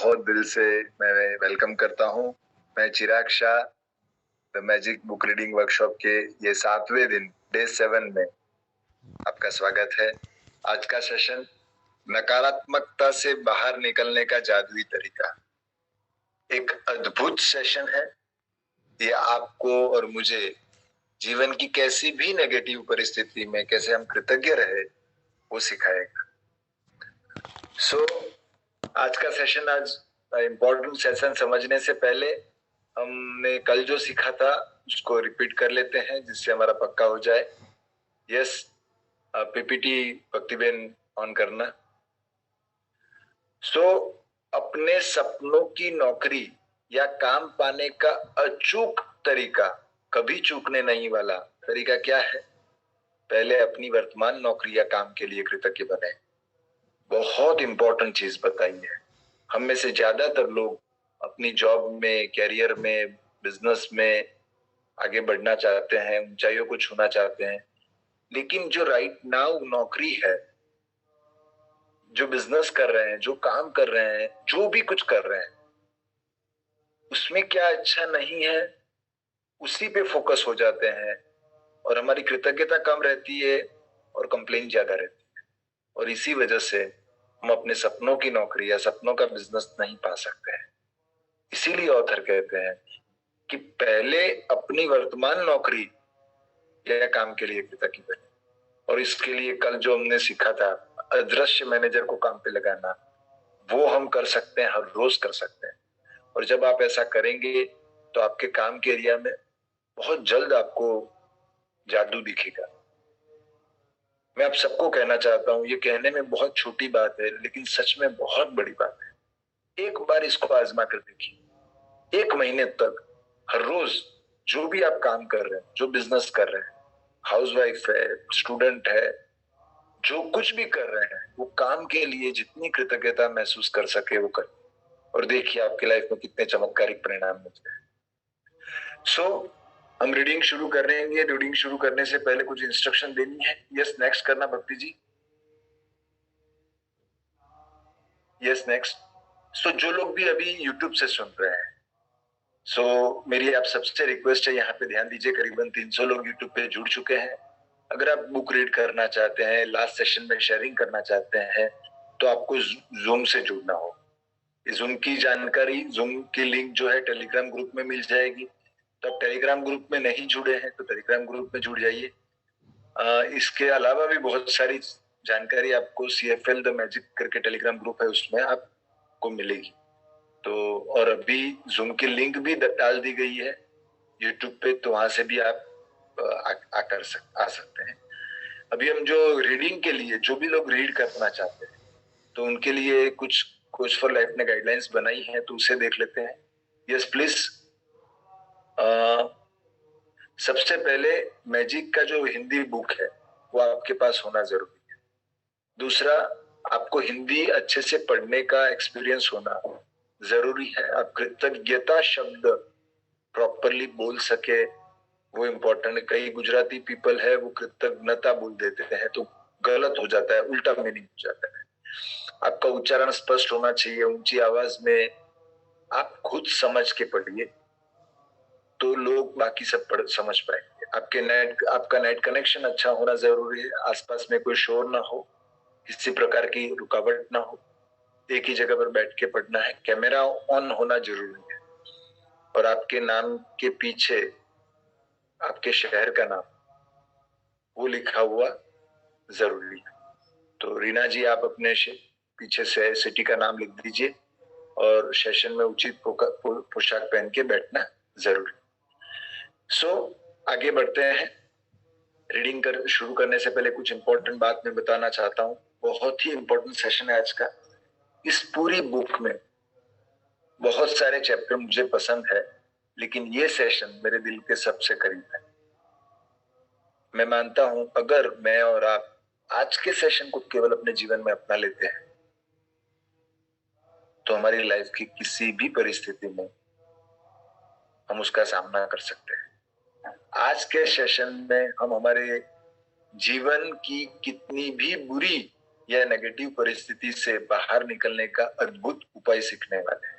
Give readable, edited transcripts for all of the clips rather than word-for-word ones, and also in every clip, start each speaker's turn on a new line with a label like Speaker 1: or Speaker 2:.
Speaker 1: बहुत दिल से मैं वेलकम करता हूँ। मैं Chirag Shah, the magic book reading workshop के ये 7वें दिन, डे 7 में आपका स्वागत है। आज का सेशन नकारात्मकता से बाहर निकलने का जादुई तरीका। एक अद्भुत सेशन है। ये आपको और मुझे जीवन की कैसी भी नेगेटिव परिस्थिति में कैसे हम कृतज्ञ रहे वो सिखाएगा। आज का सेशन, आज इम्पोर्टेंट सेशन समझने से पहले हमने कल जो सीखा था उसको रिपीट कर लेते हैं जिससे हमारा पक्का हो जाए। यस, पीपीटी भक्तिबेन ऑन करना। अपने सपनों की नौकरी या काम पाने का अचूक तरीका, कभी चूकने नहीं वाला तरीका क्या है? पहले अपनी वर्तमान नौकरी या काम के लिए कृतज्ञ बने। बहुत इंपॉर्टेंट चीज बताई है। हम में से ज्यादातर लोग अपनी जॉब में, कैरियर में, बिजनेस में आगे बढ़ना चाहते हैं, ऊंचाइयों को छूना चाहते हैं, लेकिन जो राइट नाउ नौकरी है, जो बिजनेस कर रहे हैं, जो काम कर रहे हैं, जो भी कुछ कर रहे हैं, उसमें क्या अच्छा नहीं है, उसी पे फोकस हो जाते हैं और हमारी कृतज्ञता कम रहती है और कंप्लेन ज्यादा रहती है। और इसी वजह से हम अपने सपनों की नौकरी या सपनों का बिजनेस नहीं पा सकते हैं। इसीलिए ऑथर कहते हैं कि पहले अपनी वर्तमान नौकरी या काम के लिए कृतज्ञ बने। और इसके लिए कल जो हमने सीखा था, अदृश्य मैनेजर को काम पे लगाना, वो हम कर सकते हैं, हर रोज कर सकते हैं। और जब आप ऐसा करेंगे तो आपके काम के एरिया में बहुत जल्द आपको जादू दिखेगा। मैं आप सबको कहना चाहता हूं, ये कहने में बहुत छोटी बात है लेकिन सच में बहुत बड़ी बात है। एक बार इसको आजमा कर देखिए। 1 महीने तक हर रोज जो भी आप काम कर रहे हैं, जो बिजनेस कर रहे हैं, हाउसवाइफ है, स्टूडेंट है, जो कुछ भी कर रहे हैं, वो काम के लिए जितनी कृतज्ञता महसूस कर सके वो करें और देखिए आपकी लाइफ में कितने चमत्कारिक परिणाम मिलते हैं। हम रीडिंग शुरू करेंगे। रीडिंग शुरू करने से पहले कुछ इंस्ट्रक्शन देनी है। यस, नेक्स्ट करना भक्ति जी। Yes, next. जो लोग भी अभी यूट्यूब से सुन रहे हैं, मेरी आप सबसे रिक्वेस्ट है, यहाँ पे ध्यान दीजिए। करीबन 300 लोग यूट्यूब पे जुड़ चुके हैं। अगर आप बुक रीड करना चाहते हैं, लास्ट सेशन में शेयरिंग करना चाहते हैं, तो आपको जूम से जुड़ना हो। जूम की जानकारी, जूम की लिंक जो है टेलीग्राम ग्रुप में मिल जाएगी। तो आप टेलीग्राम ग्रुप में नहीं जुड़े हैं तो टेलीग्राम ग्रुप में जुड़ जाइए। इसके अलावा भी बहुत सारी जानकारी आपको CFL द मैजिक करके टेलीग्राम ग्रुप है, उसमें आपको मिलेगी। और अभी जूम की लिंक भी डाल दी गई है यूट्यूब पे, तो वहां से भी आप आ सकते हैं। अभी हम जो रीडिंग के लिए, जो भी लोग रीड करना चाहते हैं, तो उनके लिए कुछ कोच फॉर लाइफ ने गाइडलाइंस बनाई है, तो उसे देख लेते हैं। Yes please. सबसे पहले मैजिक का जो हिंदी बुक है वो आपके पास होना जरूरी है। दूसरा, आपको हिंदी अच्छे से पढ़ने का एक्सपीरियंस होना जरूरी है। आप कृतज्ञता शब्द प्रॉपरली बोल सके वो इम्पोर्टेंट है। कई गुजराती पीपल है वो कृतज्ञता बोल देते हैं तो गलत हो जाता है, उल्टा मीनिंग हो जाता है। आपका उच्चारण स्पष्ट होना चाहिए, ऊंची आवाज में। आप खुद समझ के पढ़िए तो लोग बाकी सब समझ पाएंगे। आपका नेट कनेक्शन अच्छा होना जरूरी है। आसपास में कोई शोर ना हो, किसी प्रकार की रुकावट ना हो। एक ही जगह पर बैठ के पढ़ना है। कैमरा ऑन होना जरूरी है और आपके नाम के पीछे आपके शहर का नाम वो लिखा हुआ जरूरी है। तो रीना जी, आप अपने पीछे से सिटी का नाम लिख दीजिए और सेशन में उचित पोशाक पहन के बैठना जरूरी। आगे बढ़ते हैं। रीडिंग शुरू करने से पहले कुछ इंपॉर्टेंट बात मैं बताना चाहता हूँ। बहुत ही इंपॉर्टेंट सेशन है आज का। इस पूरी बुक में बहुत सारे चैप्टर मुझे पसंद है, लेकिन ये सेशन मेरे दिल के सबसे करीब है। मैं मानता हूं अगर मैं और आप आज के सेशन को केवल अपने जीवन में अपना लेते हैं तो हमारी लाइफ की किसी भी परिस्थिति में हम उसका सामना कर सकते हैं। आज के सेशन में हम हमारे जीवन की कितनी भी बुरी या नेगेटिव परिस्थिति से बाहर निकलने का अद्भुत उपाय सीखने वाले हैं।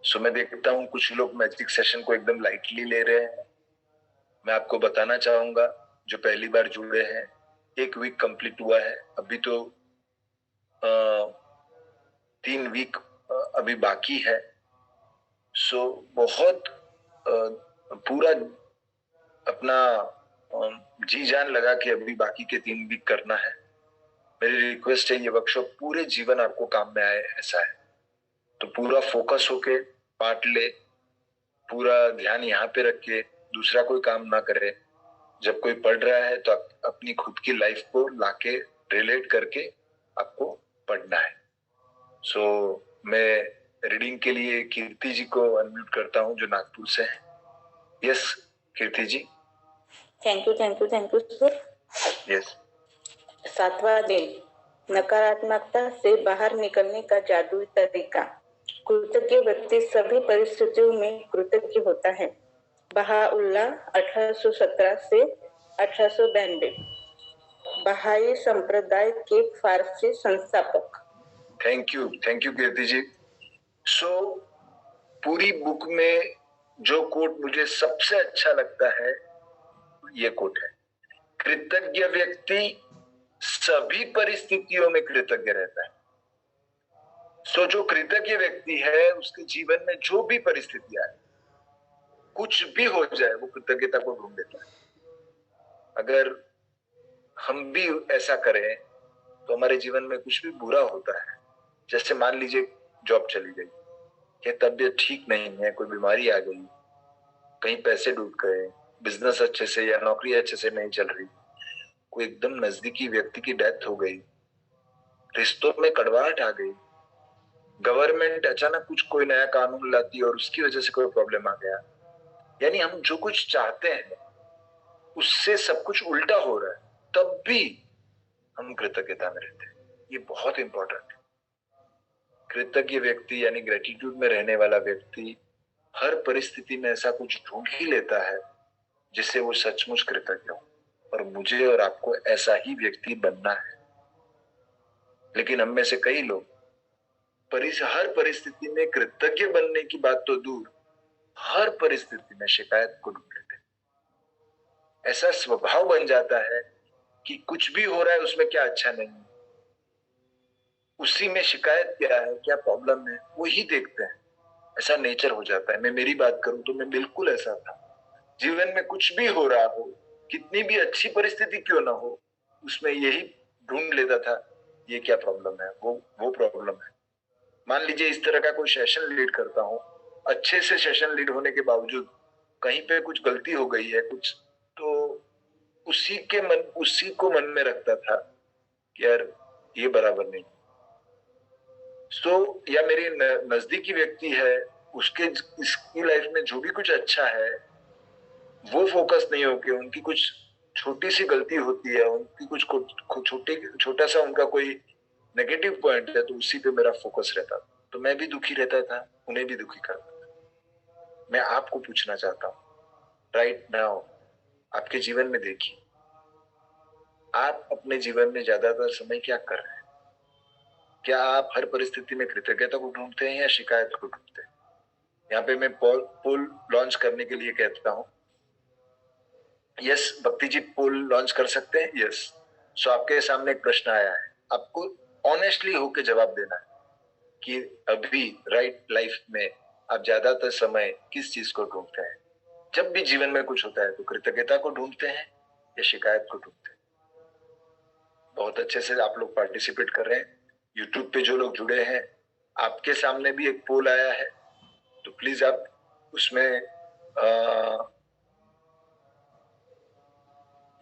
Speaker 1: सो मैं देखता हूँ कुछ लोग मैजिक सेशन को एकदम लाइटली ले रहे हैं। मैं आपको बताना चाहूंगा, जो पहली बार जुड़े हैं, 1 वीक कंप्लीट हुआ है, अभी तो 3 वीक अभी बाकी है। सो बहुत पूरा अपना जी जान लगा के अभी बाकी के 3 वीक करना है। मेरी रिक्वेस्ट है, ये वर्कशॉप पूरे जीवन आपको काम में आए, ऐसा है। तो पूरा फोकस होके पार्ट ले, पूरा ध्यान यहाँ पे रख के दूसरा कोई काम ना करे। जब कोई पढ़ रहा है तो अपनी खुद की लाइफ को लाके रिलेट करके आपको पढ़ना है। सो मैं रीडिंग के लिए कीर्ति जी को अनम्यूट करता हूँ, जो नागपुर से है। Yes Kirti ji.
Speaker 2: Thank you sir.
Speaker 1: Yes.
Speaker 2: 7वां दिन, नकारात्मकता से बाहर निकलने का जादुई तरीका। कृतज्ञ व्यक्ति सभी परिस्थितियों में कृतज्ञ होता है। बहाउल्लाह 1817 से 1892, बहाई संप्रदाय के फारसी संस्थापक।
Speaker 1: थैंक यू कीर्ति जी। सो पूरी बुक में जो कोट मुझे सबसे अच्छा लगता है, ये कोट है, कृतज्ञ व्यक्ति सभी परिस्थितियों में कृतज्ञ रहता है। सो जो कृतज्ञ व्यक्ति है, उसके जीवन में जो भी परिस्थितियां है, कुछ भी हो जाए, वो कृतज्ञता को ढूंढ लेता है। अगर हम भी ऐसा करें तो हमारे जीवन में कुछ भी बुरा होता है, जैसे मान लीजिए जॉब चली गई, या तबीयत ठीक नहीं है, कोई बीमारी आ गई, कहीं पैसे डूब गए, बिजनेस अच्छे से या नौकरी अच्छे से नहीं चल रही, कोई एकदम नजदीकी व्यक्ति की डेथ हो गई, रिश्तों में कड़वाहट आ गई, गवर्नमेंट अचानक कोई नया कानून लाती है और उसकी वजह से कोई प्रॉब्लम आ गया, यानी हम जो कुछ चाहते हैं उससे सब कुछ उल्टा हो रहा है, तब भी हम कृतज्ञता में रहते हैं। ये बहुत इंपॉर्टेंट है। कृतज्ञ व्यक्ति यानी ग्रेटिट्यूड में रहने वाला व्यक्ति हर परिस्थिति में ऐसा कुछ ढूंढ ही लेता है जिससे वो सचमुच कृतज्ञ हो, और मुझे और आपको ऐसा ही व्यक्ति बनना है। लेकिन हम में से कई लोग हर परिस्थिति में कृतज्ञ बनने की बात तो दूर, हर परिस्थिति में शिकायत को ढूंढ लेते हैं। ऐसा स्वभाव बन जाता है कि कुछ भी हो रहा है उसमें क्या अच्छा नहीं है, उसी में शिकायत क्या है, क्या प्रॉब्लम है, वो ही देखते हैं। ऐसा नेचर हो जाता है। मैं मेरी बात करूं तो मैं बिल्कुल ऐसा था। जीवन में कुछ भी हो रहा हो, कितनी भी अच्छी परिस्थिति क्यों ना हो, उसमें यही ढूंढ लेता था, ये क्या प्रॉब्लम है, वो प्रॉब्लम है। मान लीजिए इस तरह का कोई सेशन लीड करता हूं, अच्छे से सेशन लीड होने के बावजूद कहीं पे कुछ गलती हो गई है कुछ, तो उसी को मन में रखता था कि यार ये बराबर नहीं। या मेरी नजदीकी व्यक्ति है, इसकी लाइफ में जो भी कुछ अच्छा है वो फोकस नहीं होके उनकी कुछ छोटी सी गलती होती है, उनकी कुछ छोटा सा उनका कोई नेगेटिव पॉइंट है, तो उसी पे मेरा फोकस रहता था। तो मैं भी दुखी रहता था, उन्हें भी दुखी करता था। मैं आपको पूछना चाहता हूँ राइट नाउ, आपके जीवन में देखिए, आप अपने जीवन में ज्यादातर समय क्या कर रहे हैं? क्या आप हर परिस्थिति में कृतज्ञता को ढूंढते हैं या शिकायत को ढूंढते हैं? यहाँ पे मैं पोल लॉन्च करने के लिए कहता हूँ। यस भक्ति जी, पोल लॉन्च कर सकते हैं। यस। सो आपके सामने एक प्रश्न आया है, आपको ऑनेस्टली होकर जवाब देना है कि अभी राइट लाइफ में आप ज्यादातर समय किस चीज को ढूंढते हैं? जब भी जीवन में कुछ होता है तो कृतज्ञता को ढूंढते हैं या शिकायत को ढूंढते हैं? बहुत अच्छे से आप लोग पार्टिसिपेट कर रहे हैं। यूट्यूब पे जो लोग जुड़े हैं, आपके सामने भी एक पोल आया है, तो प्लीज आप उसमें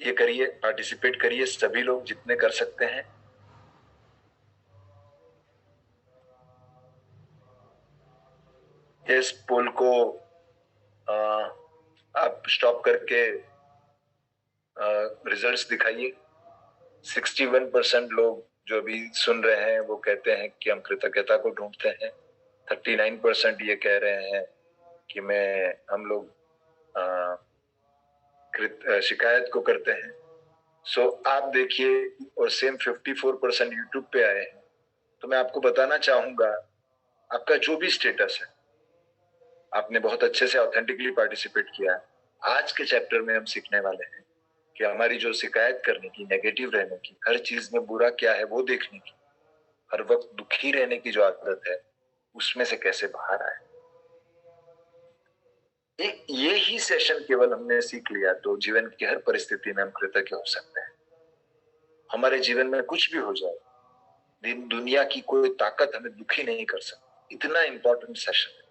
Speaker 1: ये करिए, पार्टिसिपेट करिए, सभी लोग जितने कर सकते हैं। इस पोल को आप स्टॉप करके रिजल्ट्स दिखाइए। 61% लोग जो अभी सुन रहे हैं वो कहते हैं कि हम कृतज्ञता को ढूंढते हैं। 39% ये कह रहे हैं कि हम लोग शिकायत को करते हैं। सो आप देखिए, और सेम 54% यूट्यूब पे आए हैं। तो मैं आपको बताना चाहूंगा आपका जो भी स्टेटस है, आपने बहुत अच्छे से ऑथेंटिकली पार्टिसिपेट किया है। आज के चैप्टर में हम सीखने वाले हैं कि हमारी जो शिकायत करने की, नेगेटिव रहने की, हर चीज में बुरा क्या है वो देखने की, हर वक्त दुखी रहने की जो आदत है, उसमें से कैसे बाहर आए। ये ही सेशन केवल हमने सीख लिया तो जीवन की हर परिस्थिति में हम कृतज्ञ हो सकते हैं। हमारे जीवन में कुछ भी हो जाए, दुनिया की कोई ताकत हमें दुखी नहीं कर सकती। इतना इंपॉर्टेंट सेशन है।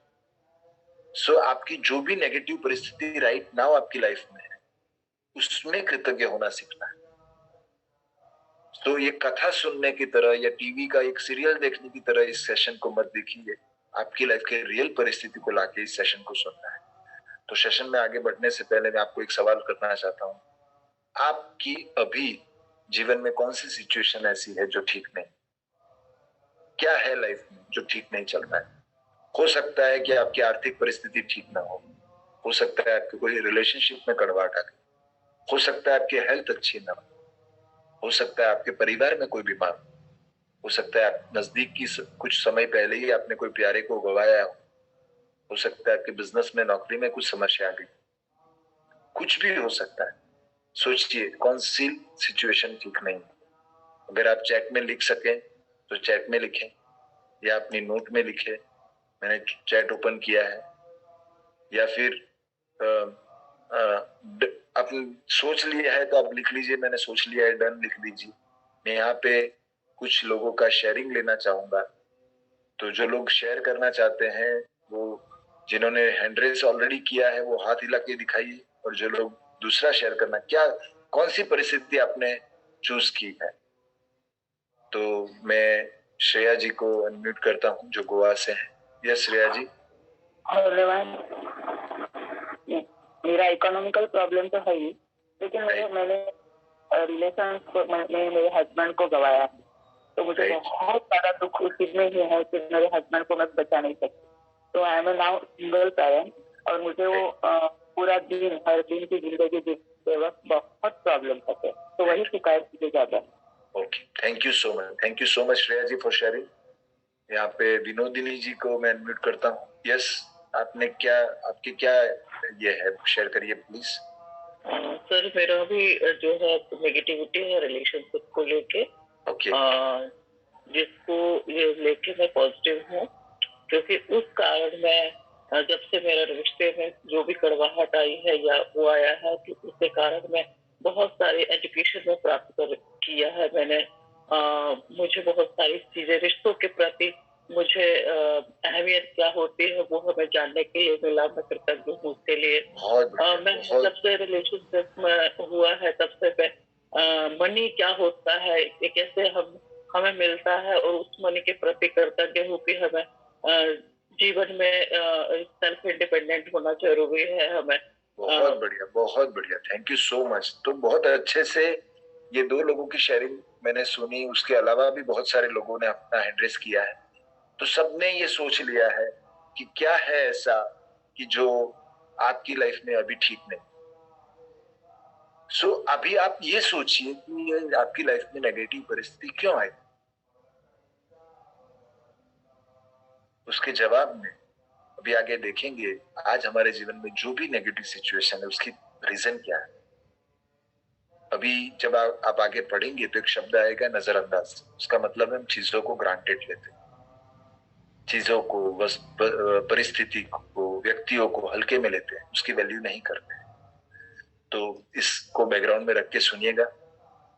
Speaker 1: सो आपकी जो भी नेगेटिव परिस्थिति राइट नाउ आपकी लाइफ में है, उसमें कृतज्ञ होना सीखना है। तो ये कथा सुनने की तरह या टीवी का एक सीरियल देखने की तरह इस सेशन को मत देखिए। आपकी लाइफ के रियल परिस्थिति को लाके इस सेशन को सुनना है। तो सेशन में आगे बढ़ने से पहले मैं आपको एक सवाल करना चाहता हूँ। आपकी अभी जीवन में कौन सी सिचुएशन ऐसी है जो ठीक नहीं? क्या है लाइफ में जो ठीक नहीं चल रहा है? हो सकता है कि आपकी आर्थिक परिस्थिति ठीक ना हो सकता है आपके कोई रिलेशनशिप में कड़वाहट आ गई, हो सकता है आपकी हेल्थ अच्छी ना हो सकता है आपके परिवार में कोई बीमार हो सकता है आप नजदीक की कुछ समय पहले ही आपने कोई प्यारे को गवाया हो सकता है आपके बिजनेस में, नौकरी में कुछ समस्या आ गई, कुछ भी हो सकता है। सोचिए कौन सी सिचुएशन ठीक नहीं है। अगर आप चैट में लिख सकें तो चैट में लिखें या अपनी नोट में लिखें, मैंने चैट ओपन किया है, या फिर आपने सोच लिया है तो आप लिख लीजिए, मैंने सोच लिया है, डन लिख दीजिए। मैं यहाँ पे कुछ लोगों का शेयरिंग लेना चाहूंगा। तो जो लोग शेयर करना चाहते हैं, वो जिन्होंने हैंड रेस ऑलरेडी किया है वो हाथ हिला के दिखाइए, और जो लोग दूसरा शेयर करना, क्या कौन सी परिस्थिति आपने चूज की है। तो मैं श्रेया जी को अनम्यूट करता हूँ जो गोवा से है। यस श्रेया जी।
Speaker 3: मेरा इकोनॉमिकल प्रॉब्लम तो है ही, लेकिन मैंने रिलेशन को, मैंने मेरे हस्बैंड को गवाया, तो मुझे बहुत सारा दुख उस चीज में ही है कि मेरे हस्बैंड को मैं बचा नहीं सकती। तो I am now single parent, और मुझे वो पूरा दिन, हर दिन की जिंदगी जीते वक्त बहुत प्रॉब्लम होते हैं, तो वही शिकायत मुझे ज्यादा है।
Speaker 1: Okay, thank you so much Shreya ji for sharing. यहाँ पे विनोदिनी जी को मैं अनम्यूट करता हूँ। यस, आपने क्या, आपकी क्या ये है, शेयर करिए प्लीज।
Speaker 4: सर मेरा भी जो है नेगेटिविटी है रिलेशनशिप को लेके, जिसको ये लेके मैं पॉजिटिव हूँ, क्योंकि उस कारण मैं जब से मेरा रिश्ते में जो भी कड़वाहट आई है या वो आया है, कि उसके कारण मैं बहुत सारे एजुकेशन में प्राप्त किया है मैंने। मुझे बहुत सारी चीजें रिश्तों के प्रति मुझे अहमियत क्या होती है वो हमें जानने के लिए मिला। मैं कृतज्ञ हूँ उसके लिए। मैं जब से रिलेशनशिप में हुआ है तब से मैं मनी क्या होता है, कैसे हमें मिलता है, और उस मनी के प्रति कृतज्ञ हूँ कि हमें जीवन में सेल्फ इंडिपेंडेंट होना जरूरी है हमें।
Speaker 1: बहुत बढ़िया, थैंक यू सो मच। तो बहुत अच्छे से ये दो लोगों की शेयरिंग मैंने सुनी, उसके अलावा भी बहुत सारे लोगों ने अपना हैंड रेस किया है। तो सबने ये सोच लिया है कि क्या है ऐसा कि जो आपकी लाइफ में अभी ठीक नहीं। सो अभी आप ये सोचिए कि ये आपकी लाइफ में नेगेटिव परिस्थिति क्यों आई। उसके जवाब में अभी आगे देखेंगे। आज हमारे जीवन में जो भी नेगेटिव सिचुएशन है उसकी रीजन क्या है। अभी जब आप आगे पढ़ेंगे तो एक शब्द आएगा नजरअंदाज। उसका मतलब हम चीजों को ग्रांटेड लेते हैं, चीजों को, परिस्थिति को, व्यक्तियों को हल्के में लेते हैं, उसकी वैल्यू नहीं करते। तो इसको बैकग्राउंड में रख के सुनिएगा।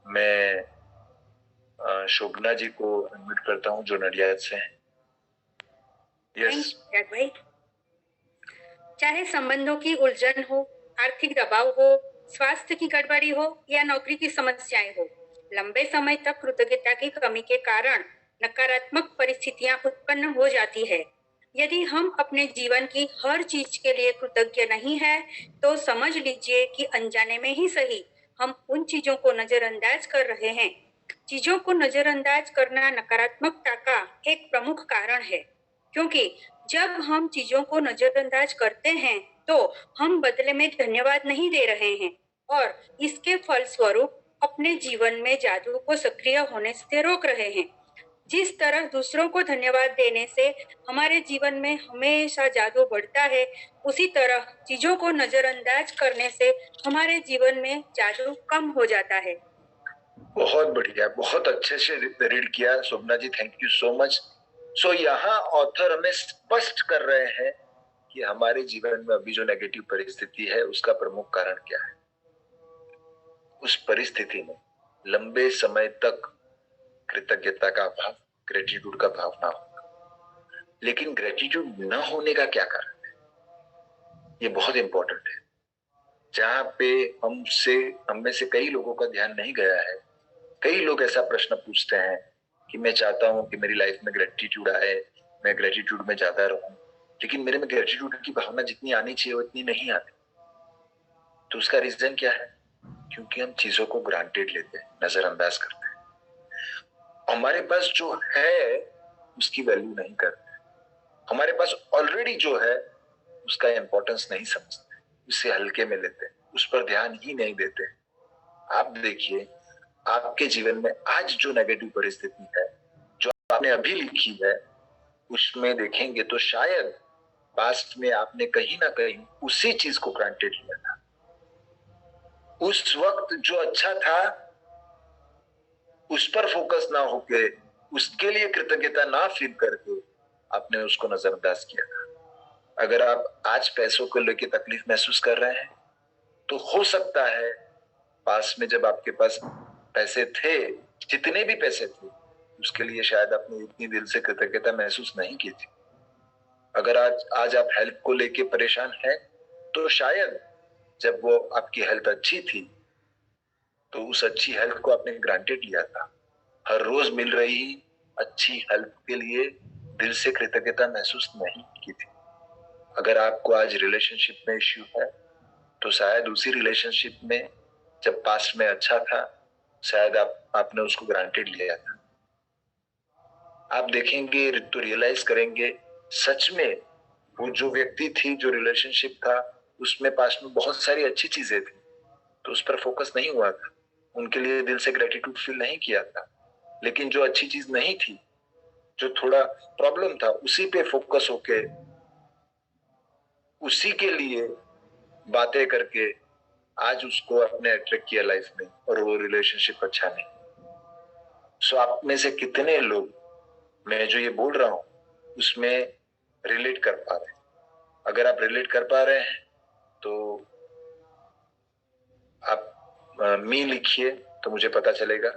Speaker 1: मैं शोभना जी को अनम्यूट करता हूँ जो नडियाद से हैं। यस
Speaker 5: भाई, चाहे संबंधों की उलझन हो, आर्थिक दबाव हो, स्वास्थ्य की गड़बड़ी हो या नौकरी की समस्याएं हो, लंबे समय तक कृतज्ञता की कमी के कारण नकारात्मक परिस्थितियां उत्पन्न हो जाती है। यदि हम अपने जीवन की हर चीज के लिए कृतज्ञ नहीं है, तो समझ लीजिए कि अनजाने में ही सही हम उन चीजों को नजरअंदाज कर रहे हैं। चीजों को नजरअंदाज करना नकारात्मकता का एक प्रमुख कारण है, क्योंकि जब हम चीजों को नजरअंदाज करते हैं तो हम बदले में धन्यवाद नहीं दे रहे हैं, और इसके फलस्वरूप अपने जीवन में जादू को सक्रिय होने से रोक रहे हैं। जिस तरह दूसरों को धन्यवाद देने से हमारे जीवन में हमेशा जादू बढ़ता है, उसी तरह चीजों को नजरअंदाज करने से हमारे जीवन में जादू कम हो जाता है।
Speaker 1: बहुत बढ़िया, बहुत अच्छे से रीड किया शोभना जी, थैंक यू सो मच। सो यहाँ ऑथर हमें स्पष्ट कर रहे हैं कि हमारे जीवन में अभी जो नेगेटिव परिस्थिति है उसका प्रमुख कारण क्या है। उस परिस्थिति में लंबे समय तक कृतज्ञता का भाव, ग्रेटिट्यूड का भाव ना होगा। लेकिन ग्रेटिट्यूड न होने का क्या कारण है, ये बहुत इंपॉर्टेंट है। जहां पे हम में से कई लोगों का ध्यान नहीं गया है। कई लोग ऐसा प्रश्न पूछते हैं कि मैं चाहता हूं कि मेरी लाइफ में ग्रेटिट्यूड आए, मैं ग्रेटिट्यूड में ज्यादा रहूं, लेकिन मेरे में ग्रेटिट्यूड की भावना जितनी आनी चाहिए उतनी नहीं आती। तो उसका रीजन क्या है? क्योंकि हम चीजों को ग्रांटेड लेते हैं, नजरअंदाज करते हैं। हमारे पास जो है उसकी वैल्यू नहीं करते। हमारे पास ऑलरेडी जो है उसका इंपॉर्टेंस नहीं समझते, उसे हल्के में लेते हैं, उस पर ध्यान ही नहीं देते। आप देखिए, आपके जीवन में आज जो नेगेटिव परिस्थिति है, जो आपने अभी लिखी है, उसमें देखेंगे तो शायद पास्ट में आपने कहीं ना कहीं उसी चीज को ग्रांटेड लिया था। उस वक्त जो अच्छा था उस पर फोकस ना होके, उसके लिए कृतज्ञता ना फील करके आपने उसको नजरअंदाज किया था। अगर आप आज पैसों को लेकर तकलीफ महसूस कर रहे हैं तो हो सकता है पास में जब आपके पास पैसे थे, जितने भी पैसे थे, उसके लिए शायद आपने इतनी दिल से कृतज्ञता महसूस नहीं की थी। अगर आज आप हेल्थ को लेके परेशान हैं तो शायद जब वो आपकी हेल्थ अच्छी थी तो उस अच्छी हेल्थ को आपने ग्रांटेड लिया था। हर रोज मिल रही अच्छी हेल्थ के लिए दिल से कृतज्ञता महसूस नहीं की थी। अगर आपको आज रिलेशनशिप में इश्यू है तो शायद उसी रिलेशनशिप में जब पास्ट में अच्छा था, शायद आपने उसको ग्रांटेड लिया था। आप देखेंगे तो रियलाइज करेंगे सच में वो जो व्यक्ति थी, जो रिलेशनशिप था, उसमें पास्ट में बहुत सारी अच्छी चीजें थी, तो उस पर फोकस नहीं हुआ था, उनके लिए दिल से ग्रेटिट्यूड फील नहीं किया था। लेकिन जो अच्छी चीज नहीं थी, जो थोड़ा प्रॉब्लम था, उसी पे फोकस होके उसी के लिए बातें करके आज उसको अपने अट्रैक्ट किया लाइफ में, और वो रिलेशनशिप अच्छा नहीं। सो आप में से कितने लोग मैं जो ये बोल रहा हूं उसमें रिलेट कर पा रहे हैं? अगर आप रिलेट कर पा रहे हैं तो आप मी लिखिए तो मुझे पता चलेगा।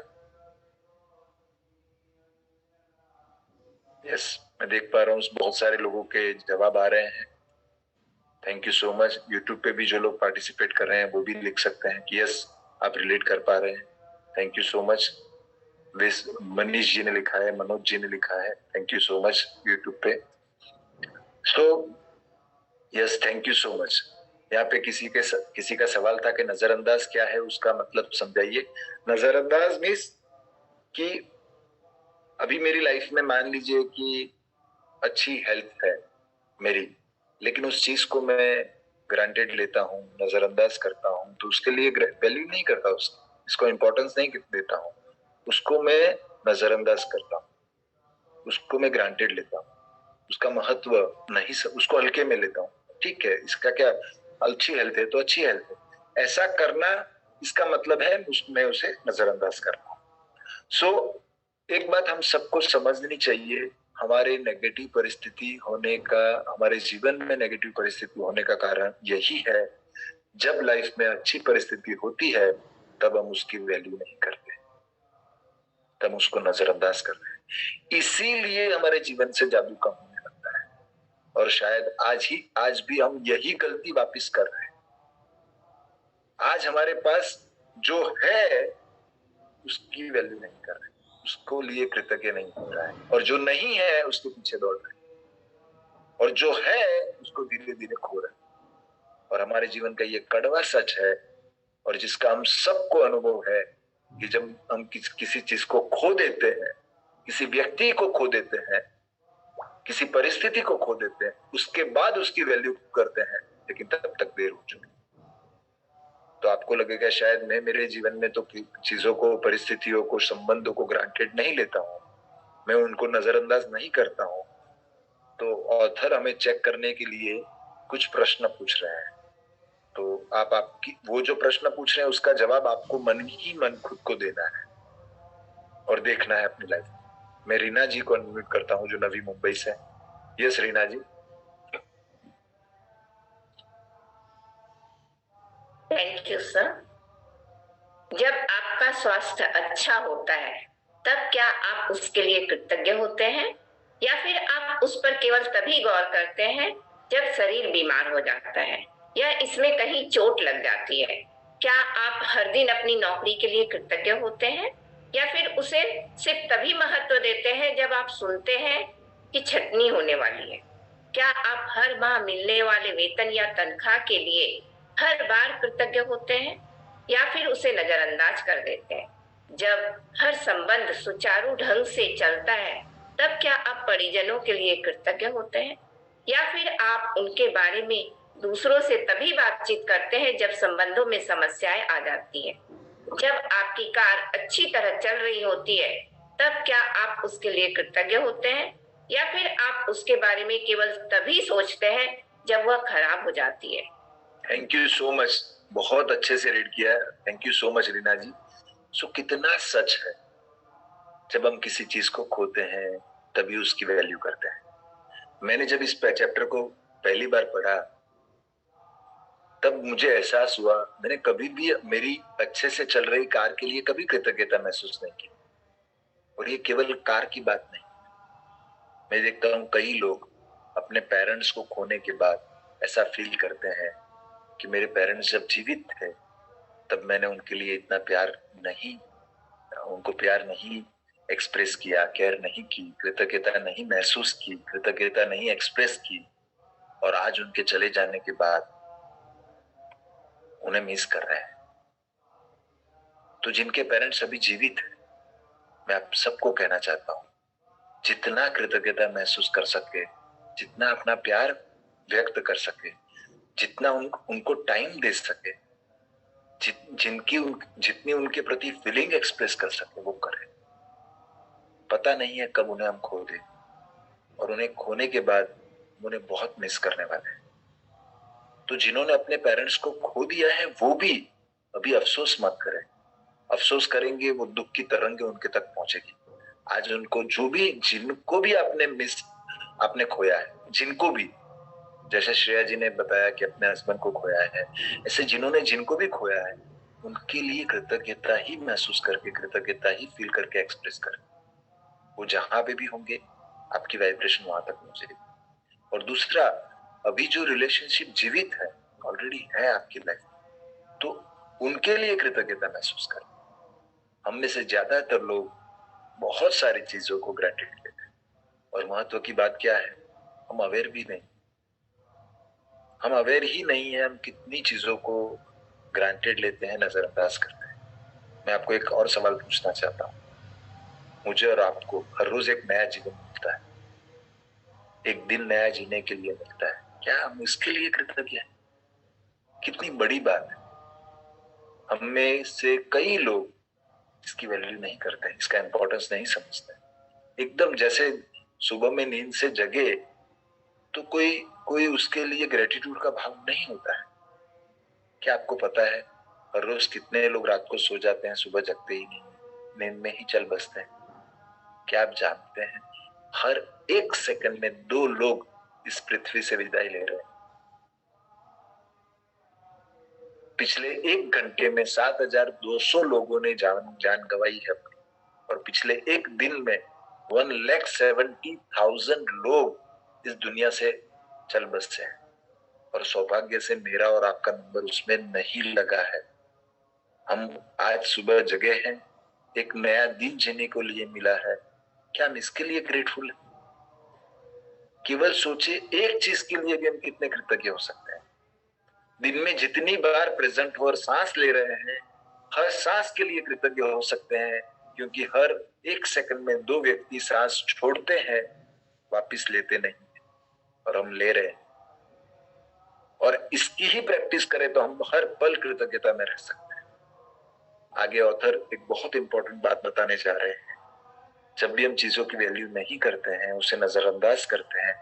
Speaker 1: यस, मैं देख पा रहा हूँ बहुत सारे लोगों के जवाब आ रहे हैं। Thank you so much. YouTube पे भी जो लोग पार्टिसिपेट कर रहे हैं वो भी लिख सकते हैं कि यस आप रिलेट कर पा रहे हैं। Thank you so much. Manish ji ने लिखा है, मनोज जी ने लिखा है, thank you so much YouTube पे। So yes, thank you so much. यहाँ पे किसी का सवाल था कि नजरअंदाज क्या है, उसका मतलब समझाइए। नजरअंदाज मीन्स कि अभी मेरी लाइफ में मान लीजिए कि अच्छी हेल्थ है मेरी, लेकिन उस चीज को मैं ग्रांटेड लेता हूँ, नजरअंदाज करता हूँ, तो उसके लिए वैल्यू नहीं करता, इसको इंपॉर्टेंस नहीं देता हूँ, उसको मैं नजरअंदाज करता हूँ, उसको मैं ग्रांटेड लेता हूँ, उसका महत्व नहीं, उसको हल्के में लेता हूँ। ठीक है, इसका क्या, अच्छी हेल्थ है तो अच्छी हेल्थ है, ऐसा करना इसका मतलब है मैं उसे नजरअंदाज करना हूँ। सो एक बात हम सबको समझनी चाहिए, हमारे नेगेटिव परिस्थिति होने का, हमारे जीवन में नेगेटिव परिस्थिति होने का कारण यही है, जब लाइफ में अच्छी परिस्थिति होती है तब हम उसकी वैल्यू नहीं करते, तब उसको नजरअंदाज करते हैं। इसीलिए हमारे जीवन से जादू कम होने लगता है, और शायद आज भी हम यही गलती वापिस कर रहे हैं। आज हमारे पास जो है उसकी वैल्यू नहीं कर रहे, उसको लिए कृतज्ञ नहीं हो रहा है, और जो नहीं है उसके पीछे दौड़ रहे हैं, और जो है उसको धीरे धीरे खो रहे हैं। और हमारे जीवन का ये कड़वा सच है, और जिसका हम सबको अनुभव है कि जब हम किसी चीज को खो देते हैं, किसी व्यक्ति को खो देते हैं, किसी परिस्थिति को खो देते हैं, उसके बाद उसकी वैल्यू करते हैं, लेकिन तब तक देर हो चुकी। तो आपको लगेगा शायद मैं मेरे जीवन में तो चीजों को, परिस्थितियों को, संबंधों को ग्रांटेड नहीं लेता हूं, मैं उनको नजरअंदाज नहीं करता हूँ। तो ऑथर हमें चेक करने के लिए कुछ प्रश्न पूछ रहे हैं। तो आपकी वो जो प्रश्न पूछ रहे हैं उसका जवाब आपको मन ही मन खुद को देना है और देखना है अपनी लाइफ। मैं रीना जी को अनम्यूट करता हूँ जो नवी मुंबई से। Yes Reena ji.
Speaker 6: Thank you sir. जब आपका स्वास्थ्य अच्छा होता है तब क्या आप उसके लिए कृतज्ञ होते हैं या फिर आप उस पर केवल तभी गौर करते हैं जब शरीर बीमार हो जाता है या इसमें कहीं चोट लग जाती है? क्या आप हर दिन अपनी नौकरी के लिए कृतज्ञ होते हैं या फिर उसे सिर्फ तभी महत्व देते हैं जब आप सुनते हैं कि छटनी होने वाली है? क्या आप हर माह मिलने वाले वेतन या तनख्वाह के लिए हर बार कृतज्ञ होते हैं या फिर उसे नजरअंदाज कर देते हैं? जब हर संबंध सुचारू ढंग से चलता है तब क्या आप परिजनों के लिए कृतज्ञ होते हैं या फिर आप उनके बारे में दूसरों से तभी बातचीत करते हैं जब संबंधों में समस्याएं आ जाती है? जब आपकी कार अच्छी तरह चल रही होती है तब क्या आप उसके लिए कृतज्ञ होते हैं या फिर आप उसके बारे में केवल तभी सोचते हैं जब वह खराब हो जाती है?
Speaker 1: थैंक यू सो मच, बहुत अच्छे से रीड किया है। Thank you so much Reena ji. So कितना सच है, जब हम किसी चीज को खोते हैं तभी उसकी वैल्यू करते हैं। मैंने जब इस चैप्टर को पहली बार पढ़ा तब मुझे एहसास हुआ मैंने कभी भी मेरी अच्छे से चल रही कार के लिए कभी कृतज्ञता महसूस नहीं की। और ये केवल कार की बात नहीं, मैं देखता हूँ कई लोग अपने पेरेंट्स को खोने के बाद ऐसा फील करते हैं कि मेरे पेरेंट्स जब जीवित थे तब मैंने उनके लिए इतना उनको प्यार नहीं एक्सप्रेस किया, केयर नहीं की, कृतज्ञता नहीं महसूस की, कृतज्ञता नहीं एक्सप्रेस की, और आज उनके चले जाने के बाद उन्हें मिस कर रहे हैं। तो जिनके पेरेंट्स अभी जीवित हैं, मैं आप सबको कहना चाहता हूँ, जितना कृतज्ञता महसूस कर सके, जितना अपना प्यार व्यक्त कर सके, जितना उनको टाइम दे सके, जितनी उनके प्रति फीलिंग एक्सप्रेस कर सके वो करें। पता नहीं है कब उन्हें हम खो दें और उन्हें खोने के बाद उन्हें बहुत मिस करने वाले हैं। तो जिन्होंने अपने पेरेंट्स को खो दिया है वो भी अभी अफसोस मत करें। अफसोस करेंगे वो दुख की तरंगे उनके तक पहुंचेगी। आज उनको जिनको भी आपने खोया है, जिनको भी, जैसे श्रेया जी ने बताया कि अपने हस्बैंड को खोया है, ऐसे जिनको भी खोया है उनके लिए कृतज्ञता ही महसूस करके, कृतज्ञता ही फील करके एक्सप्रेस करें। वो जहां पे भी होंगे आपकी वाइब्रेशन वहां तक पहुंचेगी। और दूसरा, अभी जो रिलेशनशिप जीवित है, ऑलरेडी है आपकी लाइफ, तो उनके लिए कृतज्ञता महसूस करें। हम में से ज्यादातर लोग बहुत सारी चीजों को ग्रांटेड लेते हैं और महत्व की बात क्या है, हम अवेयर भी नहीं। हम अवेयर ही नहीं है हम कितनी चीजों को ग्रांटेड लेते हैं, नजरअंदाज करते हैं। मैं आपको एक और सवाल पूछना चाहता हूँ। मुझे और आपको हर रोज एक नया जीवन मिलता है, एक दिन नया जीने के लिए मिलता है। क्या हम इसके लिए कृतज्ञ हैं? कितनी बड़ी बात है। हम में से कई लोग इसकी वैल्यू नहीं करते, इसका इंपॉर्टेंस नहीं समझते। एकदम जैसे सुबह में नींद से जगे तो कोई उसके लिए ग्रेटिट्यूड का भाव नहीं होता है। क्या आपको पता है हर रोज कितने लोग रात को सो जाते हैं, सुबह जगते ही नहीं, नींद में ही चल बसते हैं? क्या आप जानते हैं हर एक सेकंड में 2 लोग इस पृथ्वी से विदाई ले रहे हैं। पिछले 1 घंटे में 7,200 लोगों ने जान गंवाई है अपनी, और पिछले एक दिन में 1,70,000 लोग इस दुनिया से चल बसे हैं। और सौभाग्य से मेरा और आपका नंबर उसमें नहीं लगा है। हम आज सुबह जगे हैं, एक नया दिन जीने को लिए मिला है। क्या हम इसके लिए ग्रेटफुल हैं? केवल सोचे एक चीज के लिए भी हम कितने कृतज्ञ हो सकते हैं। दिन में जितनी बार प्रेजेंट हो और सांस ले रहे हैं, हर सांस के लिए कृतज्ञ हो सकते हैं, क्योंकि हर एक सेकंड में 2 व्यक्ति सांस छोड़ते हैं, वापिस लेते नहीं, और हम ले रहे हैं। और इसकी ही प्रैक्टिस करें तो हम हर पल कृतज्ञता में रह सकते हैं। आगे ऑथर एक बहुत इंपॉर्टेंट बात बताने जा रहे हैं जब भी हम चीजों की वैल्यू नहीं करते हैं, उसे नजरअंदाज करते हैं,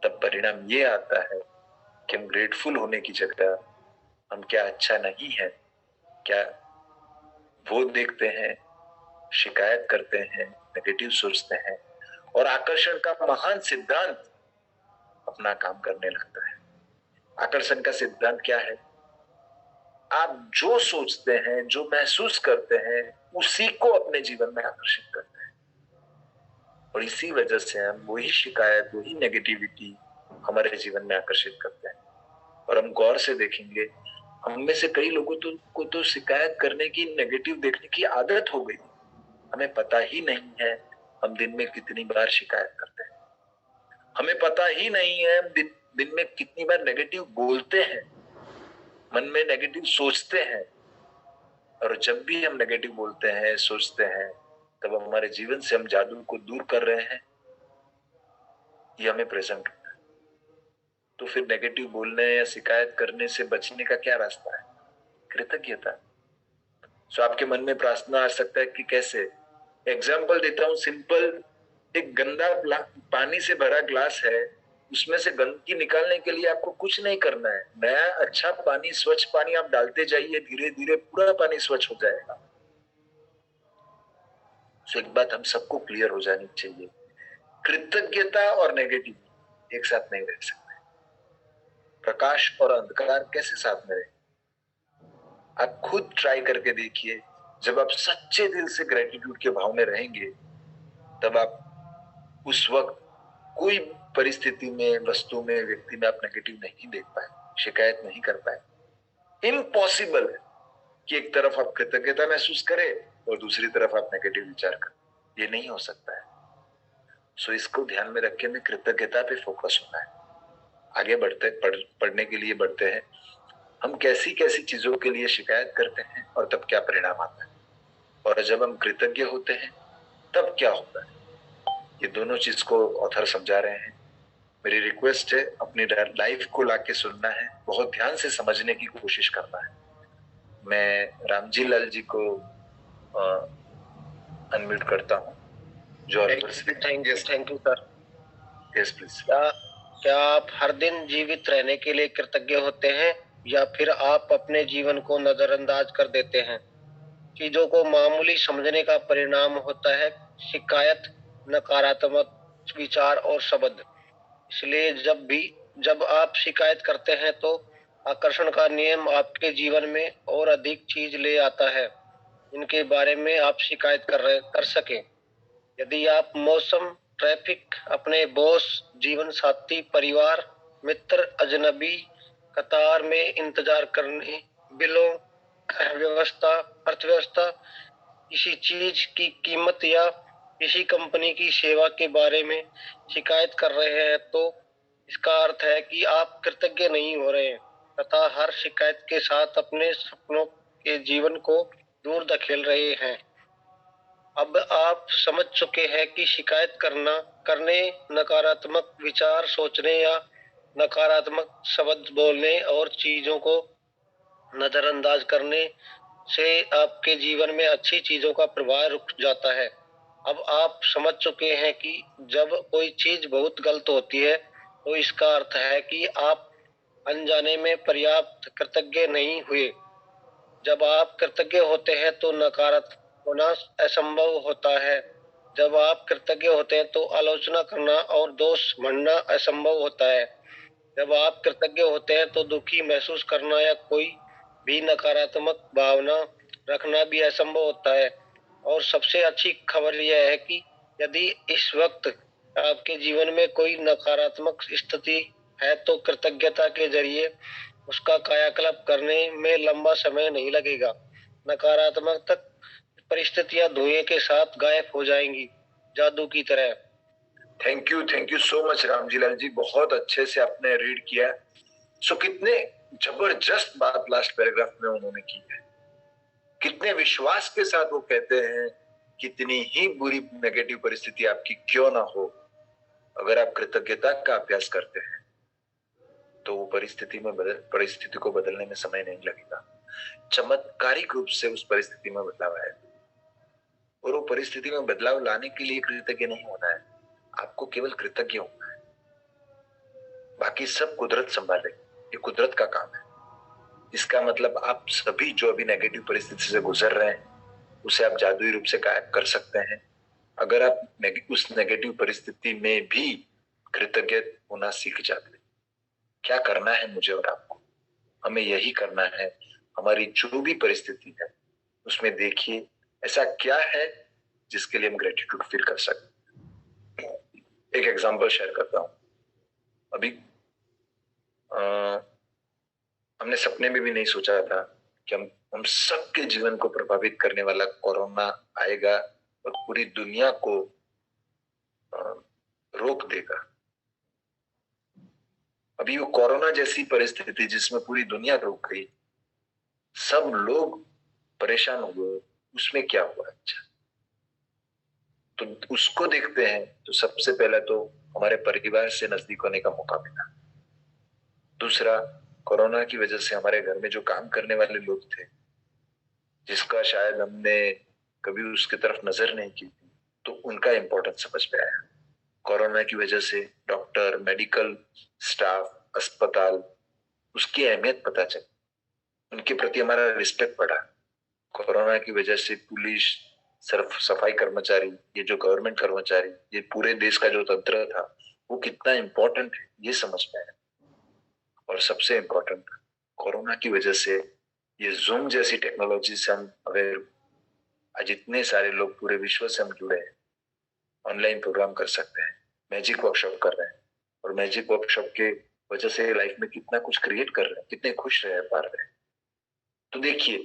Speaker 1: तब परिणाम ये आता है कि हम ग्रेटफुल होने की जगह हम क्या अच्छा नहीं है क्या वो देखते हैं, शिकायत करते हैं, नेगेटिव सोचते हैं और आकर्षण का महान सिद्धांत अपना काम करने लगता है। आकर्षण का सिद्धांत क्या है? आप जो सोचते हैं, जो महसूस करते हैं, उसी को अपने जीवन में आकर्षित करते हैं और इसी वजह से हम वही शिकायत, वही नेगेटिविटी हमारे जीवन में आकर्षित करते हैं। और हम गौर से देखेंगे, हम में से कई लोगों को तो शिकायत करने की, नेगेटिव देखने की आदत हो गई। हमें पता ही नहीं है हम दिन में कितनी बार शिकायत करते हैं, हमें पता ही नहीं है हम दिन में कितनी बार नेगेटिव बोलते हैं, मन में नेगेटिव सोचते हैं। और जब भी हम नेगेटिव बोलते हैं, सोचते हैं, तब हमारे जीवन से हम जादू को दूर कर रहे हैं, ये हमें प्रेजेंट होता है। तो फिर नेगेटिव बोलने या शिकायत करने से बचने का क्या रास्ता है? कृतज्ञता। सो आपके मन में प्रश्न आ सकता है कि कैसे? एग्जाम्पल देता हूं सिंपल। एक गंदा पानी से भरा ग्लास है, उसमें से गंदगी निकालने के लिए आपको कुछ नहीं करना है। नया अच्छा पानी, स्वच्छ पानी आप डालते जाइए, धीरे धीरे पूरा पानी स्वच्छ हो जाएगा। सो एक बात हम सबको क्लियर हो जानी चाहिए, कृतज्ञता और नेगेटिव एक साथ नहीं रह सकते। प्रकाश और अंधकार कैसे साथ में रहे? आप खुद ट्राई करके देखिए। जब आप सच्चे दिल से ग्रेटिट्यूड के भाव में रहेंगे, तब आप उस वक्त कोई परिस्थिति में, वस्तु में, व्यक्ति में आप नेगेटिव नहीं देख पाए, शिकायत नहीं कर पाए। इम्पॉसिबल है कि एक तरफ आप कृतज्ञता महसूस करें और दूसरी तरफ आप नेगेटिव विचार करें। ये नहीं हो सकता है। सो इसको ध्यान में रख के हमें कृतज्ञता पे फोकस होना है। आगे पढ़ने के लिए बढ़ते हैं। हम कैसी कैसी चीजों के लिए शिकायत करते हैं और तब क्या परिणाम आता है, और जब हम कृतज्ञ होते हैं तब क्या होता है। ये दोनों चीज को ऑथर समझा रहे हैं। मेरी रिक्वेस्ट है, अपनी लाइफ को लाके सुनना है, बहुत ध्यान से समझने की कोशिश करना है। मैं रामजी लाल जी को अनम्यूट करता हूँ, जो
Speaker 7: thank you sir.
Speaker 1: Yes please.
Speaker 7: क्या आप हर दिन जीवित रहने के लिए कृतज्ञ होते हैं या फिर आप अपने जीवन को नजरअंदाज कर देते हैं? चीजों को मामूली समझने का परिणाम होता है शिकायत, नकारात्मक विचार और शब्द। इसलिए जब आप शिकायत करते हैं तो आकर्षण का नियम आपके जीवन में और अधिक चीज ले आता है इनके बारे में आप शिकायत कर सकें। यदि आप मौसम, ट्रैफिक, अपने बॉस, जीवन साथी, परिवार, मित्र, अजनबी, कतार में इंतजार करने, बिलों, अर्थव्यवस्था, किसी चीज की कीमत या किसी कंपनी की सेवा के बारे में शिकायत कर रहे हैं तो इसका अर्थ है कि आप कृतज्ञ नहीं हो रहे हैं तथा हर शिकायत के साथ अपने सपनों के जीवन को दूर धकेल रहे हैं। अब आप समझ चुके हैं कि शिकायत करने, नकारात्मक विचार सोचने या नकारात्मक शब्द बोलने और चीजों को नजरअंदाज करने से आपके जीवन में अच्छी चीजों का प्रभाव रुक जाता है। अब आप समझ चुके हैं कि जब कोई चीज बहुत गलत होती है तो इसका अर्थ है कि आप अनजाने में पर्याप्त कृतज्ञ नहीं हुए। जब आप कृतज्ञ होते हैं तो नकारात्मक होना असंभव होता है। जब आप कृतज्ञ होते हैं तो आलोचना करना और दोष ढूंढना असंभव होता है। जब आप कृतज्ञ होते हैं तो दुखी महसूस करना या कोई भी नकारात्मक भावना रखना भी असंभव होता है। और सबसे अच्छी खबर यह है कि यदि इस वक्त आपके जीवन में कोई नकारात्मक स्थिति है तो कृतज्ञता के जरिए उसका कायाकल्प करने में लंबा समय नहीं लगेगा। नकारात्मक परिस्थितियां धुएं के साथ गायब हो जाएंगी, जादू की तरह।
Speaker 1: Thank you so much Ramji Lal ji, बहुत अच्छे से आपने रीड किया। सो कितने जबरदस्त बात लास्ट पैराग्राफ में उन्होंने की है, कितने विश्वास के साथ वो कहते हैं, कितनी ही बुरी नेगेटिव परिस्थिति आपकी क्यों ना हो, अगर आप कृतज्ञता का अभ्यास करते हैं तो वो परिस्थिति को बदलने में समय नहीं लगेगा। चमत्कारिक रूप से उस परिस्थिति में बदलाव आएगा। और वो परिस्थिति में बदलाव लाने के लिए कृतज्ञ नहीं होना है, आपको केवल कृतज्ञ होना है। बाकी सब कुदरत संभालेगी, ये कुदरत का काम है। इसका मतलब आप सभी जो अभी नेगेटिव परिस्थिति से गुजर रहे हैं उसे आप जादुई रूप से गायब कर सकते हैं अगर आप उस नेगेटिव परिस्थिति में भी कृतज्ञ होना सीख जाते हैं। क्या करना है मुझे और आपको? हमें यही करना है, हमारी जो भी परिस्थिति है उसमें देखिए ऐसा क्या है जिसके लिए हम ग्रेटिट्यूड फील कर सकते हैं। एक एग्जांपल शेयर करता हूं। अभी हमने सपने में भी नहीं सोचा था कि हम सबके जीवन को प्रभावित करने वाला कोरोना आएगा और पूरी दुनिया को रोक देगा। अभी वो कोरोना जैसी परिस्थिति जिसमें पूरी दुनिया रुक गई, सब लोग परेशान हुए, उसमें क्या हुआ? अच्छा, तो उसको देखते हैं तो सबसे पहले तो हमारे परिवार से नजदीक होने का मौका मिला। दूसरा, कोरोना की वजह से हमारे घर में जो काम करने वाले लोग थे जिसका शायद हमने कभी उसकी तरफ नजर नहीं की थी, तो उनका इंपॉर्टेंस समझ में आया। कोरोना की वजह से डॉक्टर, मेडिकल स्टाफ, अस्पताल, उसकी अहमियत पता चली, उनके प्रति हमारा रिस्पेक्ट बढ़ा। कोरोना की वजह से पुलिस, सिर्फ सफाई कर्मचारी, ये जो गवर्नमेंट कर्मचारी, ये पूरे देश का जो तंत्र था वो कितना इंपॉर्टेंट है ये समझ में आया। और सबसे इंपॉर्टेंट, कोरोना की वजह से ये जूम जैसी टेक्नोलॉजी से हम अवेयर, आज इतने सारे लोग पूरे विश्व से हम जुड़े हैं, ऑनलाइन प्रोग्राम कर सकते हैं, मैजिक वर्कशॉप कर रहे हैं और मैजिक वर्कशॉप के वजह से लाइफ में कितना कुछ क्रिएट कर रहे हैं, कितने खुश रह पा रहे हैं। तो देखिए,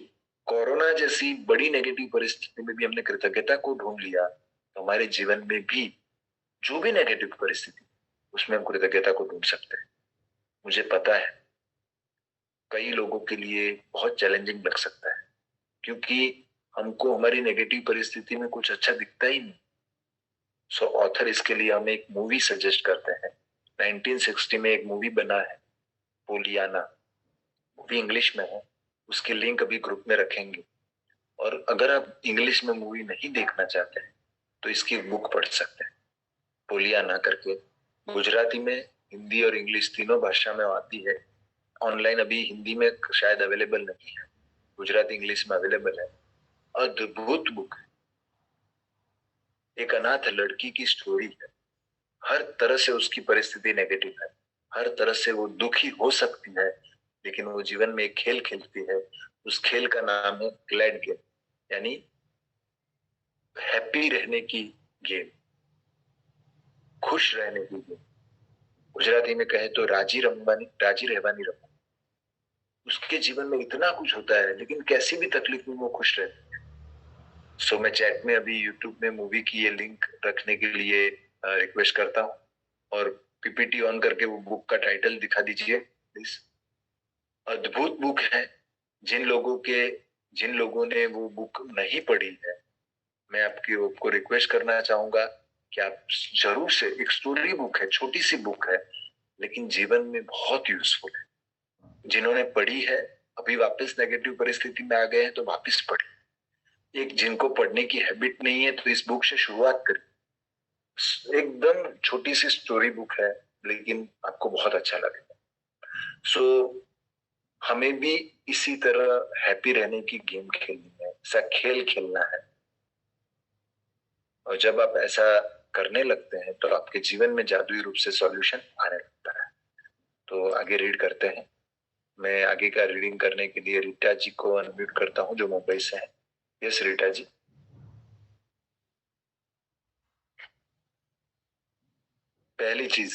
Speaker 1: कोरोना जैसी बड़ी नेगेटिव परिस्थिति में भी हमने कृतज्ञता को ढूंढ लिया, तो हमारे जीवन में भी जो भी नेगेटिव परिस्थिति उसमें हम कृतज्ञता को ढूंढ सकते हैं। मुझे पता है कई लोगों के लिए बहुत चैलेंजिंग लग सकता है क्योंकि हमको हमारी नेगेटिव परिस्थिति में कुछ अच्छा दिखता ही नहीं। सो ऑथर इसके लिए हमें एक मूवी सजेस्ट करते हैं। 1960 में एक मूवी बना है, पोलियाना। मूवी इंग्लिश में है, उसकी लिंक अभी ग्रुप में रखेंगे। और अगर आप इंग्लिश में मूवी नहीं देखना चाहते हैं तो इसकी बुक पढ़ सकते हैं, पोलियाना करके। गुजराती में, हिंदी और इंग्लिश तीनों भाषा में आती है। ऑनलाइन अभी हिंदी में शायद अवेलेबल नहीं है, गुजराती इंग्लिश में अवेलेबल है। अद्भुत बुक है। एक अनाथ लड़की की स्टोरी है। हर तरह से उसकी परिस्थिति नेगेटिव है, हर तरह से वो दुखी हो सकती है, लेकिन वो जीवन में एक खेल खेलती है। उस खेल का नाम है ग्लैड गेम, यानी हैप्पी रहने की गेम, खुश रहने की गेम। गुजराती में कहे तो राजी रहवानी रमो। उसके जीवन में इतना कुछ होता है लेकिन कैसी भी तकलीफ में वो खुश रहती है। सो मैं चैट में अभी यूट्यूब में मूवी की ये लिंक रखने के लिए रिक्वेस्ट करता हूँ और पीपीटी ऑन करके वो बुक का टाइटल दिखा दीजिए प्लीज। अद्भुत बुक है। जिन लोगों ने वो बुक नहीं पढ़ी है, मैं आपको रिक्वेस्ट करना चाहूंगा कि आप जरूर से, एक स्टोरी बुक है, छोटी सी बुक है लेकिन जीवन में बहुत यूजफुल है। जिन्होंने पढ़ी है अभी वापस नेगेटिव परिस्थिति में आ गए हैं तो वापस पढ़े। एक जिनको पढ़ने की हैबिट नहीं है तो इस बुक से शुरुआत करें। एकदम छोटी सी स्टोरी बुक है लेकिन आपको बहुत अच्छा लगेगा। सो हमें भी इसी तरह हैप्पी रहने की गेम खेलनी है, ऐसा खेल खेलना है। और जब आप ऐसा करने लगते हैं तो आपके जीवन में जादुई रूप से सॉल्यूशन आने लगता है। तो आगे रीड करते हैं। मैं आगे का रीडिंग करने के लिए रीटा जी को अनम्यूट करता हूं जो मुंबई से है। यस रीटा जी। पहली चीज,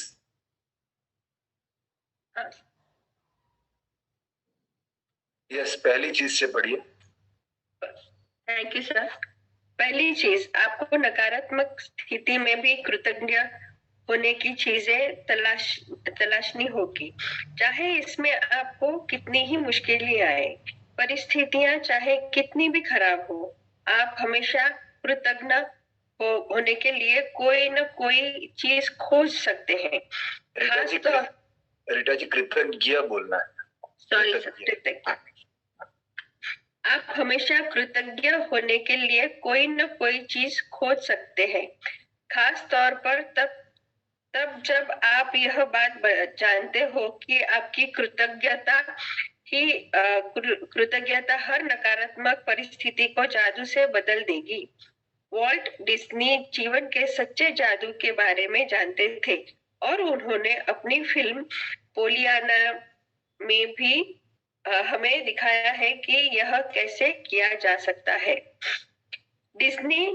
Speaker 1: यस पहली चीज से पढ़िए।
Speaker 8: Thank you sir. पहली चीज, आपको नकारात्मक स्थिति में भी कृतज्ञ होने की चीजें तलाशनी होगी, चाहे इसमें आपको कितनी ही मुश्किलें आए, परिस्थितियां चाहे कितनी भी खराब हो, आप हमेशा कृतज्ञ होने के लिए कोई न कोई चीज खोज सकते हैं।
Speaker 1: रीटा जी कृतज्ञ बोलना है।
Speaker 8: सॉरी सर, कृतज्ञ। आप हमेशा कृतज्ञ होने के लिए कोई न कोई चीज खोज सकते हैं, खास तौर पर तब जब आप यह बात जानते हो कि आपकी कृतज्ञता हर नकारात्मक परिस्थिति को जादू से बदल देगी। वॉल्ट डिज्नी जीवन के सच्चे जादू के बारे में जानते थे और उन्होंने अपनी फिल्म पोलियाना में भी हमें दिखाया है कि यह कैसे किया जा सकता है। डिज्नी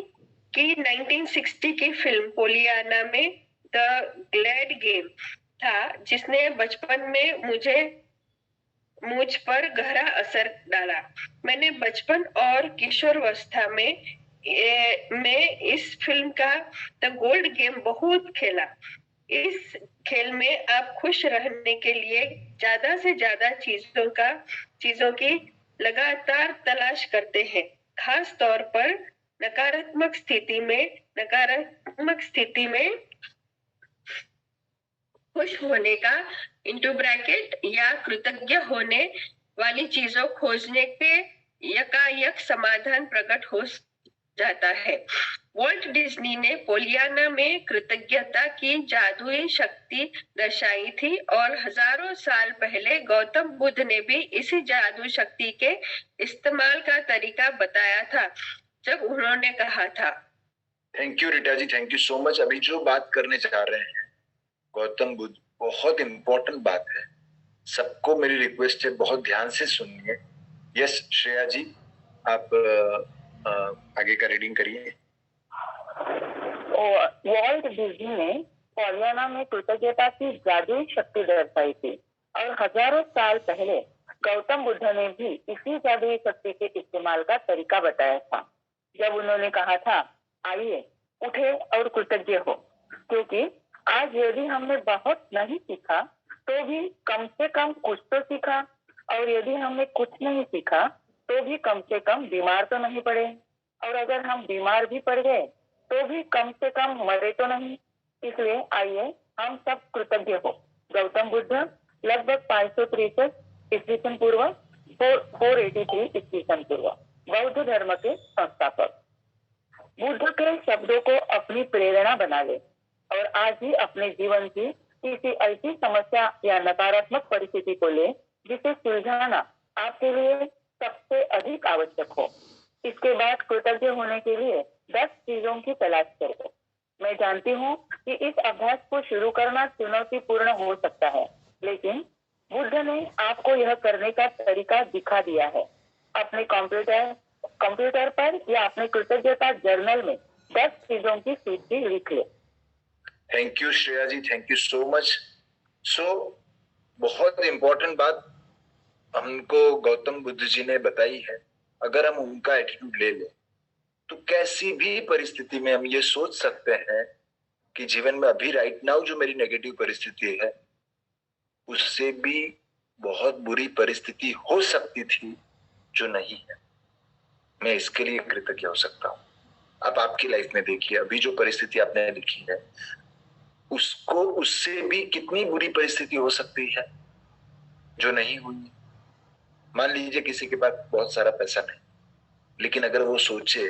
Speaker 8: की 1960 की फिल्म पोलियाना में द ग्लैड गेम था, जिसने बचपन में मुझ पर गहरा असर डाला। मैंने बचपन और किशोरावस्था में इस फिल्म का द गोल्ड गेम बहुत खेला। इस खेल में आप खुश रहने के लिए ज्यादा से ज्यादा चीजों की लगातार तलाश करते हैं, खास तौर पर नकारात्मक स्थिति में खुश होने का इंटू ब्रैकेट या कृतज्ञ होने वाली चीजों खोजने के यकायक समाधान प्रकट हो जाता है। वॉल्ट डिज्नी ने पोलियाना में कृतज्ञता की जादुई शक्ति दर्शाई थी और हजारों साल पहले गौतम बुद्ध ने भी इसी जादू शक्ति के इस्तेमाल का तरीका बताया था, जब उन्होंने कहा था।
Speaker 1: Thank you Rita ji, thank you so much. अभी जो बात करने जा रहे हैं गौतम बुद्ध, बहुत इंपॉर्टेंट बात है। सबको मेरी रिक्वेस्ट है, बहुत ध्यान से सुनिए। यस श्रेया जी, आप आगे का रीडिंग करिए।
Speaker 3: वॉल्ट डिज्नी ने पोलियाना में कृतज्ञता की जादुई शक्ति दर्शाई थी और हजारों साल पहले गौतम बुद्ध ने भी इसी जादुई शक्ति के इस्तेमाल का तरीका बताया था, जब उन्होंने कहा था, आइए उठे और कृतज्ञ हो, क्योंकि आज यदि हमने बहुत नहीं सीखा तो भी कम से कम कुछ तो सीखा, और यदि हमने कुछ नहीं सीखा तो भी कम से कम बीमार तो नहीं पड़े, और अगर हम बीमार भी पड़ गए तो भी कम से कम मरे तो नहीं। इसलिए आइए हम सब कृतज्ञ हो। गौतम बुद्ध लगभग 563 ईस्वी पूर्व 483 ईस्वी पूर्व बौद्ध धर्म के संस्थापक। बुद्ध के शब्दों को अपनी प्रेरणा बना ले और आज ही अपने जीवन की किसी ऐसी समस्या या नकारात्मक परिस्थिति को ले जिसे सुलझाना आपके लिए सबसे अधिक आवश्यक हो। इसके बाद कृतज्ञ होने के लिए 10 चीजों की तलाश करो। मैं जानती हूँ कि इस अभ्यास को शुरू करना चुनौतीपूर्ण हो सकता है, लेकिन बुद्ध ने आपको यह करने का तरीका दिखा दिया है। अपने कंप्यूटर पर या अपने कृतज्ञता जर्नल में 10 चीजों की सूची लिख ले।
Speaker 1: Thank you Shreya ji, thank you so much. बहुत इंपॉर्टेंट बात हमको गौतम बुद्ध जी ने बताई है। अगर हम उनका एटीट्यूड ले लें तो कैसी भी परिस्थिति में हम ये सोच सकते हैं कि जीवन में अभी राइट नाउ जो मेरी नेगेटिव परिस्थिति है उससे भी बहुत बुरी परिस्थिति हो सकती थी जो नहीं है। मैं इसके लिए कृतज्ञ हो सकता हूँ। अब आपकी लाइफ में देखिए, अभी जो परिस्थिति आपने लिखी है उससे भी कितनी बुरी परिस्थिति हो सकती है जो नहीं हुई। मान लीजिए किसी के पास बहुत सारा पैसा नहीं, लेकिन अगर वो सोचे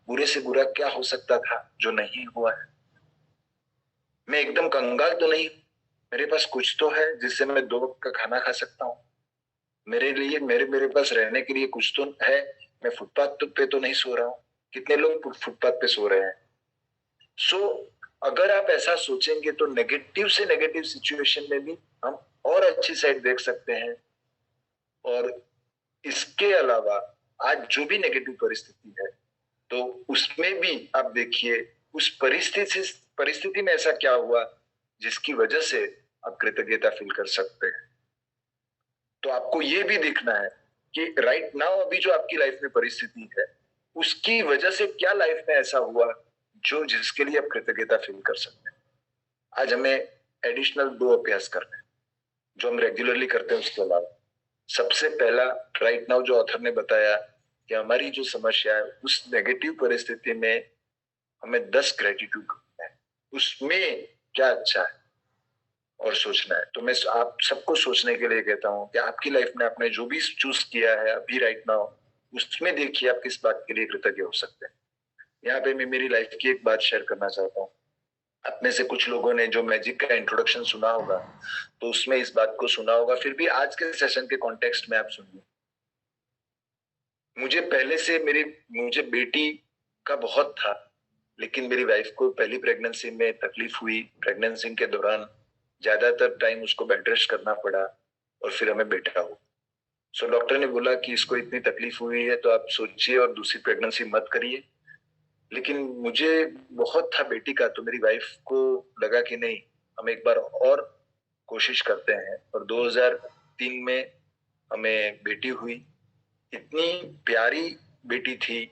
Speaker 1: बुरे से बुरा क्या हो सकता था जो नहीं हुआ है। मैं एकदम कंगाल तो नहीं, मेरे पास कुछ तो है जिससे मैं 2 वक्त का खाना खा सकता हूँ। मेरे पास रहने के लिए कुछ तो है। मैं फुटपाथ पे तो नहीं सो रहा हूँ। कितने लोग फुटपाथ पे सो रहे हैं। अगर आप ऐसा सोचेंगे तो नेगेटिव से नेगेटिव सिचुएशन में भी हम और अच्छी साइड देख सकते हैं। और इसके अलावा आज जो भी नेगेटिव परिस्थिति है तो उसमें भी आप देखिए उस परिस्थिति में ऐसा क्या हुआ जिसकी वजह से आप कृतज्ञता फील कर सकते हैं। तो आपको ये भी देखना है कि राइट नाउ अभी जो आपकी लाइफ में परिस्थिति है उसकी वजह से क्या लाइफ में ऐसा हुआ जो जिसके लिए आप कृतज्ञता फील कर सकते हैं। आज हमें एडिशनल 2 अभ्यास करने हैं जो हम रेगुलरली करते हैं। उसके अलावा सबसे पहला, राइट नाउ जो ऑथर ने बताया कि हमारी जो समस्या है उस नेगेटिव परिस्थिति में हमें 10 ग्रेटिट्यूड करना है, उसमें क्या अच्छा है और सोचना है। तो मैं आप सबको सोचने के लिए कहता हूँ कि आपकी लाइफ में आपने जो भी चूज किया है अभी राइट नाउ उसमें देखिए आप किस बात के लिए कृतज्ञ हो सकते हैं। यहाँ पे मैं मेरी लाइफ की एक बात शेयर करना चाहता हूँ। आप में से कुछ लोगों ने जो मैजिक का इंट्रोडक्शन सुना होगा तो उसमें इस बात को सुना होगा, फिर भी आज के सेशन के कॉन्टेक्स्ट में आप सुनिए। मुझे पहले से मुझे बेटी का बहुत था, लेकिन मेरी वाइफ को पहली प्रेगनेंसी में तकलीफ हुई। प्रेगनेंसी के दौरान ज्यादातर टाइम उसको बेड रेस्ट करना पड़ा और फिर हमें बेटा हुआ। सो डॉक्टर ने बोला कि इसको इतनी तकलीफ हुई है तो आप सोचिए और दूसरी प्रेगनेंसी मत करिए। लेकिन मुझे बहुत था बेटी का, तो मेरी वाइफ को लगा कि नहीं, हम एक बार और कोशिश करते हैं, और 2003 में हमें बेटी हुई। इतनी प्यारी बेटी थी,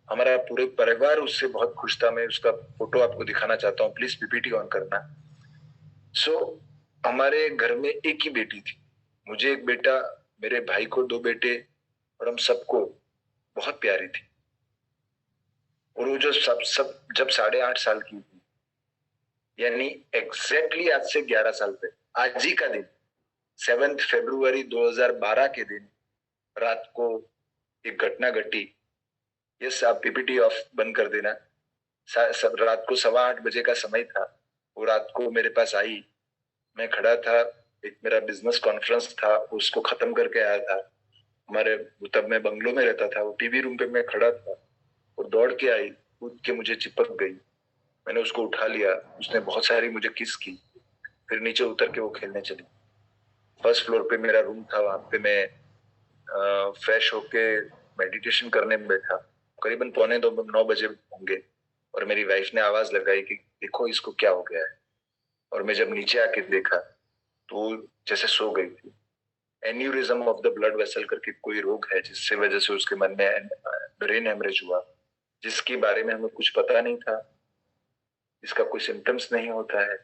Speaker 1: हमारा पूरे परिवार उससे बहुत खुश था। मैं उसका फोटो आपको दिखाना चाहता हूँ, प्लीज पीपीटी ऑन करना। सो हमारे घर में एक ही बेटी थी, मुझे एक बेटा, मेरे भाई को 2 बेटे, और हम सबको बहुत प्यारी थी। और वो जो जब 8.5 साल की हुई, यानी एग्जैक्टली आज से 11 साल पहले, आज ही का दिन 7 फरवरी 2012 के दिन रात को एक घटना घटी। यस, आप पीपीटी ऑफ बंद कर देना। रात को 8:15 बजे का समय था। वो रात को मेरे पास आई, मैं खड़ा था, एक मेरा बिजनेस कॉन्फ्रेंस था, उसको खत्म करके आया था। हमारे तब मैं बंगलो में रहता था, वो टीवी रूम पे मैं खड़ा था, और दौड़ के आई, कूद के मुझे चिपक गई। मैंने उसको उठा लिया, उसने बहुत सारी मुझे किस की, फिर नीचे उतर के वो खेलने चली। फर्स्ट फ्लोर पे मेरा रूम था, वहां पे मैं फ्रेश होके मेडिटेशन करने में बैठा। करीबन 8:45-9 बजे होंगे, और मेरी वाइफ ने आवाज लगाई कि देखो इसको क्या हो गया है। और मैं जब नीचे आके देखा तो जैसे सो गई थी। Aneurysm of the blood vessel करके कोई रोग है, जिससे वजह से उसके मन में ब्रेन हेमरेज हुआ, जिसके बारे में हमें कुछ पता नहीं था, इसका कोई सिम्टम्स नहीं होता है,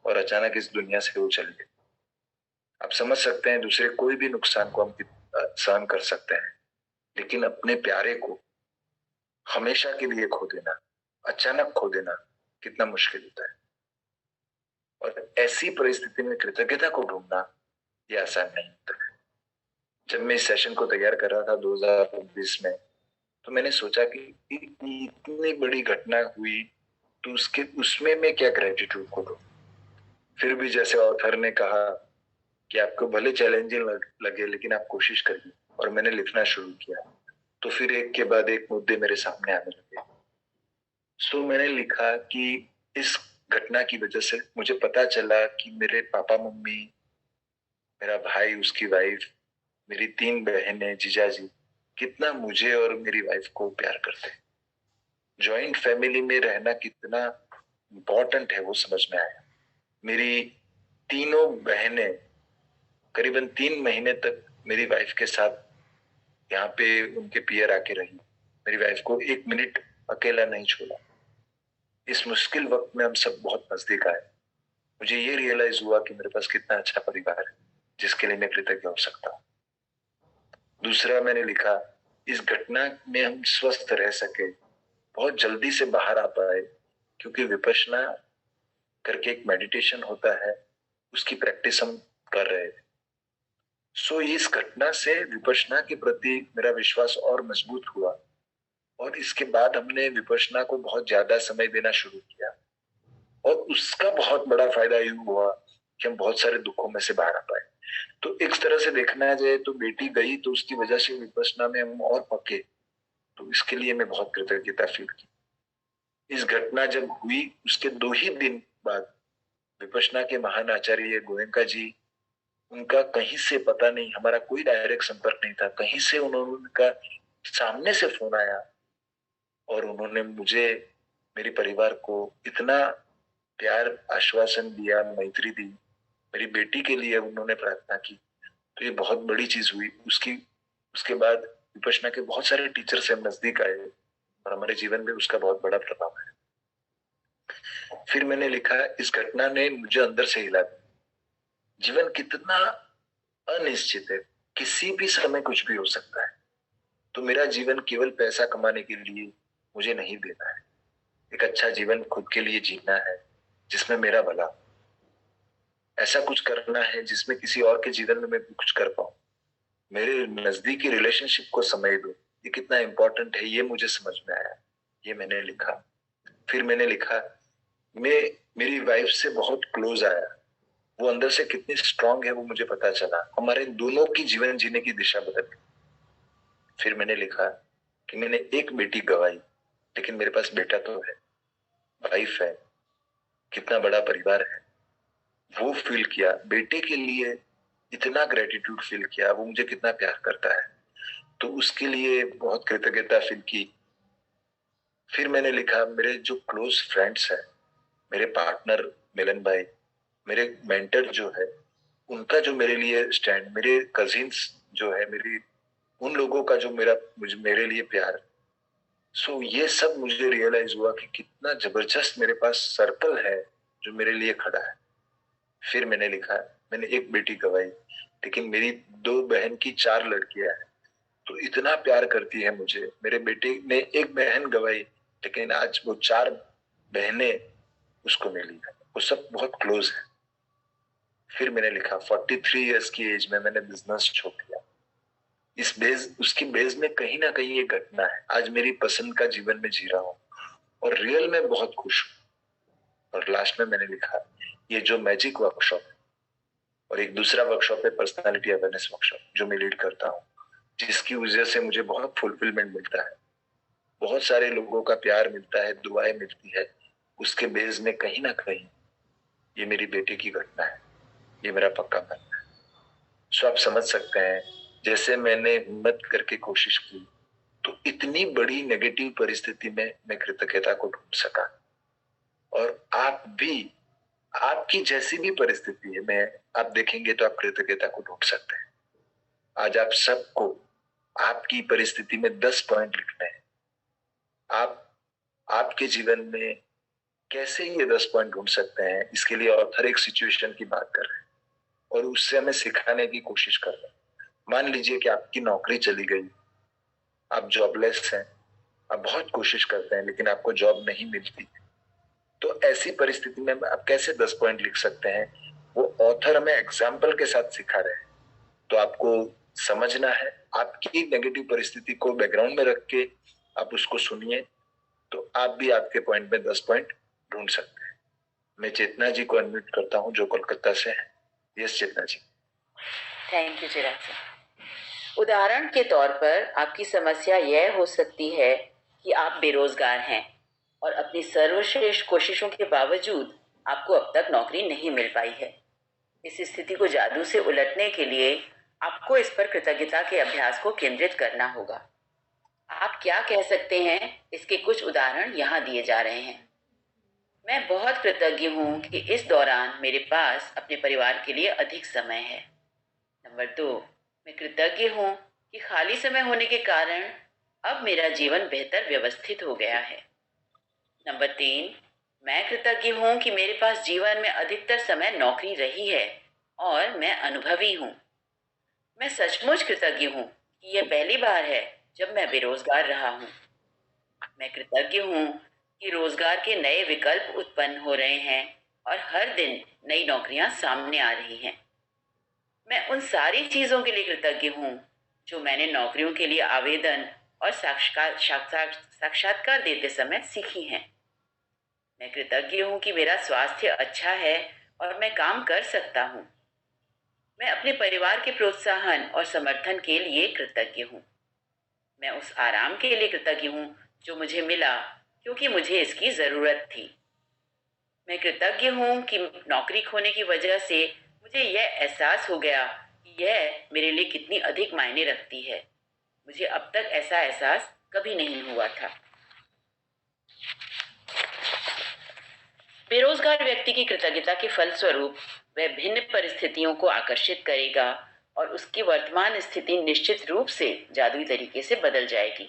Speaker 1: और अचानक इस दुनिया से वो चली गई। आप समझ सकते हैं दूसरे कोई भी नुकसान को हम सहन कर सकते हैं, लेकिन अपने प्यारे को हमेशा के लिए खो देना, अचानक खो देना कितना मुश्किल होता है। और ऐसी परिस्थिति में कृतज्ञता को ढूंढना ये आसान नहीं होता है। जब मैं इस सेशन को तैयार कर रहा था 2020 में, तो मैंने सोचा कि इतनी बड़ी घटना हुई तो उसमें मैं क्या ग्रेटिट्यूड को दूं। फिर भी जैसे ऑथर ने कहा कि आपको भले चैलेंजिंग लगे, लेकिन आप कोशिश करिए, और मैंने लिखना शुरू किया। तो फिर एक के बाद एक मुद्दे मेरे सामने आने लगे। सो मैंने लिखा कि इस घटना की वजह से मुझे पता चला कि मेरे पापा मम्मी, मेरा भाई, उसकी वाइफ, मेरी 3 बहनें, जीजाजी कितना मुझे और मेरी वाइफ को प्यार करते हैं। जॉइंट फैमिली में रहना कितना इम्पोर्टेंट है वो समझ में आया। मेरी तीनों बहनें करीबन 3 महीने तक मेरी वाइफ के साथ यहाँ पे उनके पियर आके रही। मेरी वाइफ को 1 मिनट अकेला नहीं छोड़ा। इस मुश्किल वक्त में हम सब बहुत नजदीक आए। मुझे ये रियलाइज हुआ कि मेरे पास कितना अच्छा परिवार है, जिसके लिए मैं कृतज्ञ हो सकता हूँ। दूसरा मैंने लिखा, इस घटना में हम स्वस्थ रह सके, बहुत जल्दी से बाहर आ पाए, क्योंकि विपश्यना करके एक मेडिटेशन होता है, उसकी प्रैक्टिस हम कर रहे थे। सो इस घटना से विपश्यना के प्रति मेरा विश्वास और मजबूत हुआ, और इसके बाद हमने विपश्यना को बहुत ज्यादा समय देना शुरू किया, और उसका बहुत बड़ा फायदा ये हुआ कि हम बहुत सारे दुखों में से बाहर आ पाए। तो एक तरह से देखना जाए तो बेटी गई तो उसकी वजह से विपश्यना में हम और पके, तो इसके लिए मैं बहुत कृतज्ञता फील की। इस घटना जब हुई उसके 2 ही दिन बाद विपश्यना के महान आचार्य गोयंका जी, उनका कहीं से पता नहीं, हमारा कोई डायरेक्ट संपर्क नहीं था, कहीं से उनका सामने से फोन आया, और उन्होंने मुझे, मेरे परिवार को इतना प्यार, आश्वासन दिया, मैत्री दी। मेरी बेटी के लिए उन्होंने प्रार्थना की, तो ये बहुत बड़ी चीज हुई। उसके बाद विपश्यना के बहुत सारे टीचर से हम नजदीक आए, और हमारे जीवन में उसका बहुत बड़ा प्रभाव है। फिर मैंने लिखा, इस घटना ने मुझे अंदर से हिला दिया। जीवन कितना अनिश्चित है, किसी भी समय कुछ भी हो सकता है। तो मेरा जीवन केवल पैसा कमाने के लिए मुझे नहीं देना है, एक अच्छा जीवन खुद के लिए जीना है, जिसमें मेरा भला, ऐसा कुछ करना है जिसमें किसी और के जीवन में मैं कुछ कर पाऊं। मेरे नजदीकी रिलेशनशिप को समय दो, ये कितना इम्पोर्टेंट है, ये मुझे समझ में आया, ये मैंने लिखा। फिर मैंने लिखा, मैं मेरी वाइफ से बहुत क्लोज आया, वो अंदर से कितनी स्ट्रांग है वो मुझे पता चला, हमारे दोनों की जीवन जीने की दिशा बदल गई। फिर मैंने लिखा कि मैंने एक बेटी गंवाई, लेकिन मेरे पास बेटा तो है, वाइफ है, कितना बड़ा परिवार है, वो फील किया। बेटे के लिए इतना ग्रेटिट्यूड फील किया, वो मुझे कितना प्यार करता है, तो उसके लिए बहुत कृतज्ञता फील की। फिर मैंने लिखा, मेरे जो क्लोज फ्रेंड्स हैं, मेरे पार्टनर मिलन भाई, मेरे मेंटर जो है, उनका जो मेरे लिए स्टैंड, मेरे कजिन्स जो है, मेरी उन लोगों का जो मेरे लिए प्यार, सो ये सब मुझे रियलाइज हुआ कि कितना जबरदस्त मेरे पास सर्कल है जो मेरे लिए खड़ा है। फिर मैंने लिखा, मैंने एक बेटी गंवाई, लेकिन मेरी 2 बहन की 4 लड़कियां हैं, तो इतना प्यार करती है मुझे। मेरे बेटे ने एक बहन गंवाई, लेकिन आज वो 4 बहनें उसको मिली है, वो सब बहुत क्लोज है। फिर मैंने लिखा, 43 इयर्स की एज में मैंने बिजनेस छोड़ दिया। उसकी बेस में कहीं ना कहीं ये घटना है, आज मेरी पसंद का जीवन में जी रहा हूँ और रियल में बहुत खुश हूँ। और लास्ट में मैंने लिखा, ये जो मैजिक वर्कशॉप है और एक दूसरा वर्कशॉप है पर्सनालिटी अवेयरनेस वर्कशॉप, जो मैं लीड करता हूँ, जिसकी वजह से मुझे बहुत फुलफिलमेंट मिलता है, बहुत सारे लोगों का प्यार मिलता है, दुआएं मिलती है, उसके बेस में कहीं ना कहीं ये मेरी बेटी की घटना है, ये मेरा पक्का मानना है। सो आप समझ सकते हैं, जैसे मैंने हिम्मत करके कोशिश की, तो इतनी बड़ी नेगेटिव परिस्थिति में मैं कृतज्ञता को ढूंढ सका। और आप भी, आपकी जैसी भी परिस्थिति है में आप देखेंगे तो आप कृतज्ञता को ढूंढ सकते हैं। आज आप सबको आपकी परिस्थिति में 10 पॉइंट लिखने हैं। आप आपके जीवन में कैसे ये 10 पॉइंट ढूंढ सकते हैं, इसके लिए ऑथर एक सिचुएशन की बात कर रहे हैं और उससे हमें सिखाने की कोशिश कर रहे हैं। मान लीजिए कि आपकी नौकरी चली गई, आप जॉबलेस हैं, आप बहुत कोशिश करते हैं लेकिन आपको जॉब नहीं मिलती, तो ऐसी परिस्थिति में आप कैसे 10 पॉइंट लिख सकते हैं, वो ऑथर हमें एग्जाम्पल के साथ सिखा रहे हैं। तो आपको समझना है, आपकी नेगेटिव परिस्थिति को बैकग्राउंड में रख के आप उसको सुनिए, तो आप भी आपके पॉइंट में 10 पॉइंट ढूंढ सकते हैं। मैं चेतना जी को अनम्यूट करता हूं, जो कोलकाता से है। Yes Chetna ji.
Speaker 9: Thank you Chirag sir. उदाहरण के तौर पर आपकी समस्या यह हो सकती है कि आप बेरोजगार हैं और अपनी सर्वश्रेष्ठ कोशिशों के बावजूद आपको अब तक नौकरी नहीं मिल पाई है। इस स्थिति को जादू से उलटने के लिए आपको इस पर कृतज्ञता के अभ्यास को केंद्रित करना होगा। आप क्या कह सकते हैं, इसके कुछ उदाहरण यहाँ दिए जा रहे हैं। मैं बहुत कृतज्ञ हूँ कि इस दौरान मेरे पास अपने परिवार के लिए अधिक समय है। नंबर 2, मैं कृतज्ञ हूँ कि खाली समय होने के कारण अब मेरा जीवन बेहतर व्यवस्थित हो गया है। नंबर 3, मैं कृतज्ञ हूँ कि मेरे पास जीवन में अधिकतर समय नौकरी रही है और मैं अनुभवी हूँ। मैं सचमुच कृतज्ञ हूँ कि यह पहली बार है जब मैं बेरोजगार रहा हूँ। मैं कृतज्ञ हूँ कि रोजगार के नए विकल्प उत्पन्न हो रहे हैं और हर दिन नई नौकरियां सामने आ रही हैं। मैं उन सारी चीजों के लिए कृतज्ञ हूँ जो मैंने नौकरियों के लिए आवेदन और साक्षात्कार देते समय सीखी हैं। मैं कृतज्ञ हूँ कि मेरा स्वास्थ्य अच्छा है और मैं काम कर सकता हूँ। मैं अपने परिवार के प्रोत्साहन और समर्थन के लिए कृतज्ञ हूँ। मैं उस आराम के लिए कृतज्ञ हूँ जो मुझे मिला क्योंकि मुझे इसकी जरूरत थी। मैं कृतज्ञ हूँ कि नौकरी खोने की वजह से मुझे यह एहसास हो गया कि यह मेरे लिए कितनी अधिक मायने रखती है। मुझे अब तक ऐसा एहसास कभी नहीं हुआ था। बेरोजगार व्यक्ति की कृतज्ञता के फलस्वरूप वह भिन्न परिस्थितियों को आकर्षित करेगा और उसकी वर्तमान स्थिति निश्चित रूप से जादुई तरीके से बदल जाएगी।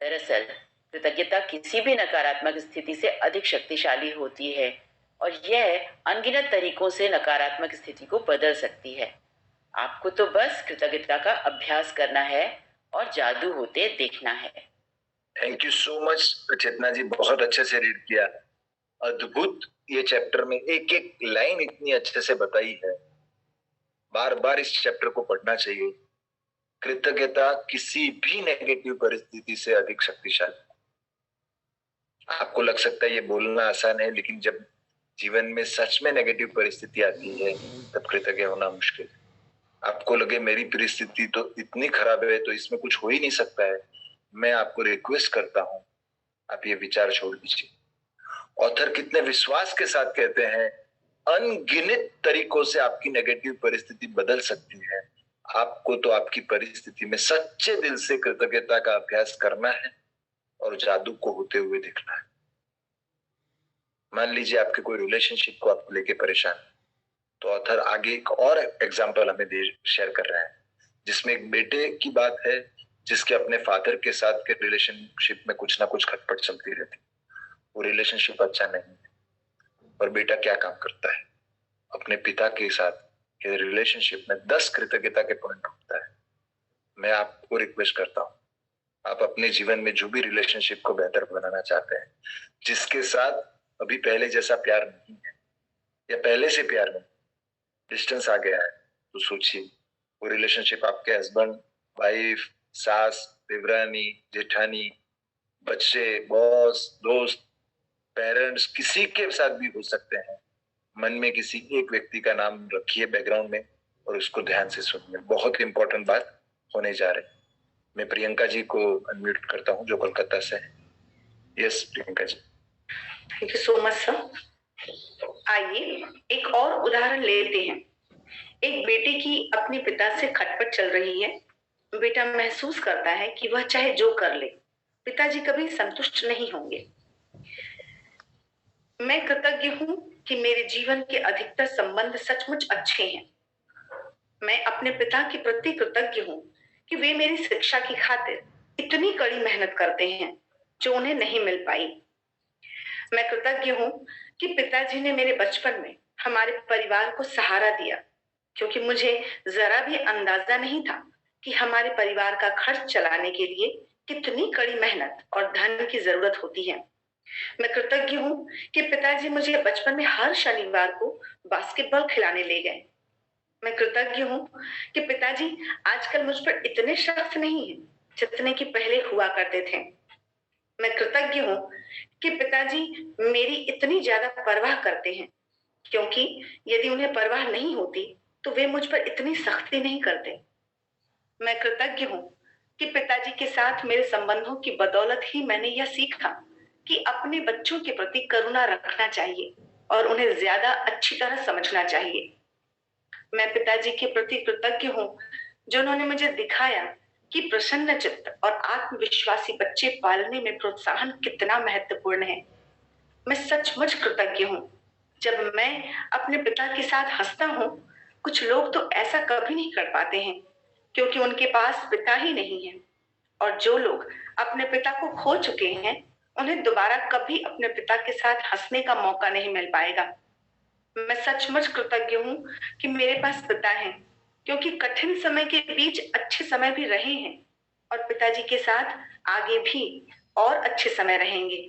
Speaker 9: दरअसल कृतज्ञता किसी भी नकारात्मक स्थिति से अधिक शक्तिशाली होती है और यह अनगिनत तरीकों से नकारात्मक स्थिति को बदल सकती है। आपको तो बस कृतज्ञता का अभ्यास करना है और जादू होते देखना है।
Speaker 1: थैंक यू सो मच चेतना जी, बहुत अच्छे से रीड किया, अद्भुत। ये चैप्टर में एक एक लाइन इतनी अच्छे से बताई है, बार बार इस चैप्टर को पढ़ना चाहिए। कृतज्ञता किसी भी नेगेटिव परिस्थिति से अधिक शक्तिशाली। आपको लग सकता है ये बोलना आसान है, लेकिन जब जीवन में सच में नेगेटिव परिस्थिति आती है तब कृतज्ञ होना मुश्किल है। आपको लगे मेरी परिस्थिति तो इतनी खराब है तो इसमें कुछ हो ही नहीं सकता है, मैं आपको रिक्वेस्ट करता हूं आप ये विचार छोड़ दीजिए। ऑथर कितने विश्वास के साथ कहते हैं, अनगिनत तरीकों से आपकी नेगेटिव परिस्थिति बदल सकती है। आपको तो आपकी परिस्थिति में सच्चे दिल से कृतज्ञता का अभ्यास करना है और जादू को होते हुए देखना है। मान लीजिए आपके कोई रिलेशनशिप को आपको लेके परेशान, तो ऑथर आगे एक और एग्जांपल हमें शेयर कर रहा है, जिसमें एक बेटे की बात है जिसके अपने फादर के साथ के रिलेशनशिप में कुछ ना कुछ खटपट चलती रहती। वो रिलेशनशिप अच्छा नहीं है, और बेटा क्या काम करता है, अपने पिता के साथ के रिलेशनशिप में 10 कृतज्ञता के पॉइंट ढूंढता है। मैं आपको रिक्वेस्ट करता हूँ, आप अपने जीवन में जो भी रिलेशनशिप को बेहतर बनाना चाहते हैं, जिसके साथ अभी पहले जैसा प्यार नहीं है या पहले से प्यार नहीं, डिस्टेंस आ गया है, तो सोचिए वो रिलेशनशिप आपके हस्बैंड, वाइफ, सास, देवरानी, जेठानी, बच्चे, बॉस, दोस्त, पेरेंट्स, किसी के साथ भी हो सकते हैं। मन में किसी एक व्यक्ति का नाम रखिए बैकग्राउंड में और उसको ध्यान से सुनिए। बहुत इंपॉर्टेंट बात होने जा रही है। मैं प्रियंका जी को अनम्यूट करता हूं जो कोलकाता से है। Yes Priyanka ji.
Speaker 2: Thank you so much sir. आइए एक और उदाहरण लेते हैं। एक बेटे की अपने पिता से खटपट चल रही है। बेटा महसूस करता है कि वह चाहे जो कर ले, पिताजी कभी संतुष्ट नहीं होंगे। मैं कृतज्ञ हूं कि मेरे जीवन के अधिकतर संबंध सचमुच अच्छे हैं। मैं अपने पिता के प्रति कृतज्ञ हूं कि वे मेरी शिक्षा की खातिर इतनी कड़ी मेहनत करते हैं जो उन्हें नहीं मिल पाई। मैं कृतज्ञ हूं कि पिताजी ने मेरे बचपन में हमारे परिवार को सहारा दिया, क्योंकि मुझे जरा भी अंदाजा नहीं था कि हमारे परिवार का खर्च चलाने के लिए कितनी कड़ी मेहनत और धन की जरूरत होती है। मैं कृतज्ञ हूं कि पिताजी मुझे बचपन में हर शनिवार को बास्केटबॉल खिलाने ले गए। मैं कृतज्ञ हूं कि पिताजी आजकल मुझ पर इतने सख्त नहीं हैं जितने कि पहले हुआ करते थे। मैं कृतज्ञ हूं कि पिताजी मेरी इतनी ज्यादा परवाह करते हैं, क्योंकि यदि उन्हें परवाह नहीं होती तो वे मुझ पर इतनी सख्ती नहीं करते। मैं कृतज्ञ हूं कि पिताजी के साथ मेरे संबंधों की बदौलत ही मैंने यह सीखा कि अपने बच्चों के प्रति करुणा रखना चाहिए और उन्हें ज्यादा अच्छी तरह समझना चाहिए। मैं पिताजी के प्रति कृतज्ञ हूं जो उन्होंने मुझे दिखाया कि प्रसन्न चित्त और आत्मविश्वासी बच्चे पालने में प्रोत्साहन कितना महत्वपूर्ण है। मैं सचमुच कृतज्ञ हूं जब मैं अपने पिता के साथ हंसता हूं। कुछ लोग तो ऐसा कभी नहीं कर पाते हैं क्योंकि उनके पास पिता ही नहीं है, और जो लोग अपने पिता को खो चुके हैं उन्हें दोबारा कभी अपने पिता के साथ हंसने का मौका नहीं मिल पाएगा। मैं सचमुच कृतज्ञ हूं कि मेरे पास पिता है, क्योंकि कठिन समय के बीच अच्छे समय भी रहे हैं और पिताजी के साथ आगे भी और अच्छे समय रहेंगे।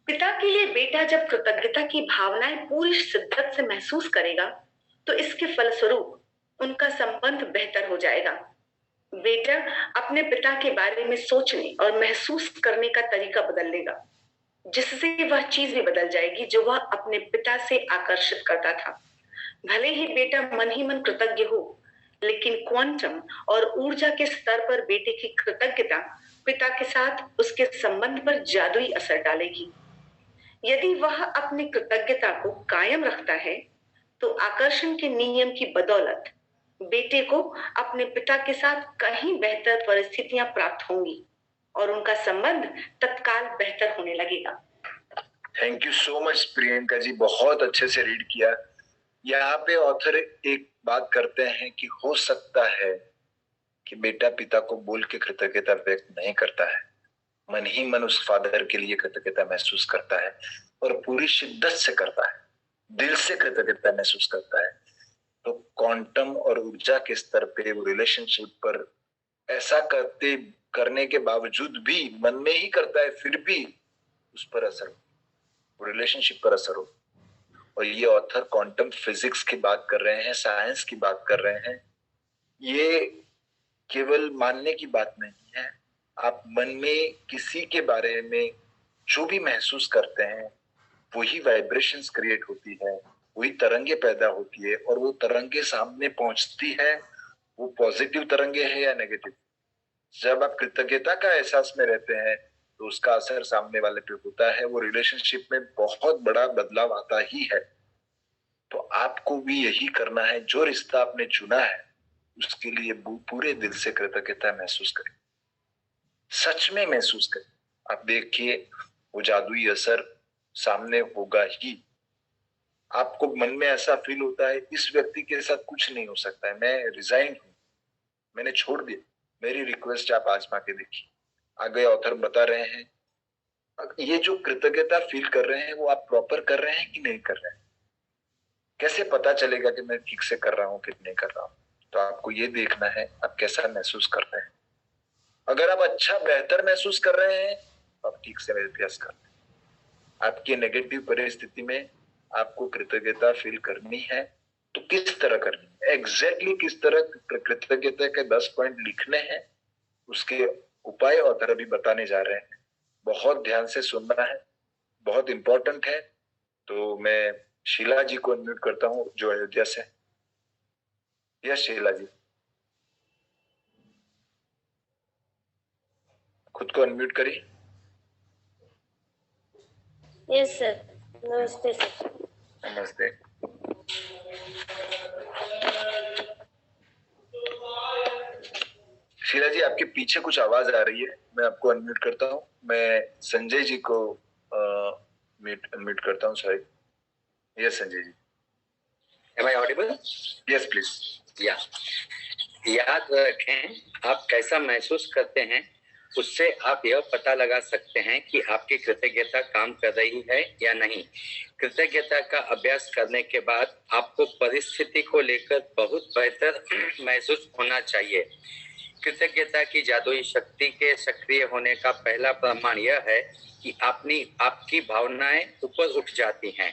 Speaker 2: पिता के लिए बेटा जब कृतज्ञता की भावनाएं पूरी शिद्दत से महसूस करेगा तो इसके फलस्वरूप उनका संबंध बेहतर हो जाएगा। बेटा अपने पिता के बारे में सोचने और महसूस करने का तरीका बदल लेगा, जिससे वह चीज भी बदल जाएगी जो वह अपने पिता से आकर्षित करता था। भले ही बेटा मन ही मन कृतज्ञ हो, लेकिन क्वांटम और ऊर्जा के स्तर पर बेटे की कृतज्ञता पिता के साथ उसके संबंध पर जादुई असर डालेगी। यदि वह अपनी कृतज्ञता को कायम रखता है तो आकर्षण के नियम की बदौलत बेटे को अपने पिता के साथ कहीं बेहतर परिस्थितियां प्राप्त होंगी और उनका संबंध तत्काल बेहतर होने लगेगा।
Speaker 1: Thank you so much Priyanka ji, बहुत अच्छे से रीड किया। यहाँ पे ऑथर एक बात करते हैं कि हो सकता है कि बेटा पिता को बोल के कृतज्ञता व्यक्त नहीं करता है, मन ही मन उस फादर के लिए कृतज्ञता महसूस करता है और पूरी शिद्दत से करता है, दिल से कृतज्ञता महसूस करता है। तो क्वांटम और ऊर्जा के स्तर पे वो रिलेशनशिप पर ऐसा करने के बावजूद भी मन में ही करता है, फिर भी उस पर असर हो, वो रिलेशनशिप पर असर हो। और ये ऑथर क्वांटम फिजिक्स की बात कर रहे हैं, साइंस की बात कर रहे हैं। ये केवल मानने की बात नहीं है। आप मन में किसी के बारे में जो भी महसूस करते हैं वही वाइब्रेशंस क्रिएट होती है, वही तरंगे पैदा होती है, और वो तरंगे सामने पहुंचती है, वो पॉजिटिव तरंगे है या नेगेटिव। जब आप कृतज्ञता का एहसास में रहते हैं तो उसका असर सामने वाले पे होता है, वो रिलेशनशिप में बहुत बड़ा बदलाव आता ही है। तो आपको भी यही करना है, जो रिश्ता आपने चुना है उसके लिए पूरे दिल से कृतज्ञता महसूस करें, सच में महसूस करें। आप देखिए वो जादुई असर सामने होगा ही। आपको मन में ऐसा फील होता है इस व्यक्ति के साथ कुछ नहीं हो सकता है, मैं रिजाइन हूं, मैंने छोड़ दिया। मेरी रिक्वेस्ट आप आजमा के देखिए। आगे ऑथर बता रहे हैं ये जो कृतज्ञता फील कर रहे हैं वो आप प्रॉपर कर रहे हैं कि नहीं कर रहे हैं। कैसे पता चलेगा कि मैं ठीक से कर रहा हूं कि नहीं कर रहा हूं? तो आपको ये देखना है आप कैसा महसूस कर रहे हैं। अगर आप अच्छा बेहतर महसूस कर रहे हैं तो आप ठीक से अभ्यास कर रहे हैं। आपकी नेगेटिव परिस्थिति में आपको कृतज्ञता फील करनी है तो किस तरह करनी है, एग्जैक्टली किस तरह कृतज्ञता के 10 पॉइंट लिखने हैं, उसके उपाय ऑथर अभी बताने जा रहे हैं। बहुत ध्यान से सुनना है, बहुत इंपॉर्टेंट है। तो मैं शीला जी को अनम्यूट करता हूँ जो अयोध्या से। यस शीला जी, खुद को अनम्यूट करिए।
Speaker 10: यस सर, नमस्ते सर।
Speaker 1: नमस्ते। शीला जी आपके पीछे कुछ आवाज आ रही है, मैं आपको अनम्यूट करता हूँ। मैं संजय जी को अनम्यूट करता हूँ, sorry. Yes Sanjay ji,
Speaker 11: Am I audible?
Speaker 1: Yes please.
Speaker 11: याद रखें, आप कैसा महसूस करते हैं उससे आप यह पता लगा सकते हैं कि आपकी कृतज्ञता काम कर रही है या नहीं। कृतज्ञता का अभ्यास करने के बाद आपको परिस्थिति को लेकर बहुत बेहतर महसूस होना चाहिए। कृतज्ञता की जादुई शक्ति के सक्रिय होने का पहला प्रमाण यह है कि आपकी भावनाएं ऊपर उठ जाती हैं।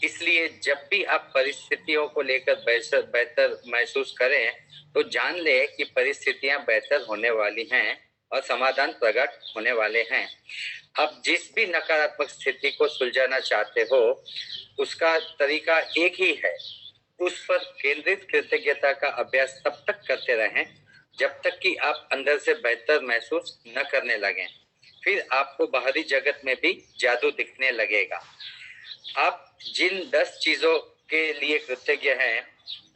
Speaker 11: इसलिए जब भी आप परिस्थितियों को लेकर बेहतर महसूस करें तो जान ले कि परिस्थितियां बेहतर होने वाली हैं और समाधान प्रकट होने वाले हैं। आप जिस भी नकारात्मक स्थिति को सुलझाना चाहते हो उसका तरीका एक ही है। उस पर केंद्रित कृतज्ञता का अभ्यास तब तक करते रहें जब तक कि आप अंदर से बेहतर महसूस न करने लगें। फिर आपको बाहरी जगत में भी जादू दिखने लगेगा। आप जिन 10 चीजों के लिए कृतज्ञ हैं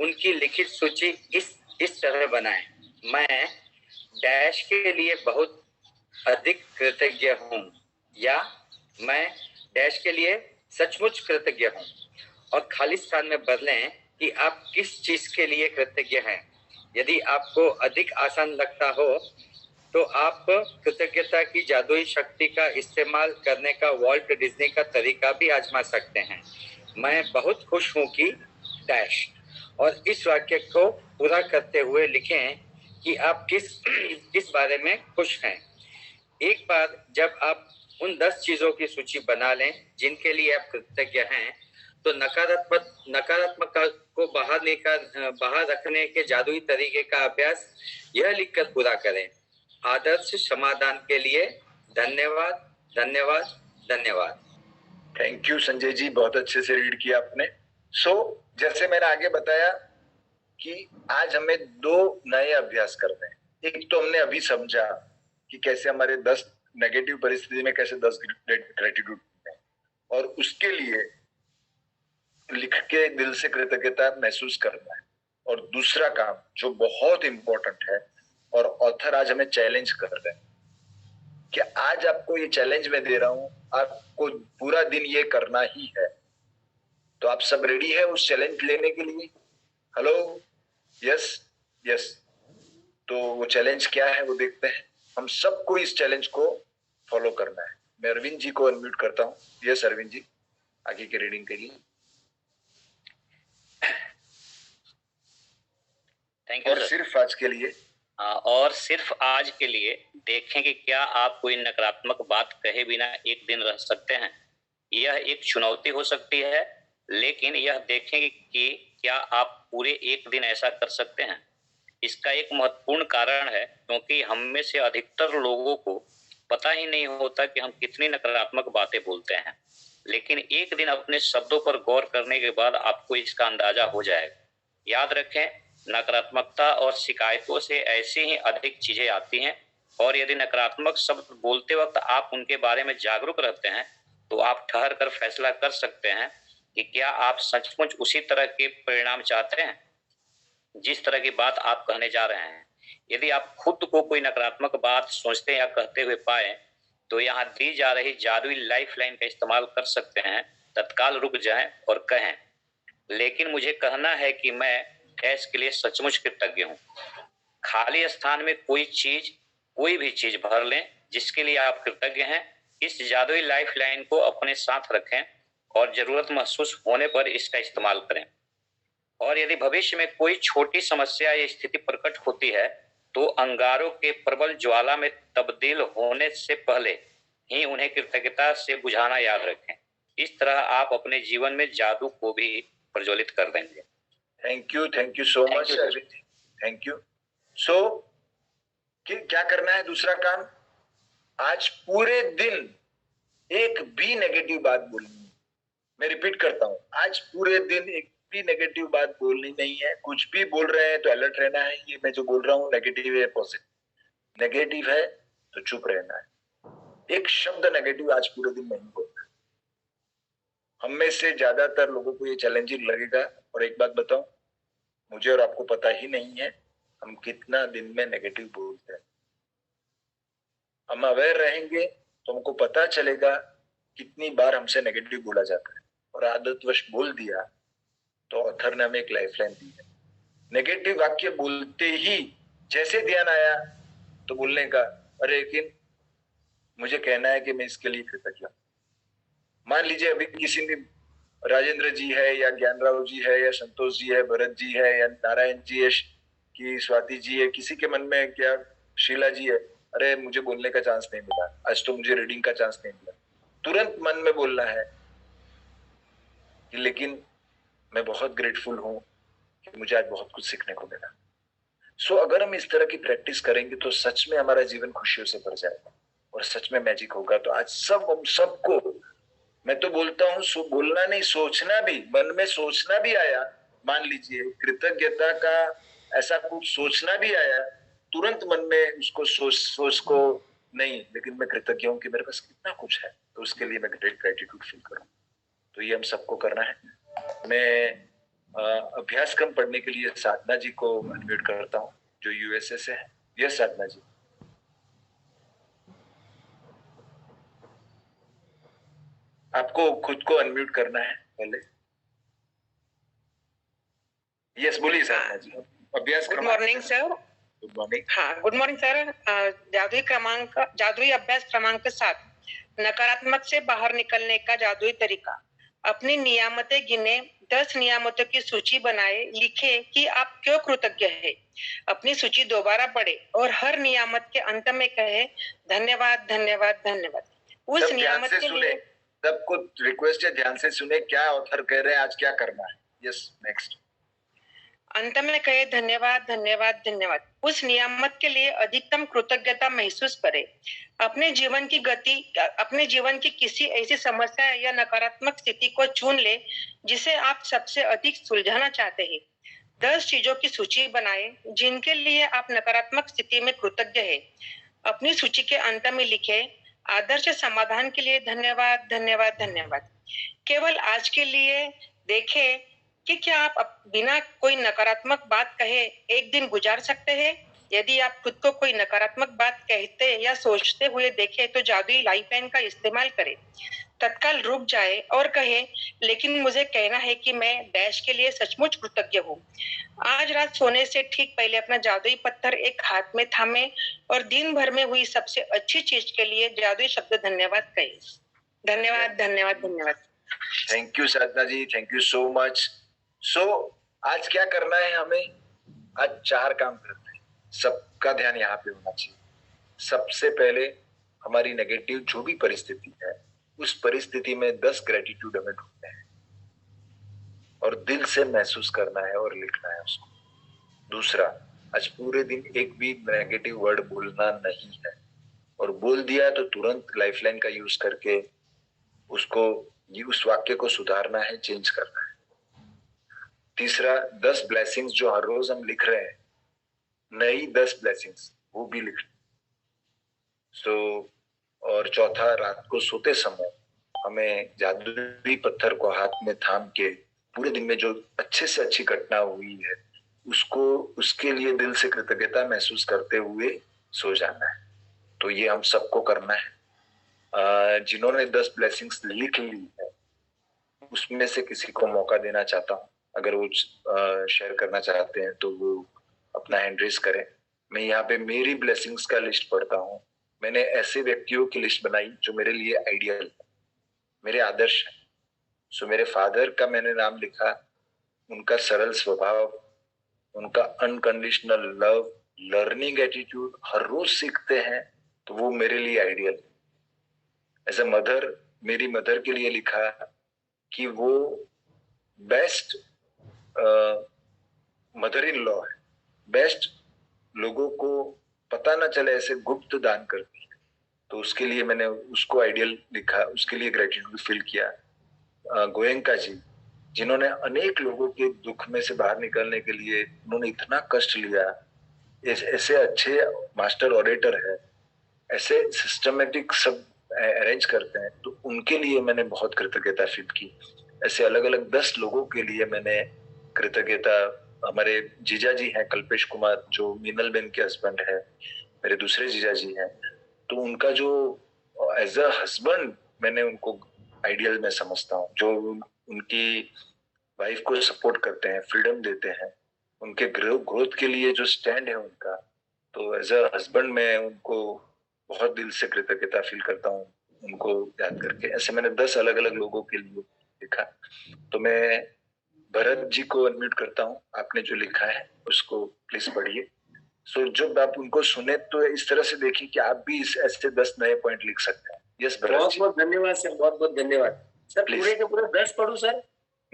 Speaker 11: उनकी लिखित सूची इस तरह बनाएं। मैं डैश के लिए बहुत अधिक कृतज्ञ हूँ, या मैं डैश के लिए सचमुच कृतज्ञ हूँ, और खाली स्थान में बदलें कि आप किस चीज के लिए कृतज्ञ हैं। यदि आपको अधिक आसान लगता हो तो आप कृतज्ञता की जादुई शक्ति का इस्तेमाल करने का वॉल्ट डिज्नी का तरीका भी आजमा सकते हैं। मैं बहुत खुश हूँ कि डैश, और इस वाक्य को पूरा करते हुए लिखें कि आप किस बारे में खुश हैं। एक बार जब आप उन 10 चीजों की सूची बना लें जिनके लिए आप कृतज्ञ हैं तो नकारात्मक को बाहर रखने के जादुई तरीके का अभ्यास यह लिखकर पूरा करें। आदर्श समाधान के लिए धन्यवाद, धन्यवाद, धन्यवाद।
Speaker 1: थैंक यू संजय जी, बहुत अच्छे से रीड किया आपने। जैसे मैंने आगे बताया कि आज हमें 2 नए अभ्यास करने हैं। एक तो हमने अभी समझा कि कैसे हमारे 10 नेगेटिव परिस्थिति में कैसे 10 ग्रेटिट्यूड है, और उसके लिए लिख के दिल से कृतज्ञता महसूस करना है। और दूसरा काम जो बहुत इंपॉर्टेंट है, और ऑथर आज हमें चैलेंज कर रहे हैं कि आज आपको ये चैलेंज मैं दे रहा हूं, आपको पूरा दिन ये करना ही है। तो आप सब रेडी है उस चैलेंज लेने के लिए? Hello, yes yes. तो वो चैलेंज क्या है वो देखते हैं। हम सबको इस चैलेंज को फॉलो करना है। मैं अरविंद जी को अनम्यूट करता हूँ। यस अरविंद जी, आगे की रीडिंग के लिए।
Speaker 12: Thank you.
Speaker 1: और सिर्फ आज के लिए,
Speaker 12: और सिर्फ आज के लिए देखें कि क्या आप कोई नकारात्मक बात कहे बिना एक दिन रह सकते हैं। यह एक चुनौती हो सकती है, लेकिन यह देखें कि क्या आप पूरे एक दिन ऐसा कर सकते हैं। इसका एक महत्वपूर्ण कारण है क्योंकि हम में से अधिकतर लोगों को पता ही नहीं होता कि हम कितनी नकारात्मक बातें बोलते हैं, लेकिन एक दिन अपने शब्दों पर गौर करने के बाद आपको इसका अंदाजा हो जाएगा। याद रखें, नकारात्मकता और शिकायतों से ऐसी ही अधिक चीजें आती हैं, और यदि नकारात्मक शब्द बोलते वक्त आप उनके बारे में जागरूक रहते हैं तो आप ठहर कर फैसला कर सकते हैं कि क्या आप सचमुच उसी तरह के परिणाम चाहते हैं जिस तरह की बात आप कहने जा रहे हैं। यदि आप खुद को कोई नकारात्मक बात सोचते या कहते हुए पाए तो यहाँ दी जा रही जादुई लाइफ लाइन का इस्तेमाल कर सकते हैं। तत्काल रुक जाएं और कहें, लेकिन मुझे कहना है कि मैं डैश के लिए सचमुच कृतज्ञ हूँ। खाली स्थान में कोई भी चीज भर लें जिसके लिए आप कृतज्ञ हैं। इस जादुई लाइफ लाइन को अपने साथ रखें और जरूरत महसूस होने पर इसका इस्तेमाल करें। और यदि भविष्य में कोई छोटी समस्या या स्थिति प्रकट होती है तो अंगारों के प्रबल ज्वाला में तब्दील होने से पहले ही उन्हें कृतज्ञता से बुझाना याद रखें। इस तरह आप अपने जीवन में जादू को भी प्रज्वलित कर देंगे।
Speaker 1: Thank you so much Arvind, thank you. So क्या करना है? दूसरा काम, आज पूरे दिन एक भी नेगेटिव बात बोलनी। मैं रिपीट करता हूं, आज पूरे दिन एक भी नेगेटिव बात बोलनी नहीं है। कुछ भी बोल रहे हैं तो अलर्ट रहना है। ये मैं जो बोल रहा हूँ नेगेटिव है पॉजिटिव, नेगेटिव है तो चुप रहना है। एक शब्द नेगेटिव आज पूरे दिन नहीं बोलना। हम में से ज्यादातर लोगों को ये चैलेंजिंग लगेगा, और एक बात बताऊं, मुझे और आपको पता ही नहीं है हम कितना दिन में नेगेटिव बोलते हैं। हम अवेयर रहेंगे तो हमको पता चलेगा कितनी बार हमसे नेगेटिव बोला जाता है, और आदतवश बोल दिया तो ऑथर ने हमें एक लाइफलाइन दी है। नेगेटिव वाक्य बोलते ही जैसे ध्यान आया तो बोलने का, अरे लेकिन मुझे कहना है कि मैं इसके लिए कृतज्ञ हूं। मान लीजिए अभी किसी ने, राजेंद्र जी है या ज्ञानराव जी है या संतोष जी है, भरत जी है या नारायण जी है कि स्वाति जी है, किसी के मन में क्या शीला जी है, अरे मुझे बोलने का चांस नहीं मिला आज, तो मुझे रीडिंग का चांस नहीं मिला। तुरंत मन में बोलना है कि लेकिन मैं बहुत ग्रेटफुल हूं कि मुझे आज बहुत कुछ सीखने को मिला। सो अगर हम इस तरह की प्रैक्टिस करेंगे तो सच में हमारा जीवन खुशियों से भर जाएगा और सच में मैजिक होगा। तो आज हम सबको, मैं तो बोलता हूँ बोलना नहीं, सोचना भी, मन में सोचना भी आया, मान लीजिए कृतज्ञता का ऐसा कुछ सोचना भी आया, तुरंत मन में उसको सोच को नहीं, लेकिन मैं कृतज्ञ हूं कि मेरे पास कितना कुछ है, तो उसके लिए मैं ग्रेट ग्रेटिट्यूड फील करूं। तो ये हम सबको करना है। मैं अभ्यासक्रम पढ़ने के लिए साधना जी को अनम्यूट करता हूं जो यूएसए से है। यस साधना जी। आपको खुद को अनम्यूट करना है पहले। यस बोलिए साधना जी। अभ्यास।
Speaker 13: Good morning sir.
Speaker 1: Good morning.
Speaker 13: हाँ गुड मॉर्निंग सर। जादुई अभ्यास क्रमांक 7, नकारात्मक से बाहर निकलने का जादुई तरीका। अपनी नियामतें गिने, 10 नियामतों की सूची बनाए, लिखे कि आप क्यों कृतज्ञ है। अपनी सूची दोबारा पढ़े और हर नियामत के अंत में कहे धन्यवाद धन्यवाद धन्यवाद। उस नियामत के लिए
Speaker 1: सबको रिक्वेस्ट है ध्यान से सुने क्या ऑथर कह रहे हैं, आज क्या करना है। Yes next.
Speaker 13: अंत में कहे धन्यवाद धन्यवाद धन्यवाद। उस नियामत के लिए अधिकतम कृतज्ञता महसूस करें। अपने जीवन की किसी ऐसी समस्या या नकारात्मक स्थिति को चुन ले जिसे आप सबसे अधिक सुलझाना चाहते हैं। 10 चीजों की सूची बनाए जिनके लिए आप नकारात्मक स्थिति में कृतज्ञ है। अपनी सूची के अंत में लिखे आदर्श समाधान के लिए धन्यवाद धन्यवाद धन्यवाद। केवल आज के लिए देखें कि क्या आप बिना कोई नकारात्मक बात कहे एक दिन गुजार सकते हैं। यदि आप खुद को कोई नकारात्मक बात कहते या सोचते हुए देखें तो जादुई लाइफलाइन का इस्तेमाल करें। तत्काल रुक जाए और कहे लेकिन मुझे कहना है कि मैं डैश के लिए सचमुच कृतज्ञ हूँ। आज रात सोने से ठीक पहले अपना जादुई पत्थर एक हाथ में थामे और दिन भर में हुई सबसे अच्छी चीज के लिए जादुई शब्द धन्यवाद कहे। धन्यवाद धन्यवाद धन्यवाद।
Speaker 1: Thank you Sadhana ji, thank you so much. आज क्या करना है हमें? आज 4 काम करना है। सबका ध्यान यहाँ पे होना चाहिए। सबसे पहले हमारी नेगेटिव जो भी परिस्थिति है उस परिस्थिति में 10 ग्रेटिट्यूड हमें ढूंढना है और दिल से महसूस करना है और लिखना है उसको। दूसरा, आज पूरे दिन एक भी नेगेटिव वर्ड बोलना नहीं है, और बोल दिया तो तुरंत लाइफलाइन का यूज करके उसको उस वाक्य को सुधारना है, चेंज करना है। तीसरा, 10 ब्लेसिंग्स जो हर रोज हम लिख रहे हैं, नई 10 ब्लेसिंग्स वो भी लिख। और चौथा, रात को सोते समय हमें जादुई पत्थर को हाथ में थाम के पूरे दिन में जो अच्छे से अच्छी घटना हुई है उसको, उसके लिए दिल से कृतज्ञता महसूस करते हुए सो जाना है। तो ये हम सबको करना है। जिन्होंने 10 ब्लेसिंग्स लिख ली है उसमें से किसी को मौका देना चाहता हूँ, अगर वो शेयर करना चाहते हैं तो वो अपना हैंड रेज करें। मैं यहाँ पे मेरी ब्लेसिंग्स का लिस्ट पढ़ता हूँ। मैंने ऐसे व्यक्तियों की लिस्ट बनाई जो मेरे लिए आइडियल, मेरे आदर्श है। सो मेरे फादर का मैंने नाम लिखा, उनका सरल स्वभाव, उनका अनकंडीशनल लव, लर्निंग एटीट्यूड, हर रोज सीखते हैं, तो वो मेरे लिए आइडियल। एज अ मदर, मेरी मदर के लिए लिखा कि वो बेस्ट मदर इन लॉ है, बेस्ट, लोगों को पता ना चले ऐसे गुप्त दान करती है, तो उसके लिए मैंने उसको आइडियल लिखा, उसके लिए ग्रेटिट्यूड फील किया। गोयंका जी, जिन्होंने अनेक लोगों के दुख में से बाहर निकलने के लिए उन्होंने इतना कष्ट लिया, ऐसे अच्छे मास्टर ऑडिटर है, ऐसे सिस्टमेटिक सब अरेंज करते हैं, तो उनके लिए मैंने बहुत कृतज्ञता फील की। ऐसे अलग अलग 10 लोगों के लिए मैंने कृतज्ञता। हमारे जीजा जी हैं कल्पेश कुमार, जो मीनल बेन के हस्बैंड है, मेरे दूसरे जीजा जी हैं, तो उनका जो एज अ हस्बैंड मैंने उनको आइडियल में समझता हूँ, जो उनकी वाइफ को सपोर्ट करते हैं, फ्रीडम देते हैं, उनके ग्रोथ के लिए जो स्टैंड है उनका, तो एज अ हस्बैंड मैं उनको बहुत दिल से कृतज्ञता फील करता हूँ उनको याद करके। ऐसे मैंने 10 अलग अलग लोगों के लिए लिखा। तो मैं भरत जी को अनम्यूट करता हूँ, आपने जो लिखा है उसको प्लीज पढ़िए। सो जब आप उनको सुने तो इस तरह से देखिए कि आप भी इस ऐसे 10 नए पॉइंट लिख सकते हैं। यस भरत
Speaker 14: बहुत
Speaker 1: जी।
Speaker 14: बहुत धन्यवाद सर, बहुत बहुत धन्यवाद सर। पूरे के पूरे 10 पढ़ूं सर?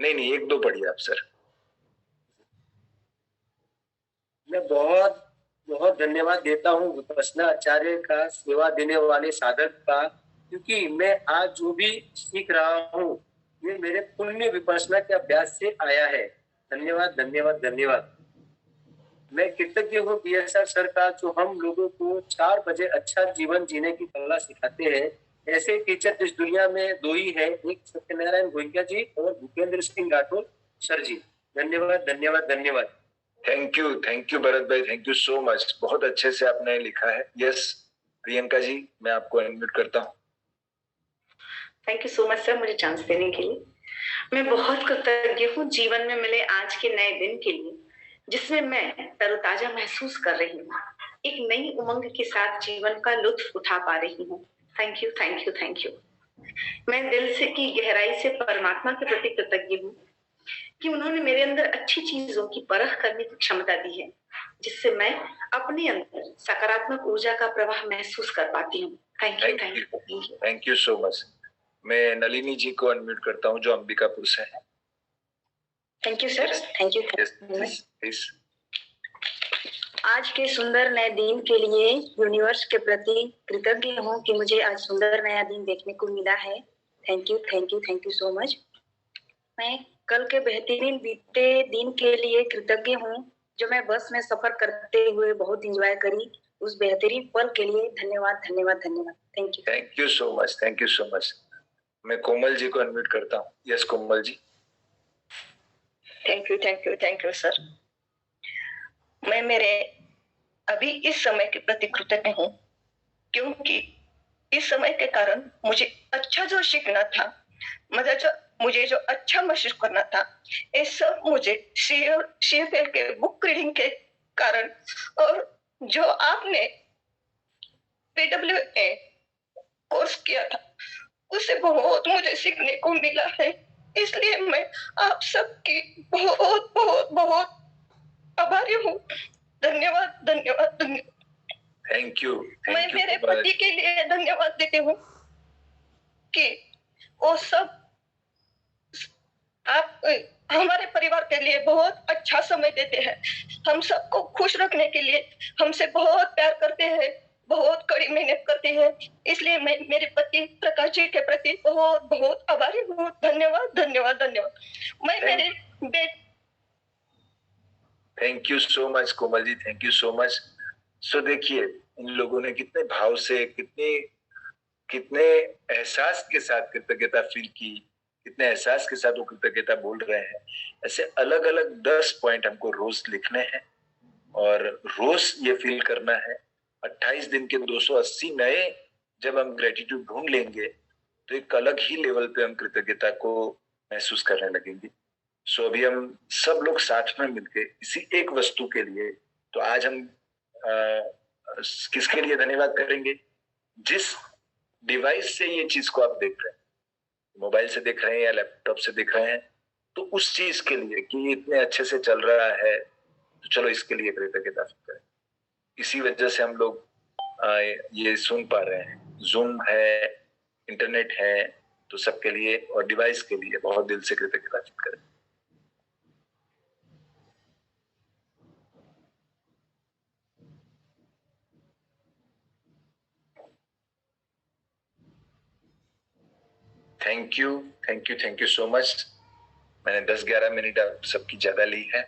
Speaker 1: नहीं, 1-2 पढ़िए आप सर।
Speaker 14: मैं बहुत बहुत धन्यवाद देता हूँ विपश्यना आचार्य का, सेवा देने वाले साधक का, क्योंकि मैं आज जो भी सीख रहा हूँ ये मेरे पुण्य विपश्यना के अभ्यास से आया है। धन्यवाद धन्यवाद धन्यवाद। मैं कृतज्ञ हूँ बीएसआर सर का, जो हम लोगों को 4 बजे अच्छा जीवन जीने की कला सिखाते हैं। ऐसे टीचर इस दुनिया में 2 ही है, एक सत्यनारायण गोयंका जी और भूपेंद्र सिंह राठौर सर जी। धन्यवाद धन्यवाद धन्यवाद।
Speaker 1: थैंक यू भरत भाई, थैंक यू सो मच। बहुत अच्छे से आपने लिखा है। यस प्रियंका जी, मैं आपको अनम्यूट करता हूँ।
Speaker 2: Thank you so much sir, मुझे चांस देने के लिए। मैं बहुत कृतज्ञ हूँ जीवन में मिले आज के नए दिन के लिए, जिसमें मैं तरोताजा महसूस कर रही हूँ, एक नई उमंग के साथ जीवन का लुत्फ उठा पा रही हूँ। Thank you thank you thank you. मैं दिल से की गहराई से परमात्मा के प्रति कृतज्ञ हूँ कि उन्होंने मेरे अंदर अच्छी चीजों की परख करने की क्षमता दी है, जिससे मैं अपने अंदर सकारात्मक ऊर्जा का प्रवाह महसूस कर पाती हूँ।
Speaker 1: Thank you so much. मैं नलिनी जी को अनम्यूट करता हूँ, जो अंबिकापुर से है।
Speaker 15: Thank you sir, thank you.
Speaker 1: Please.
Speaker 15: आज के सुंदर नए दिन के लिए यूनिवर्स के प्रति कृतज्ञ हूँ कि मुझे आज सुंदर नया दिन देखने को मिला है। Thank you thank you thank you so much. मैं कल के बेहतरीन बीते दिन के लिए कृतज्ञ हूँ, जो मैं बस में सफर करते हुए बहुत एंजॉय करी। उस बेहतरीन पल के लिए धन्यवाद धन्यवाद धन्यवाद। Thank you.
Speaker 1: Thank you so much, thank you so much. मैं कोमल जी को अनम्यूट करता हूँ। Yes Komal ji.
Speaker 16: Thank you sir. मैं मेरे अभी इस समय के प्रति कृतज्ञ हूँ, क्योंकि इस समय के कारण मुझे अच्छा जो सीखना था, मुझे जो अच्छा महसूस करना था, ये सब मुझे CFL के बुक रीडिंग के कारण, और जो आपने PWA कोर्स किया था उससे बहुत मुझे सीखने को मिला है। इसलिए मैं आप सबकी बहुत बहुत बहुत आभारी हूँ। धन्यवाद धन्यवाद धन्यवाद।
Speaker 1: Thank you.
Speaker 16: मैं मेरे पति के लिए धन्यवाद देती हूँ कि वो सब हमारे परिवार के लिए बहुत अच्छा समय देते हैं, हम सबको खुश रखने के लिए हमसे बहुत प्यार करते हैं, बहुत कड़ी मेहनत करते हैं। इसलिए मैं मेरे पति प्रकाश जी के प्रति बहुत बहुत आभारी हूँ। धन्यवाद धन्यवाद धन्यवाद। मैं मेरे बेटे
Speaker 1: thank you so much Komal ji, thank you so much. So देखिए इन लोगों ने कितने भाव से, कितने एहसास के साथ कृतज्ञता फील की, कितने एहसास के साथ वो कृतज्ञता बोल रहे हैं। ऐसे अलग अलग 10 पॉइंट हमको रोज लिखने हैं और रोज ये फील करना है। 28 दिन के 280 नए जब हम ग्रेटिट्यूड ढूंढ लेंगे तो एक अलग ही लेवल पे हम कृतज्ञता को महसूस करने लगेंगे। सो अभी हम सब लोग साथ में मिलके इसी एक वस्तु के लिए, तो आज हम किसके लिए धन्यवाद करेंगे? जिस डिवाइस से ये चीज को आप देख रहे हैं, मोबाइल से देख रहे हैं या लैपटॉप से देख रहे हैं, तो उस चीज के लिए कि ये इतने अच्छे से चल रहा है, तो चलो इसके लिए कृतज्ञता करें। इसी वजह से हम लोग ये सुन पा रहे हैं। जूम है, इंटरनेट है, तो सबके लिए और डिवाइस के लिए बहुत दिल से कृतज्ञता करें। Thank you so much. मैंने 10-11 मिनट आप सबकी ज्यादा ली है।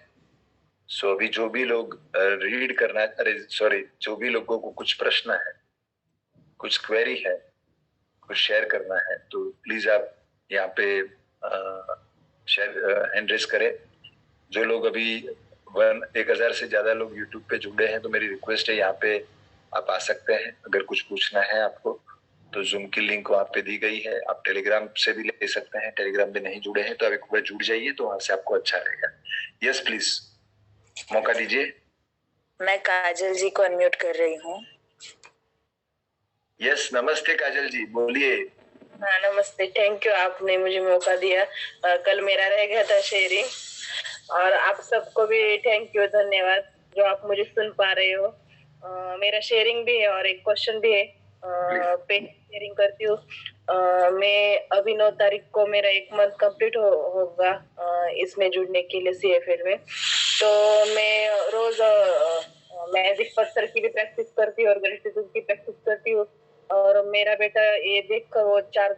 Speaker 1: सो अभी जो भी लोग रीड करना, जो भी लोगों को कुछ प्रश्न है, कुछ क्वेरी है, कुछ शेयर करना है, तो प्लीज आप यहाँ पे शेयर हैंड रेज करें। जो लोग अभी 1000 से ज्यादा लोग यूट्यूब पे जुड़े हैं, तो मेरी रिक्वेस्ट है यहाँ पे आप आ सकते हैं। अगर कुछ पूछना है आपको तो जूम की लिंक वहां पे दी गई है। आप टेलीग्राम से भी ले सकते हैं। टेलीग्राम में नहीं जुड़े हैं तो आप एक बार जुड़ जाइए, तो वहां से आपको अच्छा रहेगा। यस प्लीज, मौका दीजिए।
Speaker 17: मैं काजल जी को अनम्यूट कर रही हूँ।
Speaker 1: यस, नमस्ते काजल जी, बोलिए।
Speaker 17: हाँ नमस्ते, थैंक यू, आपने मुझे मौका दिया। कल मेरा रह गया था शेयरिंग, और आप सबको भी थैंक यू, धन्यवाद जो आप मुझे सुन पा रहे हो। मेरा शेयरिंग भी है और एक क्वेश्चन भी है। शेयरिंग करती हूँ। मैं अभी 9 तारीख को मेरा 1 मंथ कंप्लीट होगा इसमें जुड़ने के लिए CFL में। तो मैं रोज मैजिक पत्थर की भी प्रैक्टिस करती हूँ और ग्रेटिट्यूड की प्रैक्टिस करती हूँ। और मेरा बेटा ये देखकर वो 4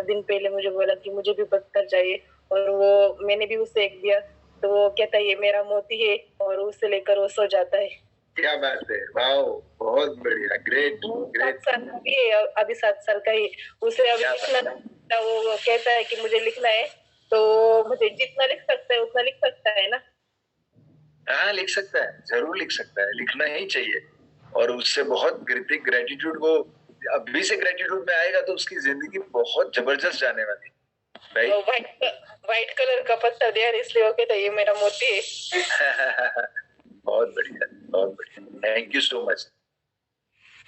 Speaker 17: दिन पहले मुझे बोला कि मुझे भी पत्थर चाहिए, और वो मैंने भी उसे एक दिया, तो वो कहता है ये मेरा मोती है, और उसे लेकर वो सो जाता है।
Speaker 1: क्या बात है, वाओ, बहुत बढ़िया, ग्रेट ग्रेट।
Speaker 17: 7 साल का ही है, अभी 7 साल का ही। उसे अभी लिखना, वो कहता है कि मुझे लिखना है, तो मुझे जितना लिख सकता है उतना लिख सकता है ना?
Speaker 1: हाँ लिख सकता है, जरूर लिख सकता है, लिखना ही चाहिए। और उससे बहुत ग्रेटिट्यूड, वो अभी से ग्रेटिट्यूड में आएगा तो उसकी जिंदगी बहुत जबरदस्त जाने वाली।
Speaker 17: व्हाइट कलर का पत्थर दिया, इसलिए वो कहता है ये मेरा मोती है।
Speaker 1: बहुत बढ़िया, बहुत बढ़िया, थैंक यू सो मच।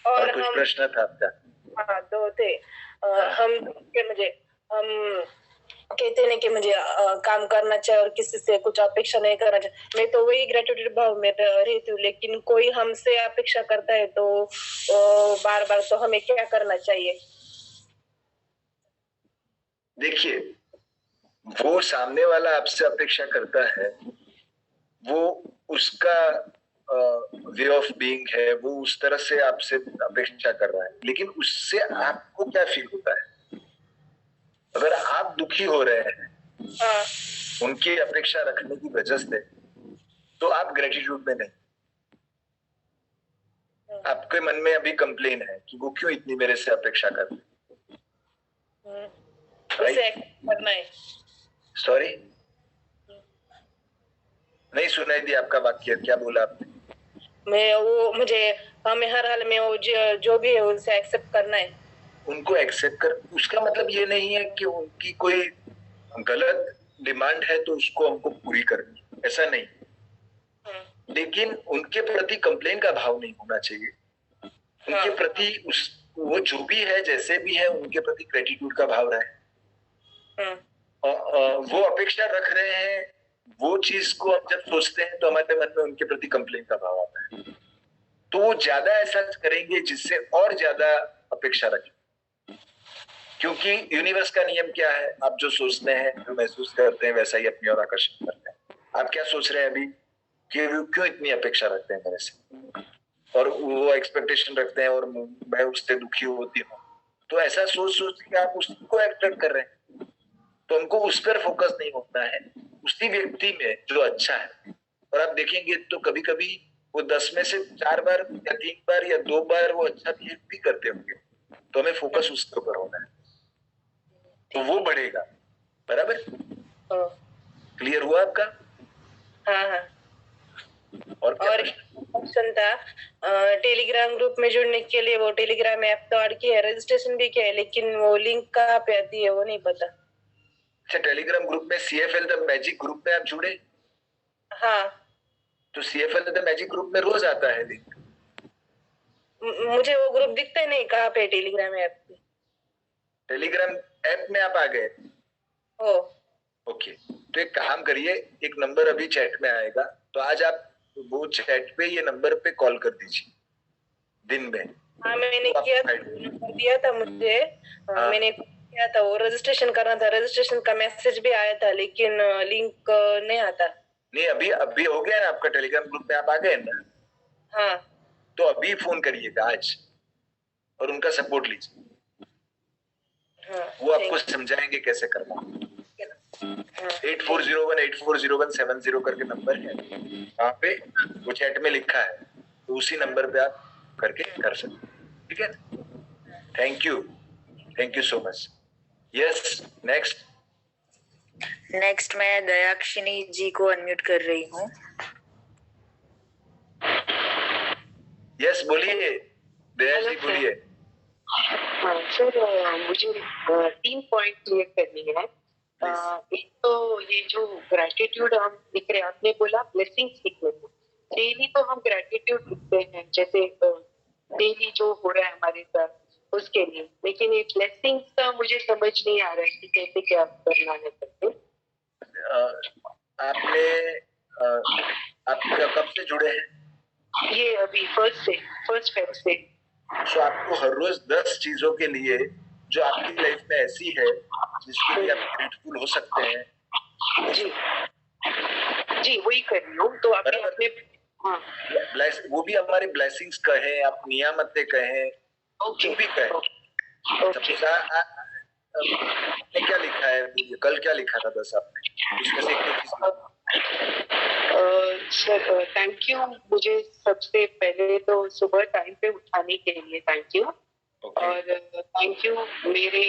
Speaker 1: और कुछ प्रश्न था आपका?
Speaker 17: हाँ 2 थे। हम कहते नहीं कि मुझे काम करना चाहिए और किसी से कुछ अपेक्षा नहीं करना चाहिए। मैं तो वही ग्रेटिट्यूड भाव में रहती हूँ, लेकिन कोई हमसे अपेक्षा करता है तो बार बार, तो हमें क्या करना चाहिए?
Speaker 1: देखिए, वो सामने वाला आपसे अपेक्षा करता है, वो उसका वे ऑफ बीइंग है, वो उस तरह से आपसे अपेक्षा कर रहा है, लेकिन उससे आपको क्या फील होता है? अगर आप दुखी हो रहे हैं उनकी अपेक्षा रखने की वजह से, तो आप ग्रेटिट्यूड में नहीं। आपके मन में अभी कंप्लेन है कि वो क्यों इतनी मेरे से अपेक्षा कर रहे। सॉरी, नहीं सुनाई दिया आपका वाक्य, क्या बोला आपने?
Speaker 17: हमें हर हाल में वो जो भी है उनसे एक्सेप्ट करना है।
Speaker 1: उनको एक्सेप्ट कर, उसका मतलब ये नहीं है कि उनकी कोई गलत डिमांड है तो उसको हमको पूरी करनी, ऐसा नहीं। लेकिन उनके प्रति कंप्लेन का भाव नहीं होना चाहिए। उनके प्रति वो जो भी है, जैसे भी है, उनके प्रति ग्रेटिट्यूड का भाव रहे। वो अपेक्षा रख रहे हैं, वो चीज को हम जब सोचते हैं तो हमारे मन में उनके प्रति कंप्लेन का भाव आता है, तो वो ज्यादा ऐसा करेंगे जिससे और ज्यादा अपेक्षा रखें। क्योंकि यूनिवर्स का नियम क्या है, आप जो सोचते हैं, जो महसूस करते हैं, वैसा ही अपनी ओर आकर्षित करते हैं। आप क्या सोच रहे हैं अभी कि क्यों इतनी अपेक्षा रखते हैं मेरे से, और वो एक्सपेक्टेशन रखते हैं और मैं उससे दुखी होती हूँ, तो ऐसा सोच सोच के आप उसको अट्रैक्ट कर रहे हैं। तो हमको उस पर फोकस नहीं होता है, उसी व्यक्ति में जो अच्छा है। और आप देखेंगे तो कभी कभी वो 10 में से 4 बार या 3 बार या 2 बार वो अच्छा बिहेव भी करते होंगे, तो हमें फोकस उसके ऊपर होना है, तो वो बढ़ेगा। बराबर, क्लियर हुआ आपका?
Speaker 17: हाँ। और ऑप्शन था टेलीग्राम ग्रुप में जुड़ने के लिए, वो टेलीग्राम ऐप तो ऐड किया है, रजिस्ट्रेशन भी किया है, लेकिन वो लिंक कहाँ पे आती है वो नहीं पता।
Speaker 1: अच्छा, टेलीग्राम ग्रुप में CFL द मैजिक ग्रुप में आप जुड़े?
Speaker 17: हाँ,
Speaker 1: तो CFL द मैजिक ग्रुप में रोज आता है लिंक।
Speaker 17: मुझे वो ग्रुप दिखता ही नहीं, कहाँ पे टेलीग्राम ऐप?
Speaker 1: टेलीग्राम ऐप में आप आ गए? ओके, तो एक काम करिए, एक नंबर अभी चैट में आएगा, तो आज आप वो चैट पे ये नंबर पे कॉल कर दीजिए दिन में।
Speaker 17: हाँ, मैंने दिया था मुझे। मैंने किया था, वो रजिस्ट्रेशन करना था, रजिस्ट्रेशन का मैसेज भी आया था, लेकिन लिंक नहीं आता। नहीं,
Speaker 1: अभी हो गया ना आपका, टेलीग्राम ग्रुप में आप आ गए ना?
Speaker 17: हाँ,
Speaker 1: तो अभी फोन करिएगा आज और उनका सपोर्ट लीजिए। हाँ, वो आपको समझाएंगे कैसे करना। 8401840170 करके नंबर है, वहाँ पे वो चैट में लिखा है, तो उसी नंबर पे आप करके कर सकते हैं। ठीक है, thank you so much. Yes,
Speaker 18: next मैं दयाक्षिणी जी को अनम्यूट कर रही हूँ।
Speaker 1: यस, बोलिए दया जी, बोलिए।
Speaker 19: सर, मुझे 3 पॉइंट क्लियर करनी है। एक तो ये जो ग्रेटिट्यूड हम लिख रहे हैं, आपने बोला ब्लेसिंग्स लिखने को, डेली तो हम ग्रेटिट्यूड लिखते हैं, जैसे डेली जो हो रहा है हमारे साथ उसके लिए, लेकिन ये ब्लेसिंग्स का मुझे समझ नहीं आ रहा है कि कैसे क्या करना है करके।
Speaker 1: आप कब से जुड़े हैं?
Speaker 19: ये अभी फर्स्ट फेब से।
Speaker 1: तो आपको हर रोज 10 चीजों के लिए जो आपकी लाइफ में ऐसी है जिसके लिए आप ग्रेटफुल हो सकते हैं।
Speaker 19: जी वही कर रही हूँ। तो आपने
Speaker 1: वो भी हमारे ब्लेसिंग्स कहें, आप नियामतें कहें, जो भी कहें। आपने क्या लिखा है, कल क्या लिखा था 10 आपने, उसमें से एक चीज।
Speaker 19: सर थैंक यू, मुझे सबसे पहले तो सुबह टाइम पे उठाने के लिए थैंक यू। और थैंक यू मेरे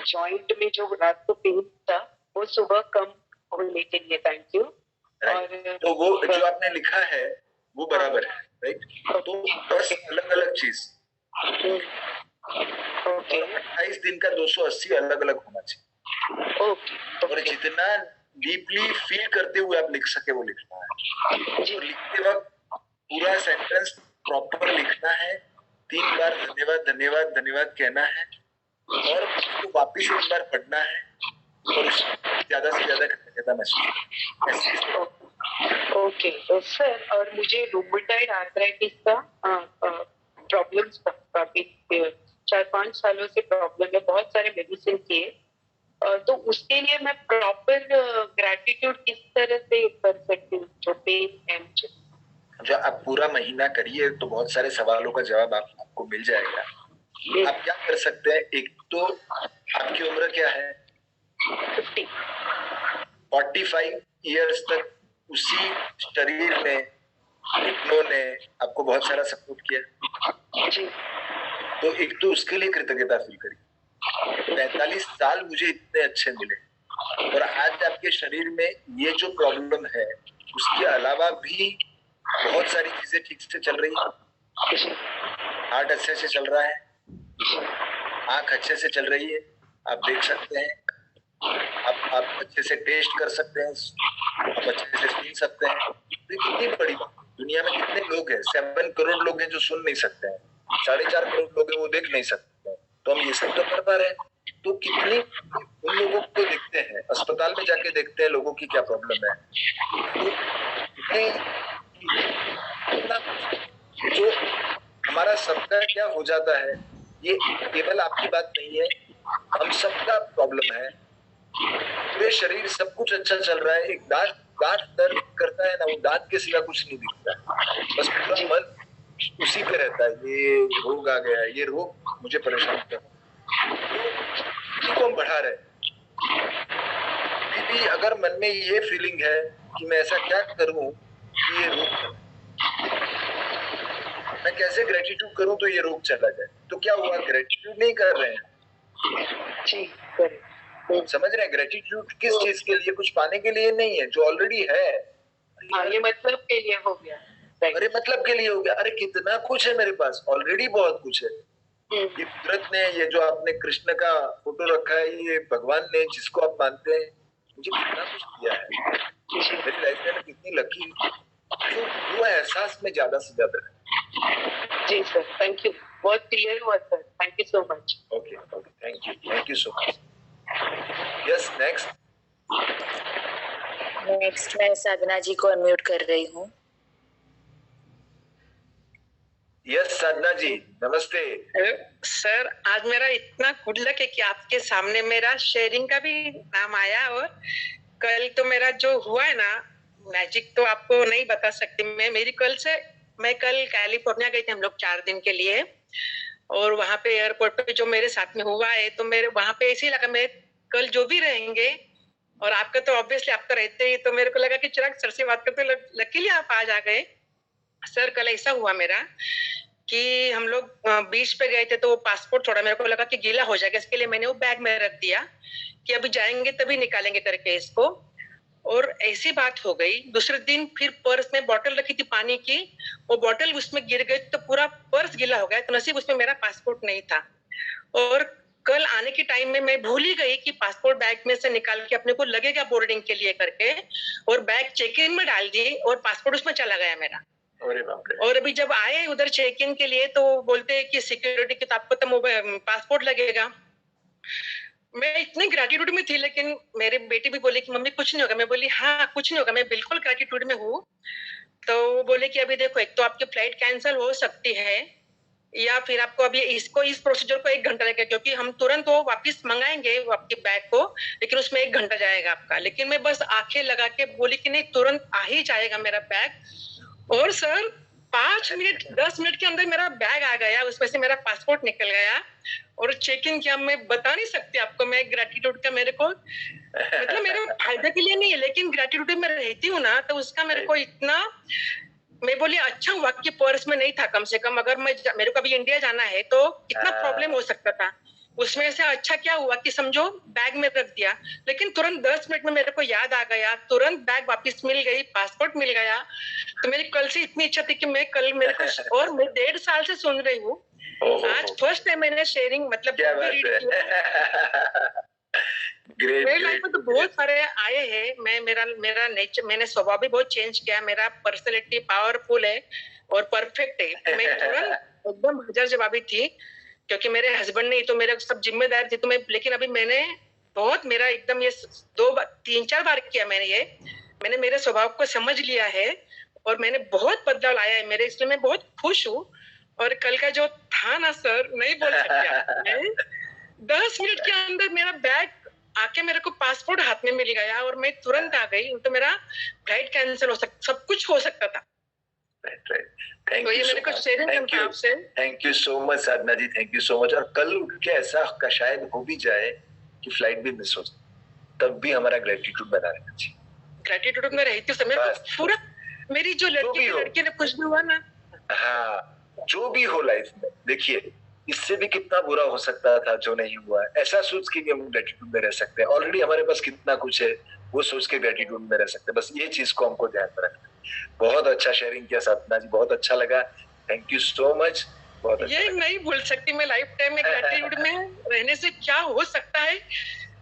Speaker 19: जॉइंट में जो रात को पेन था वो सुबह कम होने के लिए थैंक यू। और
Speaker 1: तो वो जो आपने लिखा है वो बराबर है, राइट? तो बस अलग अलग चीज 28 दिन का 280 अलग अलग होना चाहिए। और जितना डीपली फील करते हुए आप लिख सके वो लिखना है। और लिखते वक्त पूरा सेंटेंस प्रॉपर लिखना है, 3 बार धन्यवाद धन्यवाद धन्यवाद कहना है, और उसको वापिस एक बार पढ़ना है, और ज्यादा से ज्यादा कृतज्ञता महसूस।
Speaker 19: ओके सर, और मुझे रूमेटॉइड आर्थराइटिस का प्रॉब्लम काफी 4-5 सालों से प्रॉब्लम है, बहुत सारे मेडिसिन किए, तो उसके लिए मैं प्रॉपर ग्रेटिट्यूड किस तरह से कर सकती हूँ? जो पेन एंड
Speaker 1: जो आप पूरा महीना करिए तो बहुत सारे सवालों का जवाब आपको मिल जाएगा। आप क्या कर सकते हैं, एक तो आपकी उम्र क्या है? 45 इयर्स तक उसी शरीर में घुटनों ने आपको बहुत सारा सपोर्ट किया, तो एक तो उसके लिए कृतज्ञता फील करिए। 45 साल मुझे इतने अच्छे मिले, और आज आपके शरीर में ये जो प्रॉब्लम है उसके अलावा भी बहुत सारी चीजें ठीक से चल रही है। हार्ट अच्छे से चल रहा है, आंख अच्छे से चल रही है, आप देख सकते हैं, आप अच्छे से टेस्ट कर सकते हैं, आप अच्छे से सुन सकते हैं। तो कितनी बड़ी दुनिया में कितने लोग हैं? 7 करोड़ लोग हैं जो सुन नहीं सकते हैं, 4.5 करोड़ लोग हैं वो देख नहीं सकते हैं, तो हम ये सब तो कर पा रहे हैं। तो कितने उन लोगों को देखते हैं, अस्पताल में जाके देखते हैं लोगों की क्या प्रॉब्लम है, तो हमारा सबका क्या हो जाता है, ये केवल आपकी बात नहीं है, हम सबका प्रॉब्लम है, पूरे शरीर सब कुछ अच्छा चल रहा है, एक दांत दर्द करता है ना, वो दांत के सिवा कुछ नहीं दिखता है, बस पूरा मन उसी पे रहता है, ये रोग आ गया, ये रोग मुझे परेशान कर रहा है, को हम बढ़ा रहे भी अगर मन में ये फीलिंग है कि मैं ऐसा क्या करूं कि ये रोग, मैं कैसे ग्रेटिट्यूड करूं तो ये रोग चला जाए, तो क्या हुआ, ग्रेटिट्यूड नहीं कर रहे हैं, समझ रहे हैं? ग्रेटिट्यूड किस चीज के लिए, कुछ पाने के लिए नहीं है, जो ऑलरेडी है,
Speaker 19: ये मतलब के लिए हो गया,
Speaker 1: अरे मतलब के लिए हो गया, अरे कितना कुछ है मेरे पास, ऑलरेडी बहुत कुछ है। ये कुदरत ने, ये जो आपने कृष्ण का फोटो रखा है, ये भगवान ने जिसको आप मानते हैं, मुझे कितना कुछ दिया है मेरी लाइफ में, मैं कितनी लकी, जो वो एहसास में ज्यादा से ज्यादा है।
Speaker 19: जी सर, थैंक यू, बहुत क्लियर हुआ sir, thank you so much.
Speaker 1: Okay, thank you so much. Yes,
Speaker 18: next मैं साधना जी को अनम्यूट कर रही हूँ।
Speaker 1: यस साधना जी, नमस्ते।
Speaker 13: सर, आज मेरा इतना गुड लक है कि आपके सामने मेरा शेयरिंग का भी नाम आया, और कल तो मेरा जो हुआ है ना मैजिक, तो आपको नहीं बता सकती मैं कल कैलिफोर्निया गई थी हम लोग 4 दिन के लिए, और वहां पे एयरपोर्ट पे जो मेरे साथ में हुआ है, तो मेरे वहां पे ऐसे ही लगा मैं कल जो भी रहेंगे, और आपका तो ऑब्वियसली आप तो रहते ही, तो मेरे को लगा कि चिराग सर से बात करते, लकीली आप आज आ गए। सर, कल ऐसा हुआ मेरा कि हम लोग बीच पे गए थे, तो वो पासपोर्ट थोड़ा मेरे को लगा कि गीला हो जाएगा, इसके लिए मैंने वो बैग में रख दिया कि अभी जाएंगे तभी निकालेंगे करके इसको, और ऐसी बात हो गई। दूसरे दिन फिर पर्स में बोतल रखी थी पानी की, वो बोतल उसमें गिर गई, तो पूरा पर्स गीला हो गया, तो नसीब उसमें मेरा पासपोर्ट नहीं था। और कल आने के टाइम में मैं भूल ही गई कि पासपोर्ट बैग में से निकाल के अपने को लगेगा बोर्डिंग के लिए करके, और बैग चेक इन में डाल दी, और पासपोर्ट उसमें चला गया मेरा। और अभी जब आए उधर चेक इन के लिए, तो बोलते हैं कि सिक्योरिटी के, तो आपको तो पासपोर्ट लगेगा। मैं इतने ग्रेटिट्यूड में थी, लेकिन मेरे बेटी भी बोली कि मम्मी कुछ नहीं होगा, मैं बोली हाँ कुछ नहीं होगा, मैं बिल्कुल ग्रेटिट्यूड में हूँ। तो वो बोले कि अभी देखो, एक तो आपकी फ्लाइट कैंसिल हो सकती है, या फिर आपको अभी इस प्रोसीजर को 1 घंटा लगेगा, क्योंकि हम तुरंत वो वापस मंगाएंगे आपके बैग को, लेकिन उसमें 1 घंटा जाएगा आपका। लेकिन मैं बस आंखें लगा के बोली कि नहीं, तुरंत आ ही जाएगा मेरा बैग। और सर 5 मिनट 10 मिनट के अंदर मेरा बैग आ गया, उसमें से मेरा पासपोर्ट निकल गया, और चेक इन किया। मैं बता नहीं सकती आपको, मैं ग्रेटिट्यूड का, मेरे को मतलब मेरे फायदे के लिए नहीं है, लेकिन ग्रेटिट्यूड में रहती हूँ ना, तो उसका मेरे को इतना, मैं बोली अच्छा हुआ कि पर्स में नहीं था, कम से कम अगर मेरे को अभी इंडिया जाना है तो कितना प्रॉब्लम हो सकता था। उसमें से अच्छा क्या हुआ कि समझो बैग में रख दिया, लेकिन तुरंत 10 मिनट में मेरे को याद आ गया, तुरंत बैग वापस मिल गई, पासपोर्ट मिल गया। तो मेरी कल से इतनी इच्छा थी कि मैं कल मेरे को, और मैं 1.5 साल से सुन रही हूँ, आज फर्स्ट टाइम मैंने शेयरिंग मतलब मेरी लाइफ में तो बहुत सारे आए हैं। मेरा नेचर, मैंने स्वभाव भी बहुत चेंज किया, मेरा पर्सनैलिटी पावरफुल है और परफेक्ट है। मैं तुरंत एकदम हाजिर जवाबी थी, क्योंकि मेरे हस्बैंड ने तो मेरे सब जिम्मेदार थी, तो मैं, लेकिन अभी मैंने बहुत, मेरा एकदम ये 3-4 बार किया मैंने मेरे स्वभाव को समझ लिया है, और मैंने बहुत बदलाव लाया है मेरे, इसलिए मैं बहुत खुश हूँ। और कल का जो था ना सर, नहीं बोल सकती, 10 मिनट के अंदर मेरा बैग आके मेरे को पासपोर्ट हाथ में मिल गया, और मैं तुरंत आ गई, तो मेरा फ्लाइट कैंसिल हो सकता, सब कुछ हो सकता था।
Speaker 1: Thank you so much Sadhana ji, thank you so much. और कल उठ के ऐसा का शायद हो भी जाए कि फ्लाइट भी मिस हो, तब भी हमारा ग्रेटिट्यूड बना रहना चाहिए।
Speaker 13: ग्रेटिट्यूड में रहती हूँ समय पूरा, मेरी जो लड़की ने कुछ भी हुआ ना,
Speaker 1: हाँ जो भी हो लाइफ में, देखिए इससे भी कितना बुरा हो सकता था जो नहीं हुआ, ऐसा सोच के भी हम ग्रेटिट्यूड में रह सकते हैं। ऑलरेडी हमारे पास कितना कुछ है, वो सोच के ग्रेटिट्यूड में रह सकते हैं। बस ये चीज को हमको ध्यान में रखना। बहुत अच्छा शेयरिंग किया साधना जी, बहुत अच्छा लगा, थैंक यू सो मच। बहुत अच्छा
Speaker 13: ये नहीं भूल सकती मैं लाइफ टाइम में ग्रेटिट्यूड में रहने से क्या हो सकता है।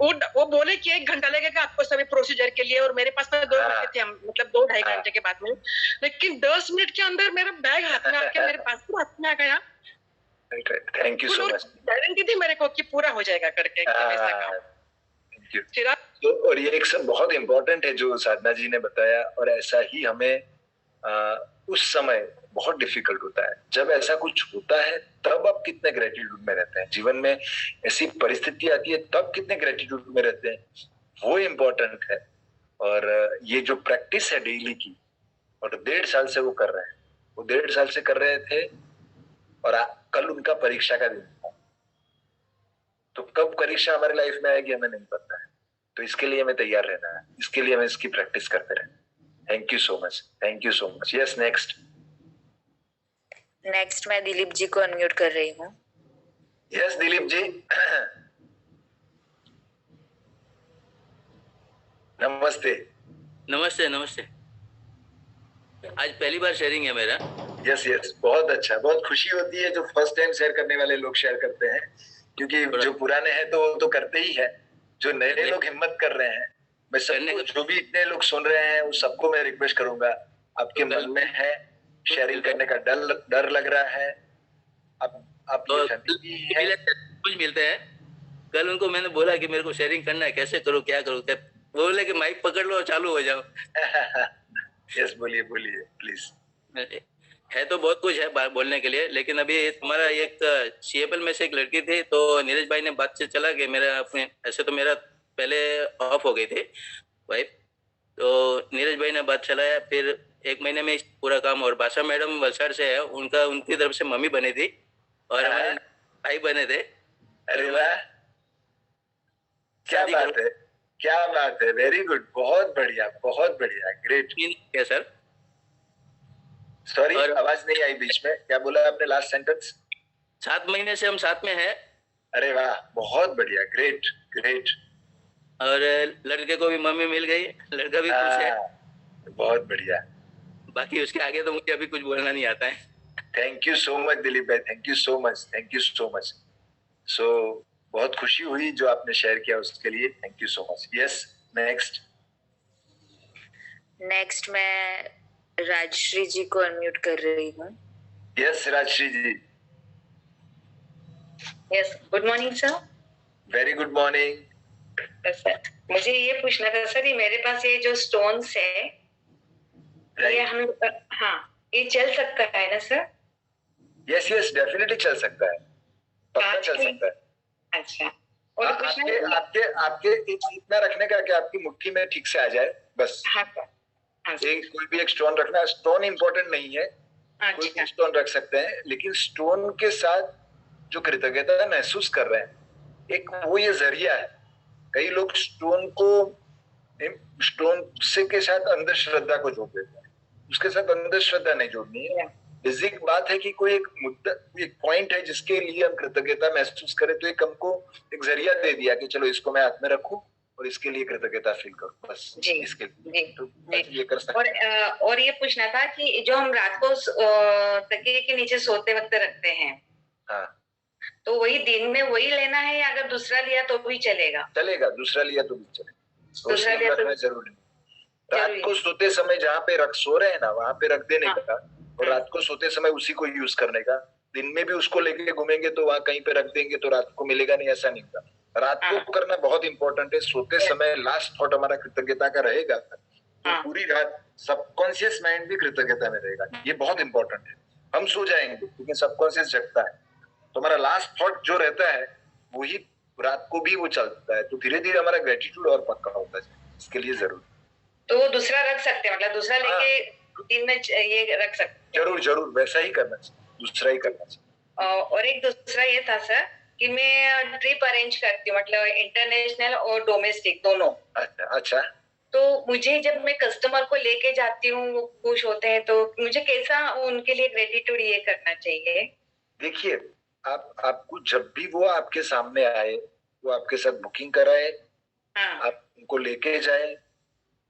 Speaker 13: वो बोले कि 1 घंटा लगेगा आपको सभी प्रोसीजर के लिए, और मेरे पास 2 घंटे थे, मतलब 2-2.5 घंटे के बाद में, लेकिन 10 मिनट के अंदर मेरा बैग हाथ में आके मेरे पासपोर्ट हाथ में आ गया।
Speaker 1: Thank you so much.
Speaker 13: Guarantee थी मेरे को कि पूरा हो जाएगा करके।
Speaker 1: तो और ये एक सब बहुत इम्पोर्टेंट है जो साधना जी ने बताया, और ऐसा ही हमें उस समय बहुत डिफिकल्ट होता है। जब ऐसा कुछ होता है तब आप कितने ग्रेटिट्यूड में रहते हैं, जीवन में ऐसी परिस्थिति आती है तब कितने ग्रेटिट्यूड में रहते हैं, वो इम्पोर्टेंट है। और ये जो प्रैक्टिस है डेली की, और 1.5 साल से वो कर रहे हैं, वो 1.5 साल से कर रहे थे, और कल उनका परीक्षा का दिन था। तो कब परीक्षा हमारी लाइफ में आएगी हमें नहीं पता है, तो इसके लिए हमें तैयार रहना है, इसके लिए हमें इसकी प्रैक्टिस करते रहें। Thank you so much, thank you so much. Yes,
Speaker 18: next मैं दिलीप जी को अनम्यूट कर रही हूँ।
Speaker 1: यस दिलीप जी। नमस्ते।
Speaker 20: नमस्ते नमस्ते। आज पहली बार शेयरिंग है मेरा।
Speaker 1: यस, बहुत अच्छा, बहुत खुशी होती है जो फर्स्ट टाइम शेयर करने वाले लोग शेयर करते हैं, क्योंकि जो पुराने हैं तो करते ही है, जो नए लोग हिम्मत कर रहे हैं। मैं सबको, जो भी इतने लोग सुन रहे हैं, उस सबको मैं रिक्वेस्ट करूंगा, आपके मन में है शेयरिंग करने का डर लग रहा है, आप
Speaker 20: कुछ मिलते हैं। कल उनको मैंने बोला कि मेरे को शेयरिंग करना है, कैसे करूँ, क्या करूँ, बोले कि माइक पकड़ लो और चालू हो जाओ।
Speaker 1: यस, बोलिए प्लीज।
Speaker 20: है तो बहुत कुछ है बोलने के लिए, लेकिन अभी तुम्हारा एक सीएपल में से एक लड़की थी, तो नीरज भाई ने बात से चला कि मेरा अपने, ऐसे तो मेरा पहले ऑफ हो गई थी वाइफ, तो नीरज भाई ने बात चलाया, फिर 1 महीने में पूरा काम। और भाषा मैडम वलसाड़ से है, उनकी तरफ से मम्मी बनी थी और हमारे भाई बने थे।
Speaker 1: अरे वाह, क्या बात है, वेरी गुड, बहुत बढ़िया, ग्रेट।
Speaker 20: क्या सर?
Speaker 1: सॉरी, आवाज नहीं आई बीच में, क्या बोला आपने लास्ट सेंटेंस?
Speaker 20: 7 महीने से हम साथ में हैं।
Speaker 1: अरे वाह, बहुत बढ़िया, ग्रेट।
Speaker 20: और लड़के को भी मम्मी मिल गई, लड़का भी खुश है।
Speaker 1: बहुत बढ़िया।
Speaker 20: बाकी उसके आगे तो मुझे अभी कुछ बोलना नहीं आता है।
Speaker 1: Thank you so much Dilip भाई, thank you so much. So बहुत खुशी हुई जो आपने शेयर किया, उसके लिए thank you so much. Yes,
Speaker 18: next मैं राजश्री जी को अनम्यूट कर रही हूँ।
Speaker 1: Yes, Rajshree ji.
Speaker 21: Yes, good morning sir.
Speaker 1: Very good morning.
Speaker 21: Sir, मुझे ये पूछना था सर, ये मेरे पास ये जो स्टोन्स है, ये हम, हाँ, ये चल सकता है ना सर?
Speaker 1: यस, डेफिनेटली चल सकता है, पक्का चल सकता है।
Speaker 21: अच्छा,
Speaker 1: और आपके इतना रखने का कि आपकी मुट्ठी में ठीक से आ जाए, बस। कोई भी एक स्टोन रखना, स्टोन इम्पोर्टेंट नहीं है, कोई भी स्टोन रख सकते हैं, लेकिन स्टोन के साथ जो कृतज्ञता महसूस कर रहे हैं, एक वो ये जरिया है। कई लोग स्टोन से के साथ अंधश्रद्धा को जोड़ देते हैं, उसके साथ अंधश्रद्धा नहीं जोड़नी है। बेसिक बात है कि कोई एक मुद्दा, एक पॉइंट है जिसके लिए हम कृतज्ञता महसूस करें, तो एक हमको एक जरिया दे दिया कि चलो इसको मैं हाथ में रखूं और इसके लिए कृतज्ञता फील करूं, बस। इसके लिए तो ये कर सकते।
Speaker 21: और ये पूछना था कि जो हम रात को तकिए के नीचे सोते वक्त रखते हैं,
Speaker 1: हाँ,
Speaker 21: तो वही दिन में वही लेना है, या अगर दूसरा लिया तो भी चलेगा?
Speaker 1: दूसरा लिया तो भी चलेगा,
Speaker 21: दूसरा लिया तो
Speaker 1: जरूरी। रात को सोते समय जहाँ पे सो रहे हैं ना, वहां पे रख देने का, और रात को सोते समय उसी को यूज करने का। दिन में भी उसको लेके घूमेंगे तो वहां कहीं पे रख देंगे तो रात को मिलेगा नहीं, ऐसा नहीं होगा। रात को करना बहुत इंपॉर्टेंट है। सोते समय लास्ट थॉट हमारा कृतज्ञता का रहेगा, तो पूरी रात सबकॉन्शियस माइंड भी कृतज्ञता में रहेगा। ये बहुत इंपॉर्टेंट है। हम सो जाएंगे लेकिन सबकॉन्शियस जगता है, तो हमारा लास्ट थॉट जो रहता है वही रात को भी वो चलता है, तो धीरे धीरे हमारा ग्रेटिट्यूड और पक्का होता है। इसके लिए जरूर
Speaker 21: तो दूसरा रख सकते हैं, मतलब दूसरा लेके दिन में ये रख सकते
Speaker 1: हैं। जरूर वैसा ही करना चाहिए, दूसरा ही करना चाहिए।
Speaker 21: और एक दूसरा ये था सर कि मैं ट्रिप अरेंज करती हूँ, मतलब इंटरनेशनल और डोमेस्टिक दोनों।
Speaker 1: अच्छा।
Speaker 21: तो मुझे जब मैं कस्टमर को लेके जाती हूँ, वो खुश होते हैं, तो मुझे कैसा उनके लिए ग्रेटिट्यूड ये करना चाहिए?
Speaker 1: देखिए, आपको जब भी वो आपके सामने आए, वो आपके साथ बुकिंग कराए, आप उनको लेके जाए,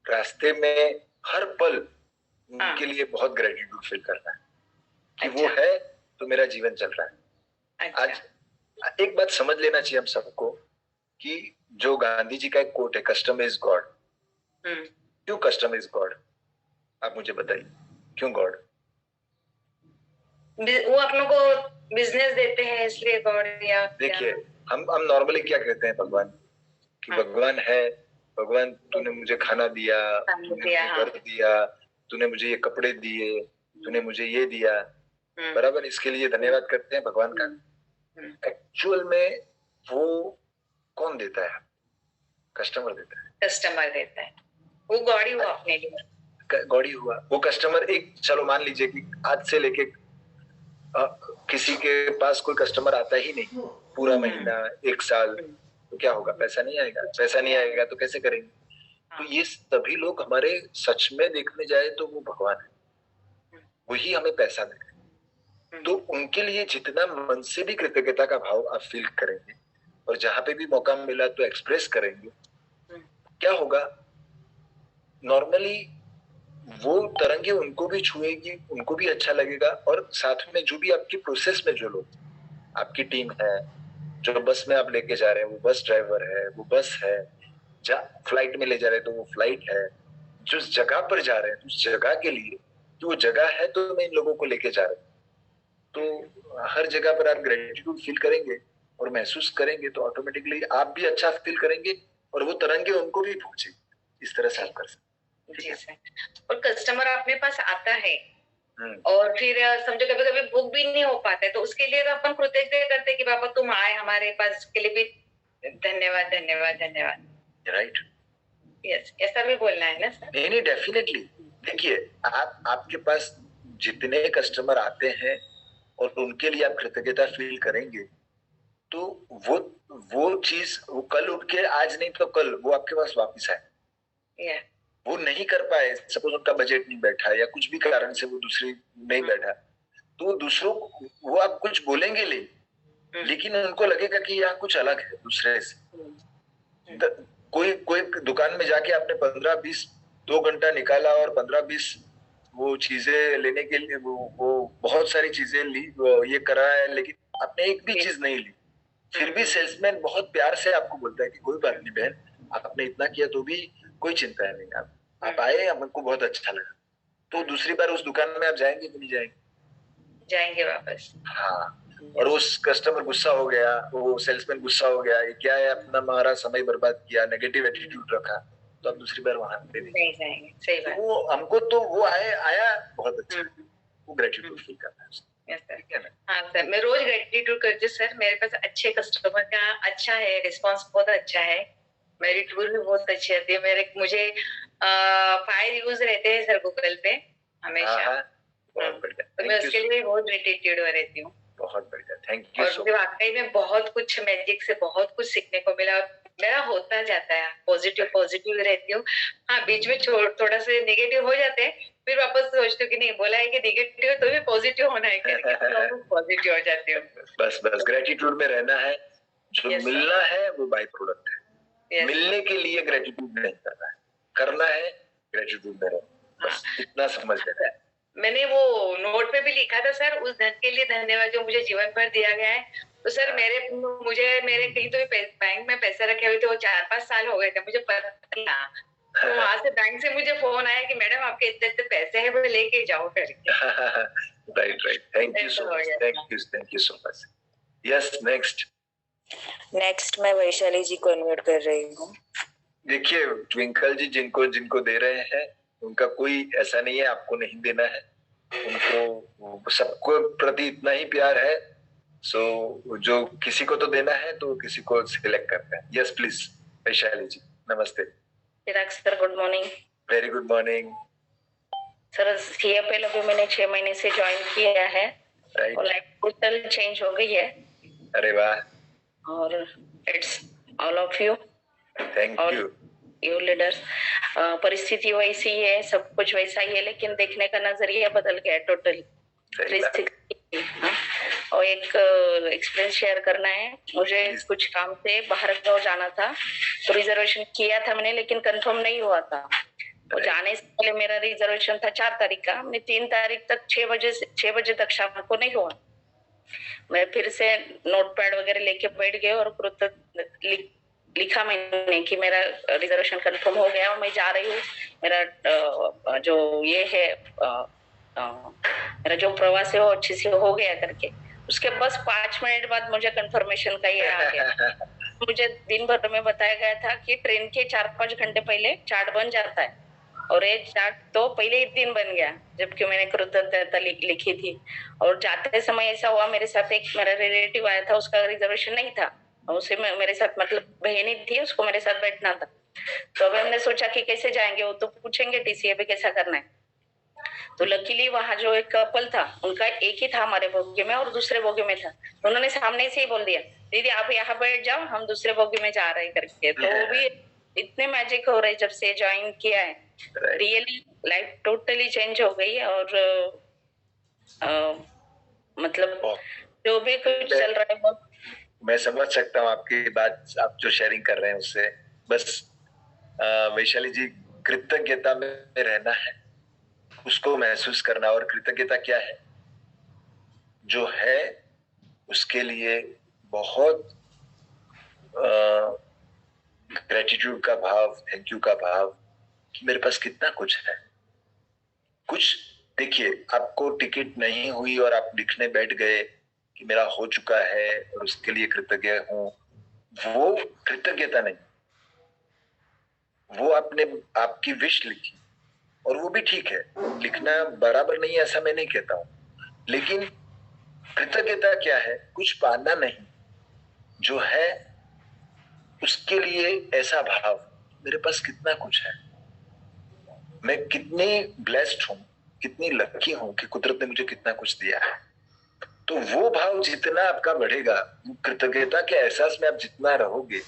Speaker 1: रास्ते में हर पल उनके लिए बहुत ग्रेटिट्यूड फील करना है कि वो है तो मेरा जीवन चल रहा है। आज एक बात समझ लेना चाहिए हम सबको कि जो गांधी जी का एक कोट है, कस्टमर इज गॉड। क्यों कस्टमर इज गॉड? आप मुझे बताइए, क्यों गॉड?
Speaker 21: वो अपनों को बिजनेस देते हैं इसलिए गॉड? या
Speaker 1: देखिए, हम नॉर्मली क्या कहते हैं भगवान कि भगवान है, भगवान तूने मुझे खाना दिया, तूने मुझे घर दिया, तूने मुझे ये कपड़े दिए, तूने मुझे ये दिया, बराबर, इसके लिए धन्यवाद करते हैं भगवान का। एक्चुअल में वो कौन देता है? कस्टमर देता है।
Speaker 21: कस्टमर देता है, वो गॉड ही हुआ अपने लिए,
Speaker 1: गॉड ही हुआ वो कस्टमर। एक चलो मान लीजिए कि आज से लेके किसी के पास कोई कस्टमर आता ही नहीं पूरा महीना, एक साल, तो क्या होगा? पैसा नहीं आएगा। पैसा नहीं आएगा तो कैसे करेंगे? तो ये सभी लोग हमारे सच में देखने जाए तो वो भगवान है, वही हमें पैसा देंगे। तो उनके लिए जितना मन से भी कृतज्ञता का भाव आप फील करेंगे और जहां पे भी मौका मिला तो एक्सप्रेस करेंगे, क्या होगा? नॉर्मली वो तरंगे उनको भी छुएगी, उनको भी अच्छा लगेगा। और साथ में जो भी आपकी प्रोसेस में जो लोग, आपकी टीम है, जो बस में आप लेके जा रहे हैं वो बस ड्राइवर है, वो बस है, फ्लाइट में ले जा रहे हैं तो वो फ्लाइट है, जो जगह पर जा रहे हैं उस जगह के लिए कि वो जगह है तो मैं इन लोगों को लेके जा रहा हूँ। तो हर जगह पर आप ग्रेटिट्यूड फील करेंगे और महसूस करेंगे तो ऑटोमेटिकली आप भी अच्छा फील करेंगे और वो तरंगे उनको भी पहुंचेगी। इस तरह से आप कर सकते।
Speaker 21: जी सर। और कस्टमर अपने पास आता है और फिर समझो कभी कभी बुक भी नहीं हो पाता है, तो उसके लिए तो अपन कृतज्ञ करते हैं कि बाबा तुम आए हमारे पास, उसके लिए भी धन्यवाद धन्यवाद धन्यवाद।
Speaker 1: राइट,
Speaker 21: यस, ऐसा भी बोलना है ना सर?
Speaker 1: नहीं, डेफिनेटली। देखिए, आपके पास जितने कस्टमर आते हैं और उनके लिए आप कृतज्ञता फील करेंगे तो वो चीज वो कल उठ के, आज नहीं तो कल, वो आपके पास वापस आए। वो नहीं कर पाए, सपोज उनका बजट नहीं बैठा या कुछ भी कारण से वो दूसरी नहीं बैठा, तो दूसरों को वो आप कुछ बोलेंगे लेकिन उनको लगेगा कि यहाँ कुछ अलग है दूसरे से। कोई दुकान में जाके आपने 15-20 2 घंटा निकाला और 15-20 वो चीजें लेने के लिए वो बहुत सारी चीजें ली, ये करा है, लेकिन आपने एक भी चीज नहीं ली। फिर भी सेल्समैन बहुत प्यार से आपको बोलता है कि कोई बात नहीं बहन, आपने इतना किया तो भी कोई चिंता नहीं, आप आए, हमको बहुत अच्छा लगा। तो दूसरी बार उस दुकान में आप जाएंगे कि नहीं जाएंगे?
Speaker 21: जाएंगे वापस।
Speaker 1: हाँ, और उस कस्टमर गुस्सा हो गया, वो सेल्समैन गुस्सा हो गया, ये क्या है, अपना हमारा समय बर्बाद किया, नेगेटिव एटीट्यूड रखा, तो आप दूसरी बार वहां पे नहीं
Speaker 21: जाएंगे। सही बात।
Speaker 1: वो हमको तो वो आया बहुत अच्छा, वो ग्रेटिट्यूड फील करना है।
Speaker 21: Yes sir. हाँ सर, मैं रोज ग्रेटिट्यूड करती हूँ सर। मेरे पास अच्छे कस्टमर का अच्छा है रिस्पांस, बहुत अच्छा है। मेरी टूर भी बहुत अच्छी आती है। मुझे 5 रिव्यूज रहते हैं सर गूगल पे हमेशा।
Speaker 1: बहुत बढ़िया,
Speaker 21: तो मैं उसके लिए बहुत ग्रेटिट्यूड रहती हूँ।
Speaker 1: बहुत बढ़िया, थैंक यू।
Speaker 21: और मुझे वाकई में बहुत कुछ मैजिक से बहुत कुछ सीखने को मिला। मेरा होता जाता है, पॉजिटिव रहती हूँ। हाँ, बीच में थोड़ा से नेगेटिव हो जाते हैं, फिर वापस सोचती हूँ कि नहीं, बोला है कि नेगेटिव है तो भी पॉजिटिव होना है, करके पॉजिटिव हो जाती हूँ।
Speaker 1: बस ग्रेटिट्यूड में रहना है। जो मिलना है वो बाय प्रोडक्ट है। मिलने के लिए ग्रेटिट्यूड नहीं करना है, करना है ग्रेटिट्यूड में रहना, बस इतना समझ लेना है।
Speaker 21: मैंने वो नोट पे भी लिखा था सर, उस धन के लिए धन्यवाद जो मुझे जीवन भर दिया गया है। तो सर मेरे कहीं तो बैंक में पैसे रखे हुए थे, वो 4-5 साल हो गए थे, मुझे पता नहीं था। तो वहां से बैंक से मुझे फोन आया कि मैडम आपके इतने पैसे हैं, वो लेके जाओ करके।
Speaker 1: Right, thank you so much, thank you so much. Yes, next
Speaker 18: मैं वैशाली जी को अनम्यूट कर रही हूँ।
Speaker 1: देखिए, ट्विंकल जी जिनको दे रहे हैं उनका कोई ऐसा नहीं है आपको नहीं देना है, उनको सबको प्रति इतना ही प्यार है। सो जो किसी को तो देना है तो किसी को सिलेक्ट करना है। यस प्लीज वैशाली जी, नमस्ते।
Speaker 18: Chirag sir, good morning.
Speaker 1: Very good morning
Speaker 18: sir. CAPL अभी मैंने 6 महीने से ज्वाइन किया है और लाइफ टोटल चेंज हो गई है।
Speaker 1: अरे वाह।
Speaker 18: और it's all of you,
Speaker 1: thank
Speaker 18: you leaders. परिस्थिति वैसी है, सब कुछ वैसा ही है, लेकिन देखने का नजरिया बदल गया टोटली। और एक एक्सपीरियंस शेयर करना है मुझे। कुछ काम से बाहर गाँव जाना था, तो रिजर्वेशन किया था मैंने, लेकिन कंफर्म नहीं हुआ था। और जाने से पहले मेरा रिजर्वेशन था 4 तारीख का। मैं 3 तारीख तक 6 बजे तक शाम को नहीं हुआ। मैं फिर से नोटपैड वगैरह लेके बैठ गए और लिखा मैंने कि मेरा रिजर्वेशन कंफर्म हो गया और मैं जा रही हूँ। मेरा जो ये है मेरा जो प्रवास है वो अच्छे से हो गया करके। उसके बस 5 मिनट बाद मुझे कंफर्मेशन का ये आ गया। मुझे दिन भर में बताया गया था कि ट्रेन के 4-5 घंटे पहले चार्ट बन जाता है, और एज चार्ट तो पहले ही दिन बन गया जबकि मैंने कृतज्ञता लिखी थी। और जाते समय ऐसा हुआ, मेरे साथ एक मेरा रिलेटिव आया था, उसका रिजर्वेशन नहीं था, उसे मेरे साथ मतलब बहन ही थी, उसको मेरे साथ बैठना था। तो अब हमने सोचा कि कैसे जाएंगे, वो तो पूछेंगे टीसीए पे कैसा करना है। तो लकीली वहां जो एक कपल था, उनका एक ही था हमारे बोगी में और दूसरे बोगी में था, तो उन्होंने सामने से ही बोल दिया, दीदी आप यहाँ बैठ जाओ, हम दूसरे बोगी में जा रहे हैं करके। तो वो भी इतने मैजिक हो रहे जब से ज्वाइन किया है, रियली लाइफ टोटली चेंज हो गई। और मतलब जो भी कुछ चल रहा है वो
Speaker 1: मैं समझ सकता हूँ आपकी बात, आप जो शेयरिंग कर रहे हैं उससे। बस वैशाली जी, कृतज्ञता में रहना है, उसको महसूस करना। और कृतज्ञता क्या है? जो है उसके लिए बहुत ग्रेटिट्यूड का भाव, थैंक यू का भाव कि मेरे पास कितना कुछ है। कुछ देखिए, आपको टिकट नहीं हुई और आप लिखने बैठ गए कि मेरा हो चुका है और उसके लिए कृतज्ञ हूं, वो कृतज्ञता नहीं। वो आपने आपकी विश लिखी और वो भी ठीक है, लिखना बराबर नहीं है ऐसा मैं नहीं कहता हूं, लेकिन कृतज्ञता क्या है? कुछ पाना नहीं, जो है उसके लिए ऐसा भाव, मेरे पास कितना कुछ है, मैं कितनी ब्लेस्ड हूं, कितनी लकी हूं कि कुदरत ने मुझे कितना कुछ दिया है। तो वो भाव जितना आपका बढ़ेगा, कृतज्ञता के एहसास में आप जितना रहोगे,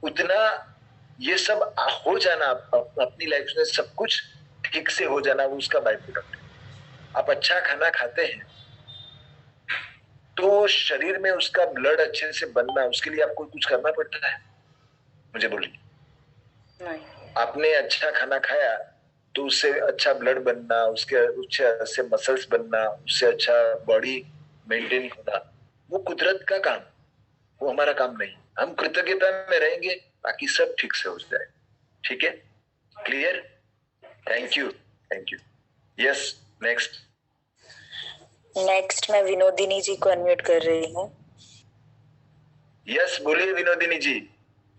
Speaker 1: उतना ये सब हो जाना, अपनी लाइफ में सब कुछ ठीक से हो जाना, वो उसका बाय प्रोडक्ट है। आप अच्छा खाना खाते हैं तो शरीर में उसका ब्लड अच्छे से बनना, उसके लिए आपको कुछ करना पड़ता है? मुझे बोलिए। आपने अच्छा खाना खाया तो उससे अच्छा ब्लड बनना, उससे अच्छे मसल्स बनना, उससे अच्छा बॉडी मेंटेन होना, वो कुदरत का काम, वो हमारा काम नहीं। हम कृतज्ञता में रहेंगे, बाकी सब ठीक से हो जाए। ठीक है? Clear? Thank you, thank you. Yes, next.
Speaker 4: Next मैं विनोदिनी जी को अनम्यूट कर रही हूँ।
Speaker 1: यस, बोलिए विनोदिनी जी।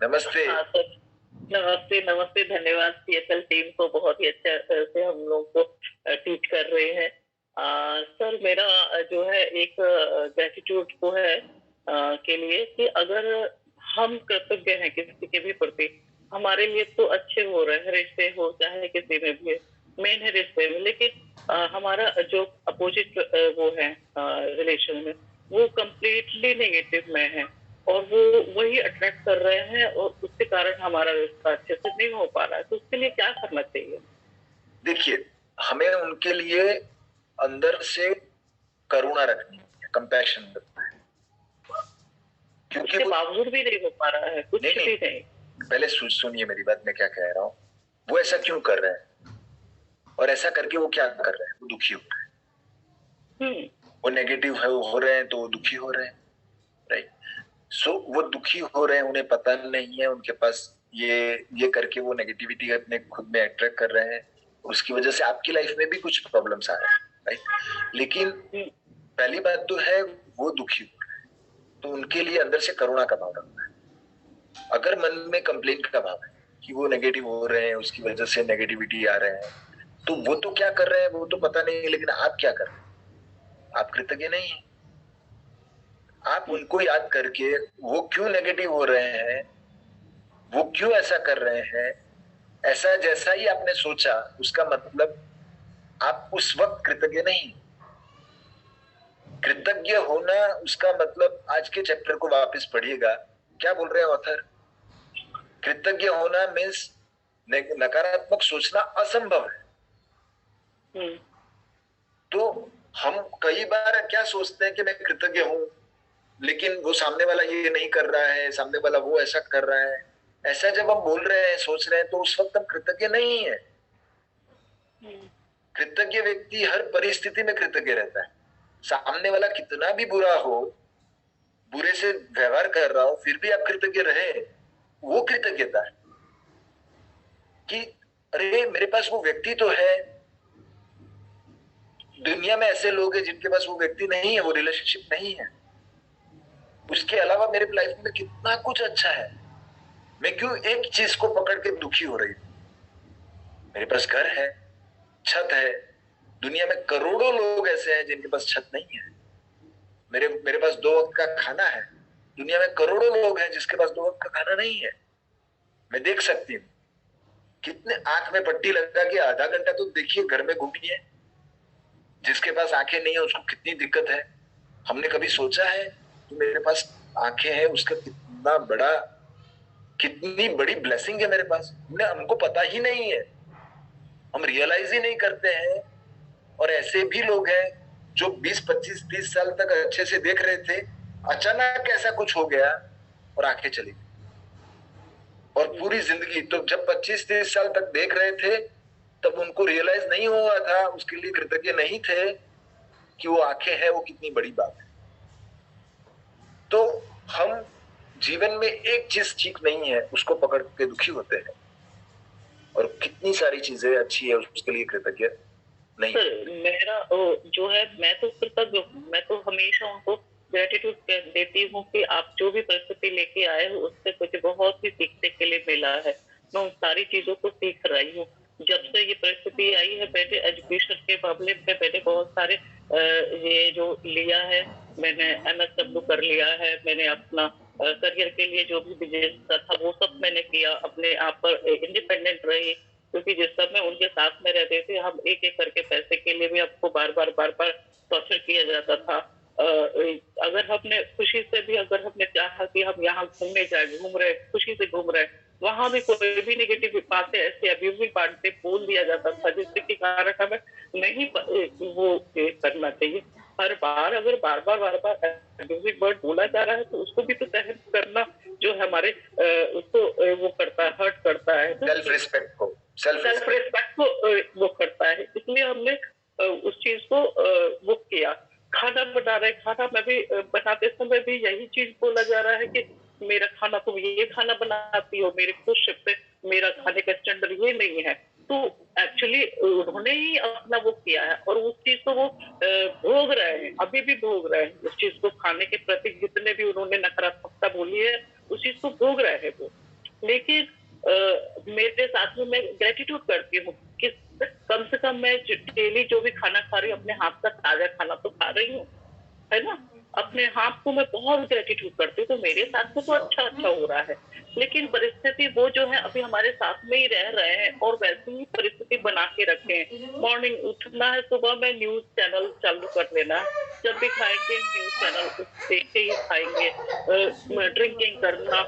Speaker 1: नमस्ते।
Speaker 22: नमस्ते, नमस्ते। धन्यवाद सीएसएल टीम को, बहुत ही अच्छा से हम लोग को टीच कर रहे हैं। सर मेरा जो है एक ग्रेटिट्यूड को है के लिए कि अगर हम कृतज्ञ हैं किसी के भी प्रति, हमारे लिए तो अच्छे हो रहे हैं, रिश्ते हो चाहे किसी में भी, मेन है रिश्ते में, लेकिन हमारा जो अपोजिट वो है रिलेशन में, वो कम्प्लीटली नेगेटिव में है और वो वही अट्रैक्ट कर रहे हैं और उसके कारण हमारा रिश्ता अच्छे से नहीं हो पा रहा है। तो उसके लिए क्या करना चाहिए?
Speaker 1: देखिए, हमें उनके लिए अंदर से करुणा रखनी है, कंपैशन रखना है, क्योंकि
Speaker 22: उसके बावजूद भी नहीं हो पा रहा है कुछ भी नहीं।
Speaker 1: पहले सुनिए मेरी बात, मैं क्या कह रहा हूँ। वो ऐसा क्यों कर रहे हैं और ऐसा करके वो क्या कर रहे हैं? वो दुखी हो रहे हैं, वो नेगेटिव हो रहे हैं तो वो दुखी हो रहे हैं, राइट? सो वो दुखी हो रहे हैं, उन्हें पता नहीं है, उनके पास ये करके वो नेगेटिविटी अपने खुद में अट्रैक्ट कर रहे हैं, उसकी वजह से आपकी लाइफ में भी कुछ प्रॉब्लम्स आ रहे हैं, राइट? लेकिन पहली बात तो है वो दुखी हो रहे हैं, तो उनके लिए अंदर से करुणा का भाव रखना है। अगर मन में कंप्लेन का भाव है कि वो नेगेटिव हो रहे हैं, उसकी वजह से नेगेटिविटी आ रहे हैं, तो वो तो क्या कर रहे हैं वो तो पता नहीं है, लेकिन आप क्या कर रहे हैं? आप कृतज्ञ नहीं है। आप उनको याद करके वो क्यों नेगेटिव हो रहे हैं, वो क्यों ऐसा कर रहे हैं, ऐसा जैसा ही आपने सोचा, उसका मतलब आप उस वक्त कृतज्ञ नहीं। कृतज्ञ होना उसका मतलब, आज के चैप्टर को वापस पढ़िएगा, क्या बोल रहे हैं ऑथर? कृतज्ञ होना मीन्स नकारात्मक सोचना असंभव है। तो हम कई बार क्या सोचते हैं कि मैं कृतज्ञ हूं, लेकिन वो सामने वाला ये नहीं कर रहा है, सामने वाला वो ऐसा कर रहा है, ऐसा जब हम बोल रहे हैं, सोच रहे हैं, तो उस वक्त हम कृतज्ञ नहीं है। कृतज्ञ व्यक्ति हर परिस्थिति में कृतज्ञ रहता है। सामने वाला कितना भी बुरा हो, बुरे से व्यवहार कर रहा हो, फिर भी आप कृतज्ञ रहे, वो कृतज्ञता है कि अरे मेरे पास वो व्यक्ति तो है। दुनिया में ऐसे लोग हैं जिनके पास वो व्यक्ति नहीं है, वो रिलेशनशिप नहीं है, उसके अलावा मेरे लाइफ में कितना कुछ अच्छा है, मैं क्यों एक चीज को पकड़ के दुखी हो रही हूं? मेरे पास घर है, छत है। दुनिया में करोड़ों लोग ऐसे हैं जिनके पास छत नहीं है। मेरे पास 2 वक्त का खाना है। दुनिया में करोड़ों लोग हैं जिसके पास 2 वक्त का खाना नहीं है। मैं देख सकती हूँ। कितने आंख में पट्टी लगा के आधा घंटा तो देखिए, घर में घूमिए। जिसके पास आंखें नहीं है उसको कितनी दिक्कत है। हमने कभी सोचा है कि मेरे पास आंखें हैं उसका कितनी बड़ी ब्लेसिंग है मेरे पास। हमको पता ही नहीं है, हम रियलाइज ही नहीं करते हैं। और ऐसे भी लोग हैं जो 20, 25, 30 साल तक अच्छे से देख रहे थे, अचानक ऐसा कुछ हो गया और आंखें चली गई। और पूरी जिंदगी तो जब 25-30 साल तक देख रहे थे तब उनको रियलाइज नहीं हुआ था, उसके लिए कृतज्ञ नहीं थे कि वो आंखें हैं, वो कितनी बड़ी बात है। तो हम जीवन में एक चीज ठीक नहीं है उसको पकड़ के दुखी होते हैं, और कितनी सारी चीजें अच्छी है उसके लिए कृतज्ञ नहीं।
Speaker 22: सर मेरा जो है, मैं तो कृतज्ञ हूँ। मैं तो हमेशा उनको ग्रेटिट्यूड देती हूँ कि आप जो भी परिस्थिति लेके आए हो उससे मुझे बहुत ही सीखने के लिए मिला है। मैं उन सारी चीजों को सीख रही हूँ। जब से ये परिस्थिति आई है, मैंने एजुकेशन के मामले में मैंने बहुत सारे ये जो लिया है, मैंने MSW कर लिया है। मैंने अपना करियर के लिए जो भी बिजनेस था वो सब मैंने किया, अपने आप पर इंडिपेंडेंट रही। क्योंकि जिस समय उनके साथ में रहते थे, हम एक एक करके पैसे के लिए भी हमको बार बार टॉर्चर किया जाता था। अगर हमने खुशी से भी अगर हमने चाहा कि हम यहाँ घूमने जाए, घूम रहे, खुशी से घूम रहे, वहां भी कोई भी नेगेटिव बातें ऐसे अब्यूजिव बातें बोल दिया जाता था, जिसके कारण हमें नहीं वो करना चाहिए। हर बार अगर बार बार अब्यूजिव वर्ड बोला जा रहा है तो उसको भी तो सहन करना जो हमारे उसको वो करता है, हर्ट करता है,
Speaker 1: सेल्फ रिस्पेक्ट को
Speaker 22: वो करता है। इसलिए हमने उस चीज को वो किया। खाना बना रहे, खाना में भी बनाते समय भी यही चीज बोला जा रहा है कि मेरा खाना, तुम ये खाना बनाती हो, मेरे खुश से मेरा खाने का स्टैंडर्ड ये नहीं है। तो एक्चुअली उन्होंने ही अपना वो किया है और उस चीज को वो भोग रहे हैं, अभी भी भोग रहे हैं। उस चीज को खाने के प्रति जितने भी उन्होंने नकारात्मकता बोली है उस चीज को भोग रहे हैं वो। लेकिन मेरे साथ में मैं ग्रेटिट्यूड करती हूँ कि कम से कम मैं डेली जो भी खाना खा रही हूँ अपने हाथ का ताजा खाना तो खा रही हूँ, है ना। अपने हाथ को मैं बहुत ग्रेटिट्यूड करती हूँ, तो मेरे साथ में तो अच्छा हो रहा है। लेकिन परिस्थिति वो जो है अभी हमारे साथ में ही रह रहे हैं और वैसी ही परिस्थिति बना के रखे हैं। मॉर्निंग उठना है, सुबह में न्यूज चैनल चालू कर लेना, जब भी खाएंगे न्यूज चैनल देख के ही खाएंगे, ड्रिंकिंग करना,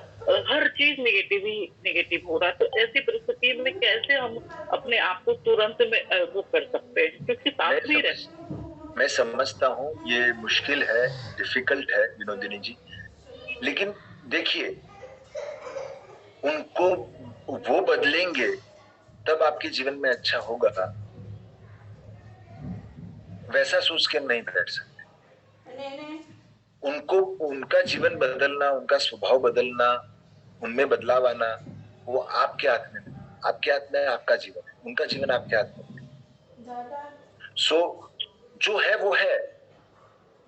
Speaker 22: हर चीज नेगेटिव हो रहा है। तो ऐसी परिस्थिति में कैसे हम अपने आप को तुरंत में वो कर सकते हैं, क्योंकि साथ में रहे।
Speaker 1: मैं समझता हूँ ये मुश्किल है, डिफिकल्ट है विनोदिनी जी, लेकिन देखिए उनको वो बदलेंगे तब आपके जीवन में अच्छा होगा। वैसा सोच के नहीं बैठ सकते। उनको उनका जीवन बदलना, उनका स्वभाव बदलना, उनमें बदलाव आना वो आपके हाथ में नहीं। आपके हाथ में आपका जीवन है, उनका जीवन आपके हाथ में। सो जो है वो है,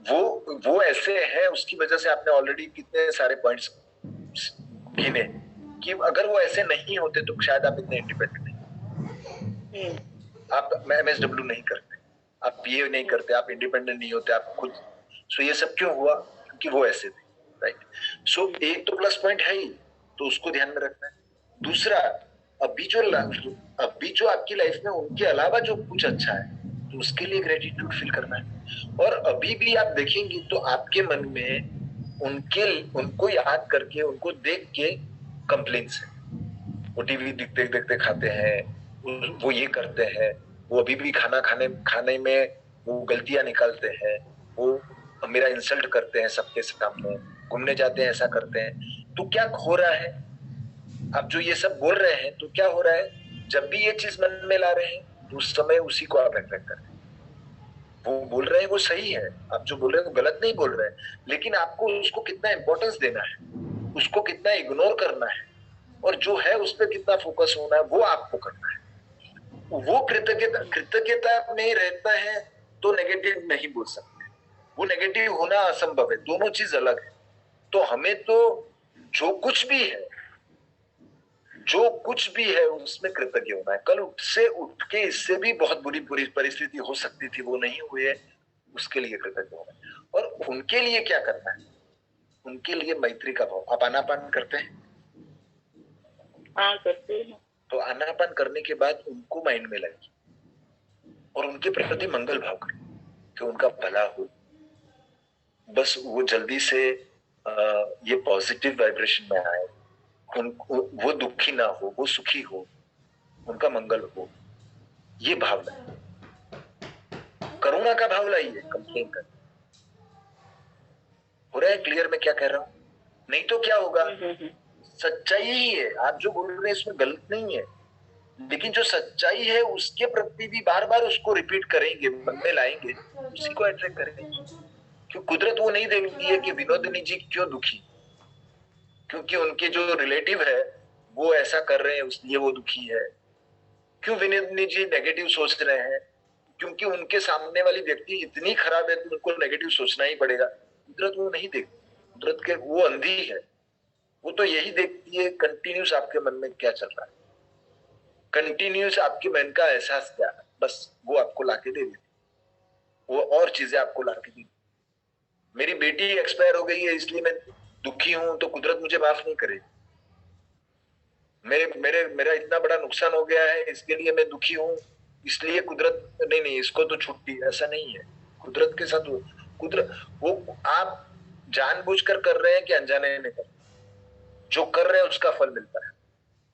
Speaker 1: वो ऐसे है, उसकी वजह से आपने ऑलरेडी कितने सारे पॉइंट्स गिने कि अगर वो ऐसे नहीं होते तो शायद आप इतने इंडिपेंडेंट नहीं, आप MSW नहीं करते, आप ये नहीं करते, आप इंडिपेंडेंट नहीं होते, आप खुद। सो ये सब क्यों हुआ? क्योंकि वो ऐसे थे, राइट। सो एक तो प्लस पॉइंट है ही, तो उसको ध्यान में रखना है। दूसरा, अभी जो आपकी लाइफ में उनके अलावा जो कुछ अच्छा है तो उसके लिए ग्रेटिट्यूड फील करना है। और अभी भी आप देखेंगे तो आपके मन में उनको याद करके, उनको देख के कंप्लेंट्स है। वो टीवी देखते खाते हैं, वो ये करते हैं, वो अभी भी खाने में वो गलतियां निकालते हैं, वो मेरा इंसल्ट करते हैं सबके सामने, घूमने जाते हैं ऐसा करते हैं। तो क्या हो रहा है? आप जो ये सब बोल रहे हैं तो क्या हो रहा है? जब भी ये चीज मन में ला रहे हैं तो उस समय उसी को आप अट्रैक्ट कर रहे हैं। वो बोल रहे हैं वो सही है, आप जो बोल रहे हैं वो गलत नहीं बोल रहे हैं, लेकिन आपको उसको कितना इंपॉर्टेंस देना है, उसको कितना इग्नोर करना है, और जो है उस पर कितना फोकस होना है वो आपको करना है। वो कृतज्ञता में रहता है तो नेगेटिव नहीं बोल सकते, वो नेगेटिव होना असंभव है, दोनों चीज अलग है। तो हमें तो जो कुछ भी है, जो कुछ भी है उसमें कृतज्ञ होना है। कल से उठ के इससे भी बहुत बुरी परिस्थिति हो सकती थी, वो नहीं हुई है, उसके लिए कृतज्ञ होना है। और उनके लिए क्या करना है? उनके लिए मैत्री का भाव। आप आनापान करते हैं?
Speaker 22: हाँ करते हैं।
Speaker 1: तो आनापान करने के बाद उनको माइंड में लाइए और उनके प्रति मंगल भाव करें कि उनका भला हो, बस वो जल्दी से ये पॉजिटिव वाइब्रेशन में आए, वो दुखी ना हो, वो सुखी हो, उनका मंगल हो, ये भाव लाइए। करुणा का भाव लाइए, कंप्लेन कर। हो रहा है क्लियर मैं क्या कह रहा हूं? नहीं तो क्या होगा? सच्चाई ही है, आप जो बोल रहे हैं इसमें गलत नहीं है, लेकिन जो सच्चाई है उसके प्रति भी बार बार उसको रिपीट करेंगे, मन में लाएंगे, उसी को अट्रैक्ट करेंगे। क्यों कुदरत वो नहीं देखती है कि विनोदिनी जी क्यों दुखी, क्योंकि उनके जो रिलेटिव है वो ऐसा कर रहे हैं इसलिए वो दुखी है। क्यों विनोदिनी जी नेगेटिव सोच रहे हैं? क्योंकि उनके सामने वाली व्यक्ति इतनी खराब है तो उनको नेगेटिव सोचना ही पड़ेगा। कुदरत वो नहीं देखती, कुदरत के वो अंधी है, वो तो यही देखती है कंटिन्यूस आपके मन में क्या चल रहा है, कंटिन्यूस आपके मन का एहसास क्या है, बस वो आपको लाके दे देती, वो और चीजें आपको लाके दी। मेरी बेटी एक्सपायर हो गई है इसलिए मैं दुखी हूं, तो कुदरत मुझे माफ नहीं करेगी। मेरा इतना बड़ा नुकसान हो गया है इसके लिए मैं दुखी हूं, इसलिए कुदरत नहीं इसको तो छुट्टी, ऐसा नहीं है। कुदरत के साथ कुदरत वो आप जानबूझकर कर रहे हैं कि अनजाने में कर रहे हैं, जो कर रहे हैं उसका फल मिलता है।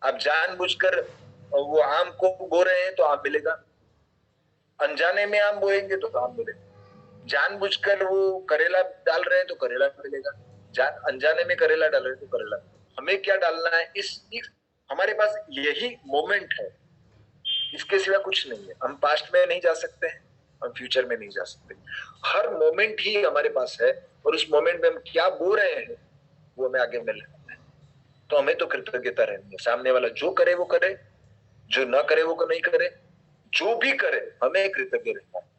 Speaker 1: आप जानबूझकर वो आम को बो रहे हैं तो आम मिलेगा, अनजाने में आम बोएंगे तो आम मिलेगा। जानबूझकर वो करेला डाल रहे हैं तो करेला मिलेगा, अनजाने में करेला डाल रहे हैं तो करेला। हमें क्या डालना है? इस हमारे पास यही मोमेंट है, इसके सिवा कुछ नहीं है। हम पास्ट में नहीं जा सकते हैं, हम फ्यूचर में नहीं जा सकते। हर मोमेंट ही हमारे पास है और उस मोमेंट में हम क्या बो रहे हैं वो हमें आगे मिल रहा है। तो हमें तो कृतज्ञता रहनी है। सामने वाला जो करे वो करे, जो ना करे वो नहीं करे, जो भी करे हमें कृतज्ञ रहना है।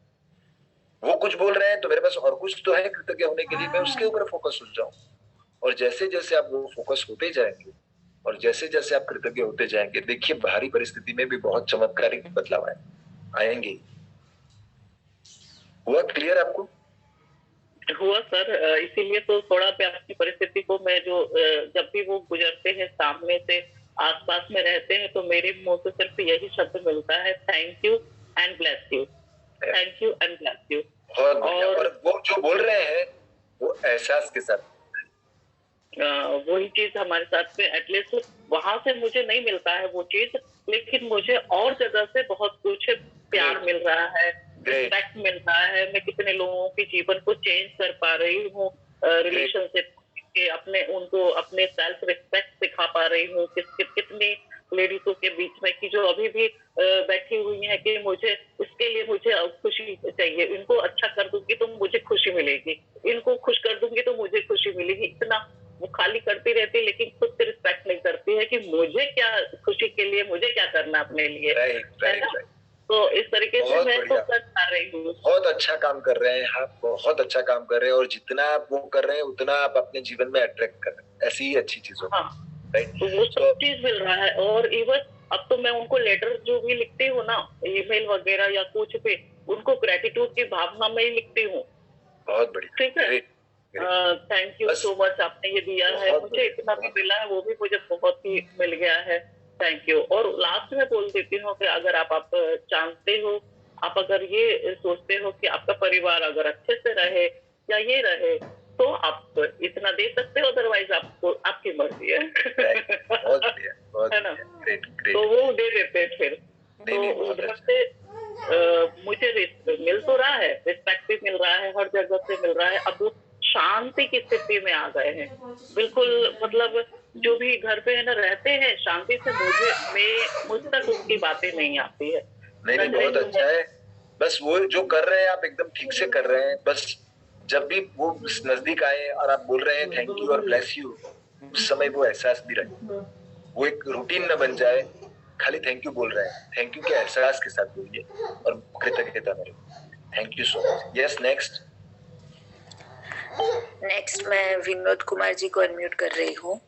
Speaker 1: वो कुछ बोल रहे हैं तो मेरे पास और कुछ तो है कृतज्ञ होने के लिए, मैं उसके ऊपर फोकस हो जाऊं। और जैसे जैसे आप वो फोकस होते जाएंगे और जैसे जैसे आप कृतज्ञ होते जाएंगे, देखिए बाहरी परिस्थिति में भी बहुत चमत्कारिक बदलाव आएंगे। हुआ क्लियर आपको?
Speaker 22: हुआ सर, इसीलिए तो थोड़ा पे आपकी परिस्थिति को मैं जो जब भी वो गुजरते हैं सामने से, आसपास में रहते हैं, तो मेरे मुंह से सिर्फ यही शब्द मिलता है, thank you and bless you, thank you and bless you.
Speaker 1: और वो जो बोल रहे हैं वो एहसास के साथ,
Speaker 22: वही चीज हमारे साथ में एटलीस्ट वहां से मुझे नहीं मिलता है वो चीज, लेकिन मुझे और जगह से बहुत कुछ प्यार मिल रहा है, रिस्पेक्ट मिल रहा है। मैं कितने लोगों के जीवन को चेंज कर पा रही हूँ, रिलेशनशिप के अपने उनको अपने सेल्फ रिस्पेक्ट सिखा पा रही हूँ। कितनी लेडीजों के बीच में कि जो अभी भी बैठी हुई है कि मुझे इसके लिए मुझे खुशी चाहिए, इनको अच्छा कर दूंगी तो मुझे खुशी मिलेगी, इनको खुश कर दूंगी तो मुझे खुशी मिलेगी। इतना वो खाली करती रहती है लेकिन खुद से रिस्पेक्ट नहीं करती है कि मुझे क्या खुशी के लिए मुझे क्या करना अपने लिए, है ना? तो इस तरीके से मैं तो कर पा रही हूँ।
Speaker 1: बहुत अच्छा काम कर रहे हैं आप, बहुत अच्छा काम कर रहे हैं, और जितना आप वो कर रहे हैं उतना आप अपने जीवन में अट्रैक्ट कर रहे हैं ऐसी ही अच्छी चीजों।
Speaker 22: तो वो सब चीज मिल रहा है। और इवन अब तो मैं उनको लेटर जो भी लिखती हूँ ना, ईमेल वगैरह या कुछ भी, उनको ग्रेटिट्यूड की भावना में ही लिखती हूँ।
Speaker 1: बहुत बढ़िया,
Speaker 22: ठीक है, थैंक यू सो मच, आपने ये दिया है मुझे, इतना भी मिला है वो भी मुझे बहुत ही मिल गया है, थैंक यू। और लास्ट में बोल देती हूँ कि अगर आप जानते हो, आप अगर ये सोचते हो कि आपका परिवार अगर अच्छे से रहे या ये रहे तो आप इतना दे सकते हो, अदरवाइज आपको आपकी मर्जी है। है ना? तो वो दे देते हैं फिर। तो उधर से मुझे मिल तो रहा है, रिस्पेक्ट भी मिल रहा है, हर जगह से मिल रहा है। अब वो शांति की स्थिति में आ गए हैं बिल्कुल, मतलब जो भी घर पे है ना रहते हैं शांति से, मुझ तक उनकी बातें नहीं आती है।
Speaker 1: नहीं, बहुत अच्छा है। बस वो जो कर रहे हैं आप एकदम ठीक से कर रहे हैं। बस जब भी वो नजदीक आए और आप बोल रहे हैं थैंक यू और ब्लेस यू, उस समय वो एहसास भी रहे, वो एक रूटीन न बन जाए। खाली थैंक यू बोल रहे हैं, थैंक यू के एहसास के साथ बोलिए और कृतज्ञता में। Thank you so much. Yes, next
Speaker 4: मैं विनोद कुमार जी को अनम्यूट कर रही हूँ।